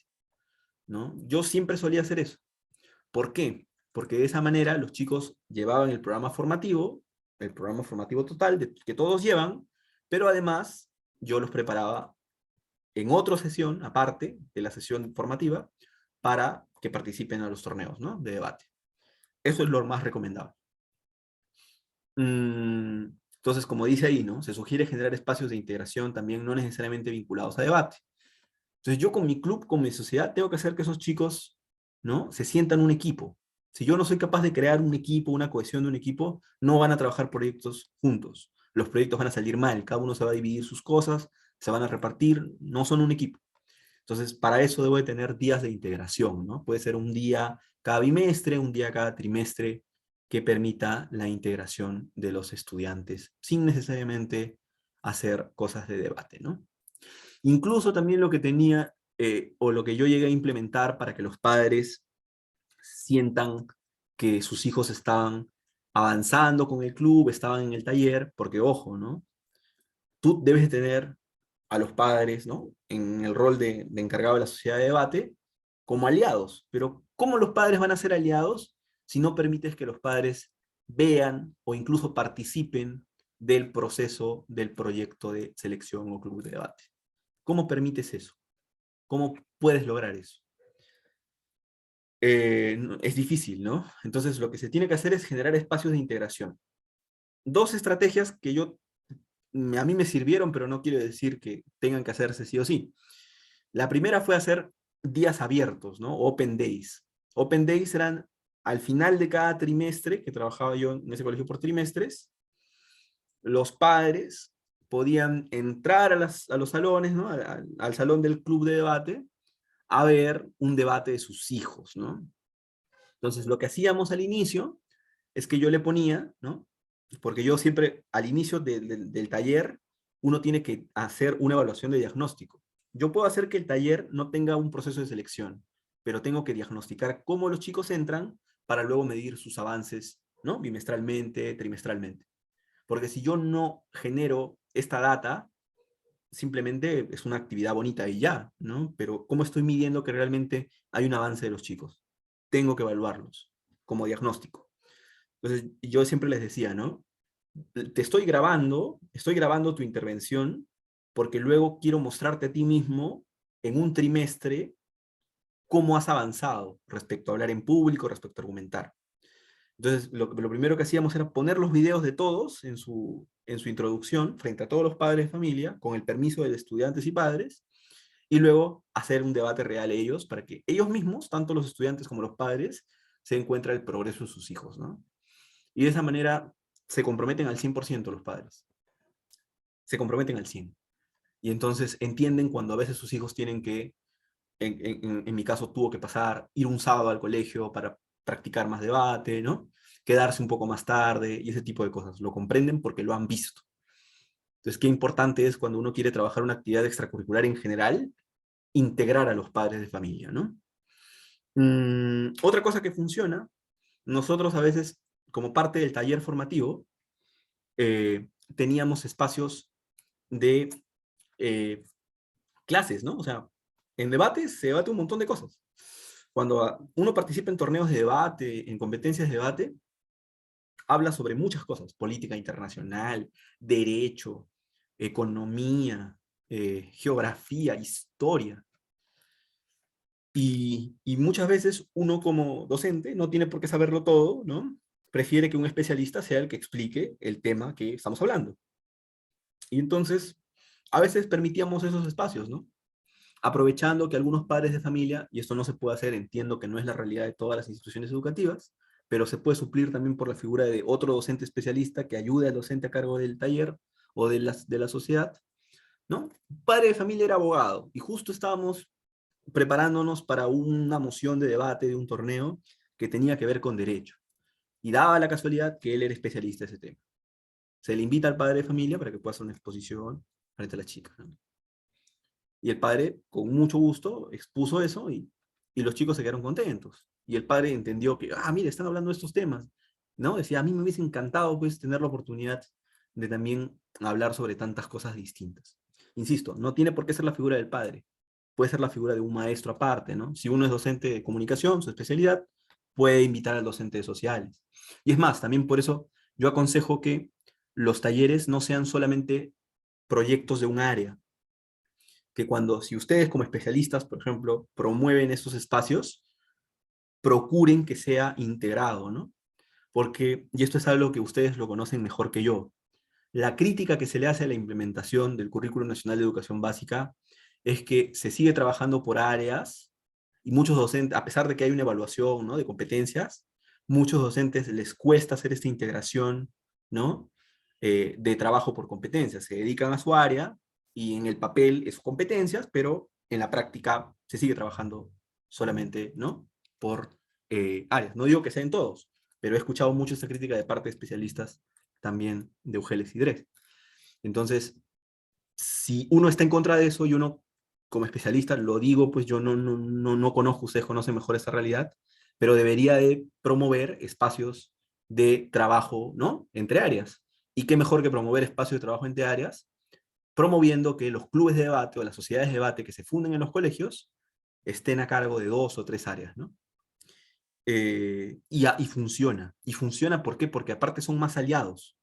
Speaker 1: ¿no? Yo siempre solía hacer eso. ¿Por qué? Porque de esa manera los chicos llevaban el programa formativo total que todos llevan, pero además yo los preparaba en otra sesión, aparte de la sesión formativa, para que participen a los torneos, ¿no? De debate. Eso es lo más recomendable. Entonces, como dice ahí, ¿no? Se sugiere generar espacios de integración también no necesariamente vinculados a debate. Entonces, yo con mi club, con mi sociedad, tengo que hacer que esos chicos, ¿no? Se sientan un equipo. Si yo no soy capaz de crear un equipo, una cohesión de un equipo, no van a trabajar proyectos juntos. Los proyectos van a salir mal, cada uno se va a dividir sus cosas, se van a repartir, no son un equipo. Entonces, para eso debo de tener días de integración, ¿no? Puede ser un día cada bimestre, un día cada trimestre, que permita la integración de los estudiantes sin necesariamente hacer cosas de debate, ¿no? Incluso también lo que tenía, o lo que yo llegué a implementar para que los padres sientan que sus hijos estaban avanzando con el club, estaban en el taller, porque ojo, ¿no? Tú debes de tener a los padres, ¿no? En el rol de encargado de la sociedad de debate, como aliados. Pero ¿cómo los padres van a ser aliados si no permites que los padres vean o incluso participen del proceso del proyecto de selección o club de debate? ¿Cómo permites eso? ¿Cómo puedes lograr eso? Es difícil, ¿no? Entonces lo que se tiene que hacer es generar espacios de integración. Dos estrategias que a mí me sirvieron, pero no quiere decir que tengan que hacerse sí o sí. La primera fue hacer días abiertos, ¿no? Open Days. Open Days eran al final de cada trimestre, que trabajaba yo en ese colegio por trimestres, los padres podían entrar a los salones, ¿no? Al salón del club de debate, a ver un debate de sus hijos, ¿no? Entonces, lo que hacíamos al inicio es que yo le ponía, ¿no? Porque yo siempre, al inicio del taller, uno tiene que hacer una evaluación de diagnóstico. Yo puedo hacer que el taller no tenga un proceso de selección, pero tengo que diagnosticar cómo los chicos entran para luego medir sus avances, ¿no? Bimestralmente, trimestralmente. Porque si yo no genero esta data, simplemente es una actividad bonita y ya, ¿no? Pero ¿cómo estoy midiendo que realmente hay un avance de los chicos? Tengo que evaluarlos como diagnóstico. Entonces, yo siempre les decía, ¿no? Te estoy grabando tu intervención porque luego quiero mostrarte a ti mismo en un trimestre cómo has avanzado respecto a hablar en público, respecto a argumentar. Entonces, lo primero que hacíamos era poner los videos de todos en su introducción, frente a todos los padres de familia, con el permiso de estudiantes y padres, y luego hacer un debate real ellos, para que ellos mismos, tanto los estudiantes como los padres, se den cuenta del progreso de sus hijos, ¿no? Y de esa manera se comprometen al 100% los padres. Se comprometen al 100%. Y entonces entienden cuando a veces sus hijos tienen que, en mi caso tuvo que pasar, ir un sábado al colegio para practicar más debate, ¿no? Quedarse un poco más tarde y ese tipo de cosas. Lo comprenden porque lo han visto. Entonces, qué importante es cuando uno quiere trabajar una actividad extracurricular en general, integrar a los padres de familia, ¿no? Otra cosa que funciona, nosotros a veces, como parte del taller formativo, teníamos espacios de eh, clases, ¿no? O sea, en debates se debate un montón de cosas. Cuando uno participa en torneos de debate, en competencias de debate, habla sobre muchas cosas: política internacional, derecho, economía, geografía, historia. Y muchas veces uno como docente no tiene por qué saberlo todo, ¿no? Prefiere que un especialista sea el que explique el tema que estamos hablando. Y entonces, a veces permitíamos esos espacios, ¿no? Aprovechando que algunos padres de familia, y esto no se puede hacer, entiendo que no es la realidad de todas las instituciones educativas, pero se puede suplir también por la figura de otro docente especialista que ayude al docente a cargo del taller o de la sociedad, ¿no? Un padre de familia era abogado y justo estábamos preparándonos para una moción de debate de un torneo que tenía que ver con derecho. Y daba la casualidad que él era especialista en ese tema. Se le invita al padre de familia para que pueda hacer una exposición frente a las chicas, ¿no? Y el padre, con mucho gusto, expuso eso y los chicos se quedaron contentos. Y el padre entendió que, mire, están hablando de estos temas, ¿no? Decía, a mí me hubiese encantado, pues, tener la oportunidad de también hablar sobre tantas cosas distintas. Insisto, no tiene por qué ser la figura del padre, puede ser la figura de un maestro aparte, ¿no? Si uno es docente de comunicación, su especialidad, puede invitar al docente de sociales. Y es más, también por eso yo aconsejo que los talleres no sean solamente proyectos de un área, que cuando, si ustedes como especialistas, por ejemplo, promueven estos espacios, procuren que sea integrado, ¿no? Porque, y esto es algo que ustedes lo conocen mejor que yo, la crítica que se le hace a la implementación del Currículo Nacional de Educación Básica es que se sigue trabajando por áreas y muchos docentes, a pesar de que hay una evaluación, ¿no?, de competencias, muchos docentes les cuesta hacer esta integración, ¿no?, de trabajo por competencias. Se dedican a su área y en el papel es competencias, pero en la práctica se sigue trabajando solamente, ¿no?, por áreas. No digo que sean todos, pero he escuchado mucho esta crítica de parte de especialistas también de Ugeles y Dres. Entonces, si uno está en contra de eso y uno como especialista, lo digo, pues yo no conozco, ustedes conocen mejor esta realidad, pero debería de promover espacios de trabajo, ¿no?, entre áreas. Y qué mejor que promover espacios de trabajo entre áreas, promoviendo que los clubes de debate o las sociedades de debate que se funden en los colegios estén a cargo de 2 o 3 áreas, ¿no? Y funciona. ¿Y funciona por qué? Porque aparte son más aliados,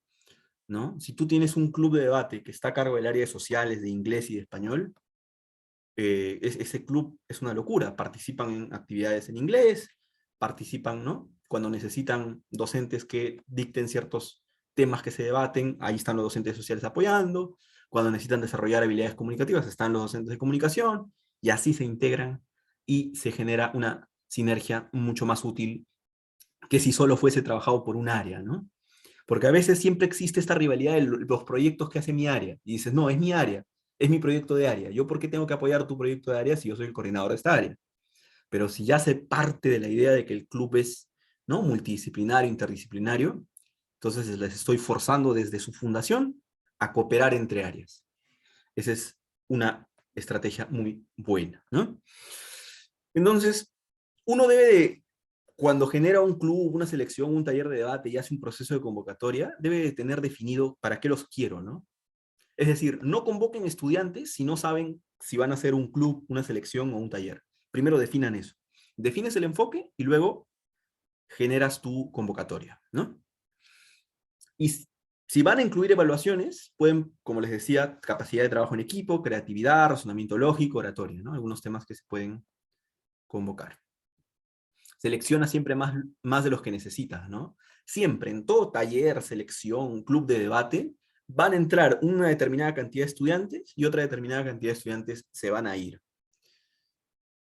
Speaker 1: ¿no? Si tú tienes un club de debate que está a cargo del área de sociales, de inglés y de español, ese club es una locura. Participan en actividades en inglés, participan, ¿no?, cuando necesitan docentes que dicten ciertos temas que se debaten, ahí están los docentes sociales apoyando. Cuando necesitan desarrollar habilidades comunicativas, están los docentes de comunicación, y así se integran y se genera una sinergia mucho más útil que si solo fuese trabajado por un área, ¿no? Porque a veces siempre existe esta rivalidad de los proyectos que hace mi área. Y dices, no, es mi área, es mi proyecto de área. ¿Yo por qué tengo que apoyar tu proyecto de área si yo soy el coordinador de esta área? Pero si ya se parte de la idea de que el club es, ¿no?, multidisciplinario, interdisciplinario, entonces les estoy forzando desde su fundación a cooperar entre áreas. Esa es una estrategia muy buena, ¿no? Entonces, uno debe de cuando genera un club, una selección, un taller de debate y hace un proceso de convocatoria, debe de tener definido para qué los quiero, ¿no? Es decir, no convoquen estudiantes si no saben si van a hacer un club, una selección o un taller. Primero definan eso. Defines el enfoque y luego generas tu convocatoria, ¿no? Y si van a incluir evaluaciones, pueden, como les decía, capacidad de trabajo en equipo, creatividad, razonamiento lógico, oratoria, ¿no? Algunos temas que se pueden convocar. Selecciona siempre más de los que necesitas, ¿no? Siempre, en todo taller, selección, club de debate, van a entrar una determinada cantidad de estudiantes y otra determinada cantidad de estudiantes se van a ir.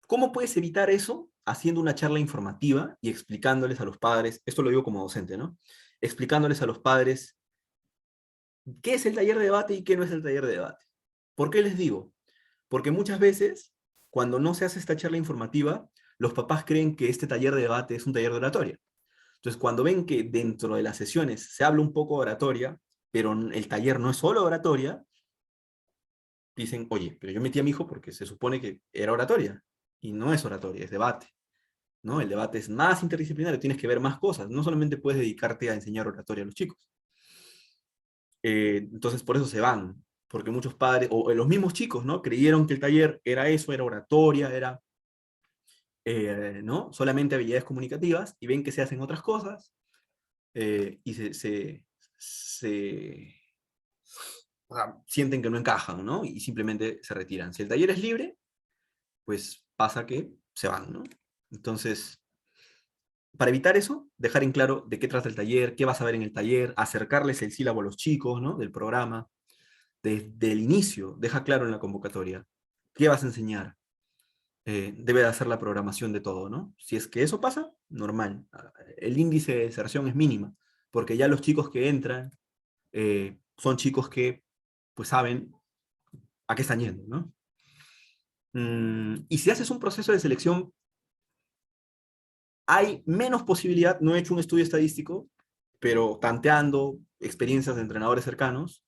Speaker 1: ¿Cómo puedes evitar eso? Haciendo una charla informativa y explicándoles a los padres, esto lo digo como docente, ¿no? Explicándoles a los padres qué es el taller de debate y qué no es el taller de debate. ¿Por qué les digo? Porque muchas veces, cuando no se hace esta charla informativa, los papás creen que este taller de debate es un taller de oratoria. Entonces, cuando ven que dentro de las sesiones se habla un poco de oratoria, pero el taller no es solo oratoria, dicen, oye, pero yo metí a mi hijo porque se supone que era oratoria, y no es oratoria, es debate, ¿no? El debate es más interdisciplinario, tienes que ver más cosas, no solamente puedes dedicarte a enseñar oratoria a los chicos. Entonces, por eso se van, porque muchos padres, o los mismos chicos, ¿no? Creyeron que el taller era eso, era oratoria, era, ¿no? Solamente habilidades comunicativas, y ven que se hacen otras cosas, y se o sea, sienten que no encajan, ¿no? Y simplemente se retiran. Si el taller es libre, pues pasa que se van, ¿no? Entonces, para evitar eso, dejar en claro de qué trata el taller, qué vas a ver en el taller, acercarles el sílabo a los chicos, ¿no? Del programa, desde el inicio, deja claro en la convocatoria qué vas a enseñar. Debe de hacer la programación de todo, ¿no? Si es que eso pasa, normal. El índice de deserción es mínima, porque ya los chicos que entran son chicos que pues saben a qué están yendo, ¿no? Y si haces un proceso de selección, hay menos posibilidad, no he hecho un estudio estadístico, pero tanteando experiencias de entrenadores cercanos,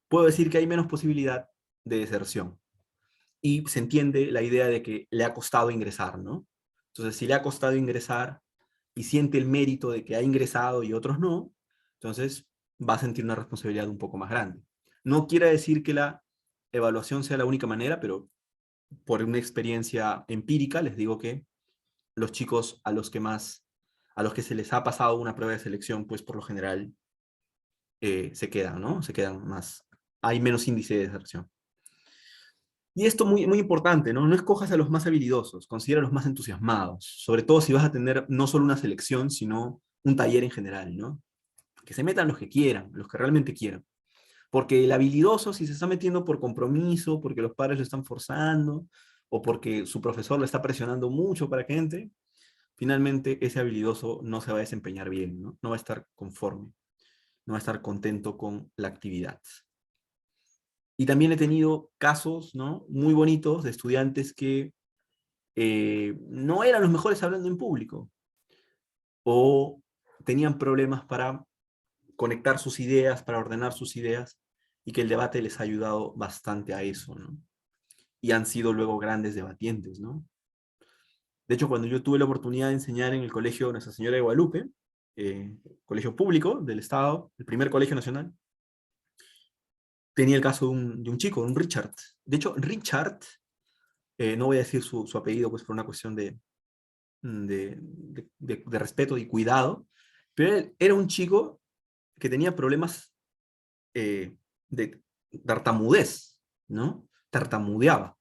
Speaker 1: puedo decir que hay menos posibilidad de deserción. Y se entiende la idea de que le ha costado ingresar, ¿no? Entonces, si le ha costado ingresar y siente el mérito de que ha ingresado y otros no, entonces va a sentir una responsabilidad un poco más grande. No quiere decir que la evaluación sea la única manera, pero por una experiencia empírica les digo que los chicos a los que se les ha pasado una prueba de selección, pues por lo general se quedan, ¿no? Se quedan más, hay menos índice de deserción. Y esto muy, muy importante, ¿no? No escojas a los más habilidosos, considera a los más entusiasmados, sobre todo si vas a tener no solo una selección, sino un taller en general, ¿no? Que se metan los que quieran, los que realmente quieran. Porque el habilidoso, si se está metiendo por compromiso, porque los padres lo están forzando, o porque su profesor lo está presionando mucho para que entre, finalmente ese habilidoso no se va a desempeñar bien, ¿no? No va a estar conforme, no va a estar contento con la actividad. Y también he tenido casos, ¿no? Muy bonitos de estudiantes que no eran los mejores hablando en público, o tenían problemas para conectar sus ideas, para ordenar sus ideas, y que el debate les ha ayudado bastante a eso, ¿no? Y han sido luego grandes debatientes, ¿no? De hecho, cuando yo tuve la oportunidad de enseñar en el colegio Nuestra Señora de Guadalupe, colegio público del Estado, el primer colegio nacional, tenía el caso de un chico, un Richard. De hecho, Richard, no voy a decir su apellido, pues por una cuestión de respeto y cuidado, pero él era un chico que tenía problemas de tartamudez, ¿no? Tartamudeaba.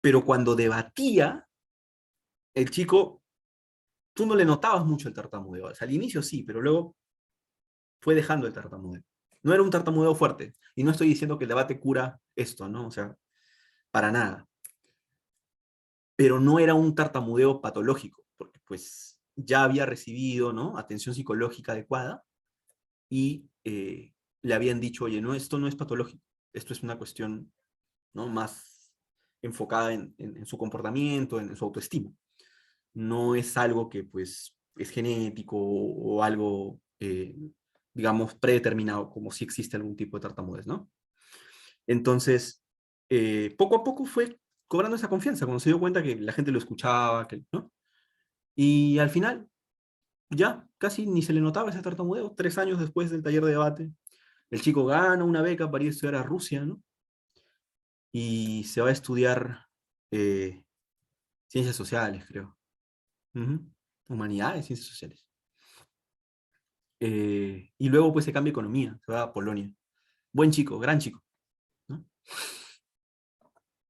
Speaker 1: Pero cuando debatía, el chico, tú no le notabas mucho el tartamudeo. O sea, al inicio sí, pero luego fue dejando el tartamudeo. No era un tartamudeo fuerte. Y no estoy diciendo que el debate cura esto, ¿no? O sea, para nada. Pero no era un tartamudeo patológico, porque pues ya había recibido, ¿no? Atención psicológica adecuada y le habían dicho, oye, no, esto no es patológico, esto es una cuestión, ¿no? Más enfocada en su comportamiento, en su autoestima. No es algo que pues es genético o algo, digamos, predeterminado, como si existe algún tipo de tartamudez, ¿no? Entonces, poco a poco fue cobrando esa confianza, cuando se dio cuenta que la gente lo escuchaba, que, ¿no? Y al final, ya casi ni se le notaba ese tartamudeo. 3 años después del taller de debate, el chico gana una beca para ir a estudiar a Rusia, ¿no? Y se va a estudiar eh, ciencias sociales, creo. Ujú. Humanidades, ciencias sociales. Y luego pues se cambia a economía, se va a Polonia. Buen chico, gran chico, ¿no?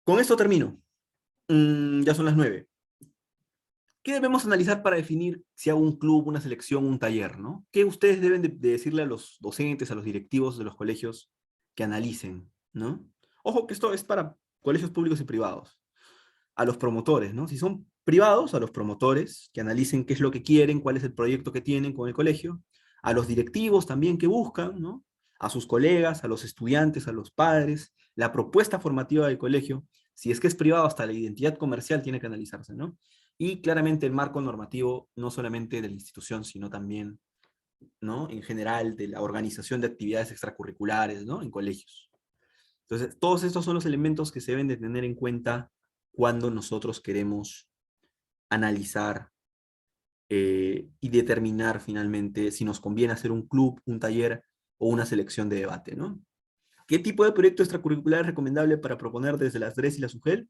Speaker 1: Con esto termino. Ya son las 9. ¿Qué debemos analizar para definir si hago un club, una selección, un taller, ¿no? ¿Qué ustedes deben de decirle a los docentes, a los directivos de los colegios que analicen, ¿no? Ojo que esto es para colegios públicos y privados. A los promotores, ¿no? Si son privados, a los promotores que analicen qué es lo que quieren, cuál es el proyecto que tienen con el colegio. A los directivos también que buscan, ¿no? A sus colegas, a los estudiantes, a los padres, la propuesta formativa del colegio. Si es que es privado, hasta la identidad comercial tiene que analizarse, ¿no? Y claramente el marco normativo, no solamente de la institución, sino también, ¿no? En general, de la organización de actividades extracurriculares, ¿no? En colegios. Entonces, todos estos son los elementos que se deben de tener en cuenta cuando nosotros queremos analizar y determinar finalmente si nos conviene hacer un club, un taller o una selección de debate, ¿no? ¿Qué tipo de proyecto extracurricular es recomendable para proponer desde las DRES y la SUGEL?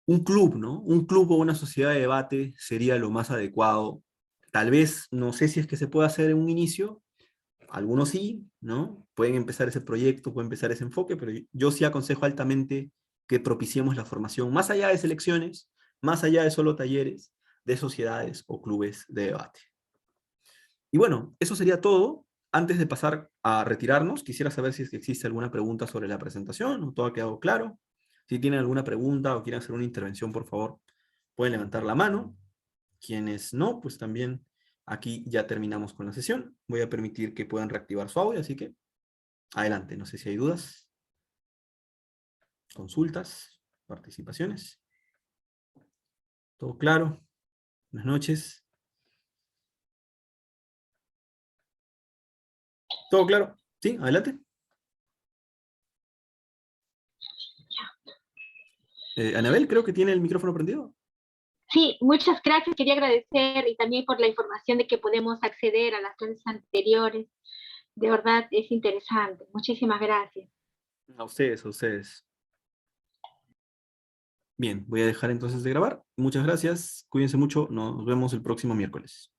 Speaker 1: Un club, ¿no? Un club o una sociedad de debate sería lo más adecuado. Tal vez, no sé si es que se puede hacer en un inicio, algunos sí, ¿no? Pueden empezar ese proyecto, pueden empezar ese enfoque, pero yo sí aconsejo altamente que propiciemos la formación, más allá de selecciones, más allá de solo talleres, de sociedades o clubes de debate. Y bueno, eso sería todo. Antes de pasar a retirarnos, quisiera saber si es que existe alguna pregunta sobre la presentación o todo ha quedado claro. Si tienen alguna pregunta o quieren hacer una intervención, por favor, pueden levantar la mano. Quienes no, pues también aquí ya terminamos con la sesión. Voy a permitir que puedan reactivar su audio, así que adelante. No sé si hay dudas, consultas, participaciones. ¿Todo claro? Buenas noches. ¿Todo claro? ¿Sí? Adelante. Anabel, creo que tiene el micrófono prendido.
Speaker 2: Sí, muchas gracias. Quería agradecer y también por la información de que podemos acceder a las clases anteriores. De verdad es interesante. Muchísimas gracias.
Speaker 1: A ustedes, a ustedes. Bien, voy a dejar entonces de grabar. Muchas gracias. Cuídense mucho. Nos vemos el próximo miércoles.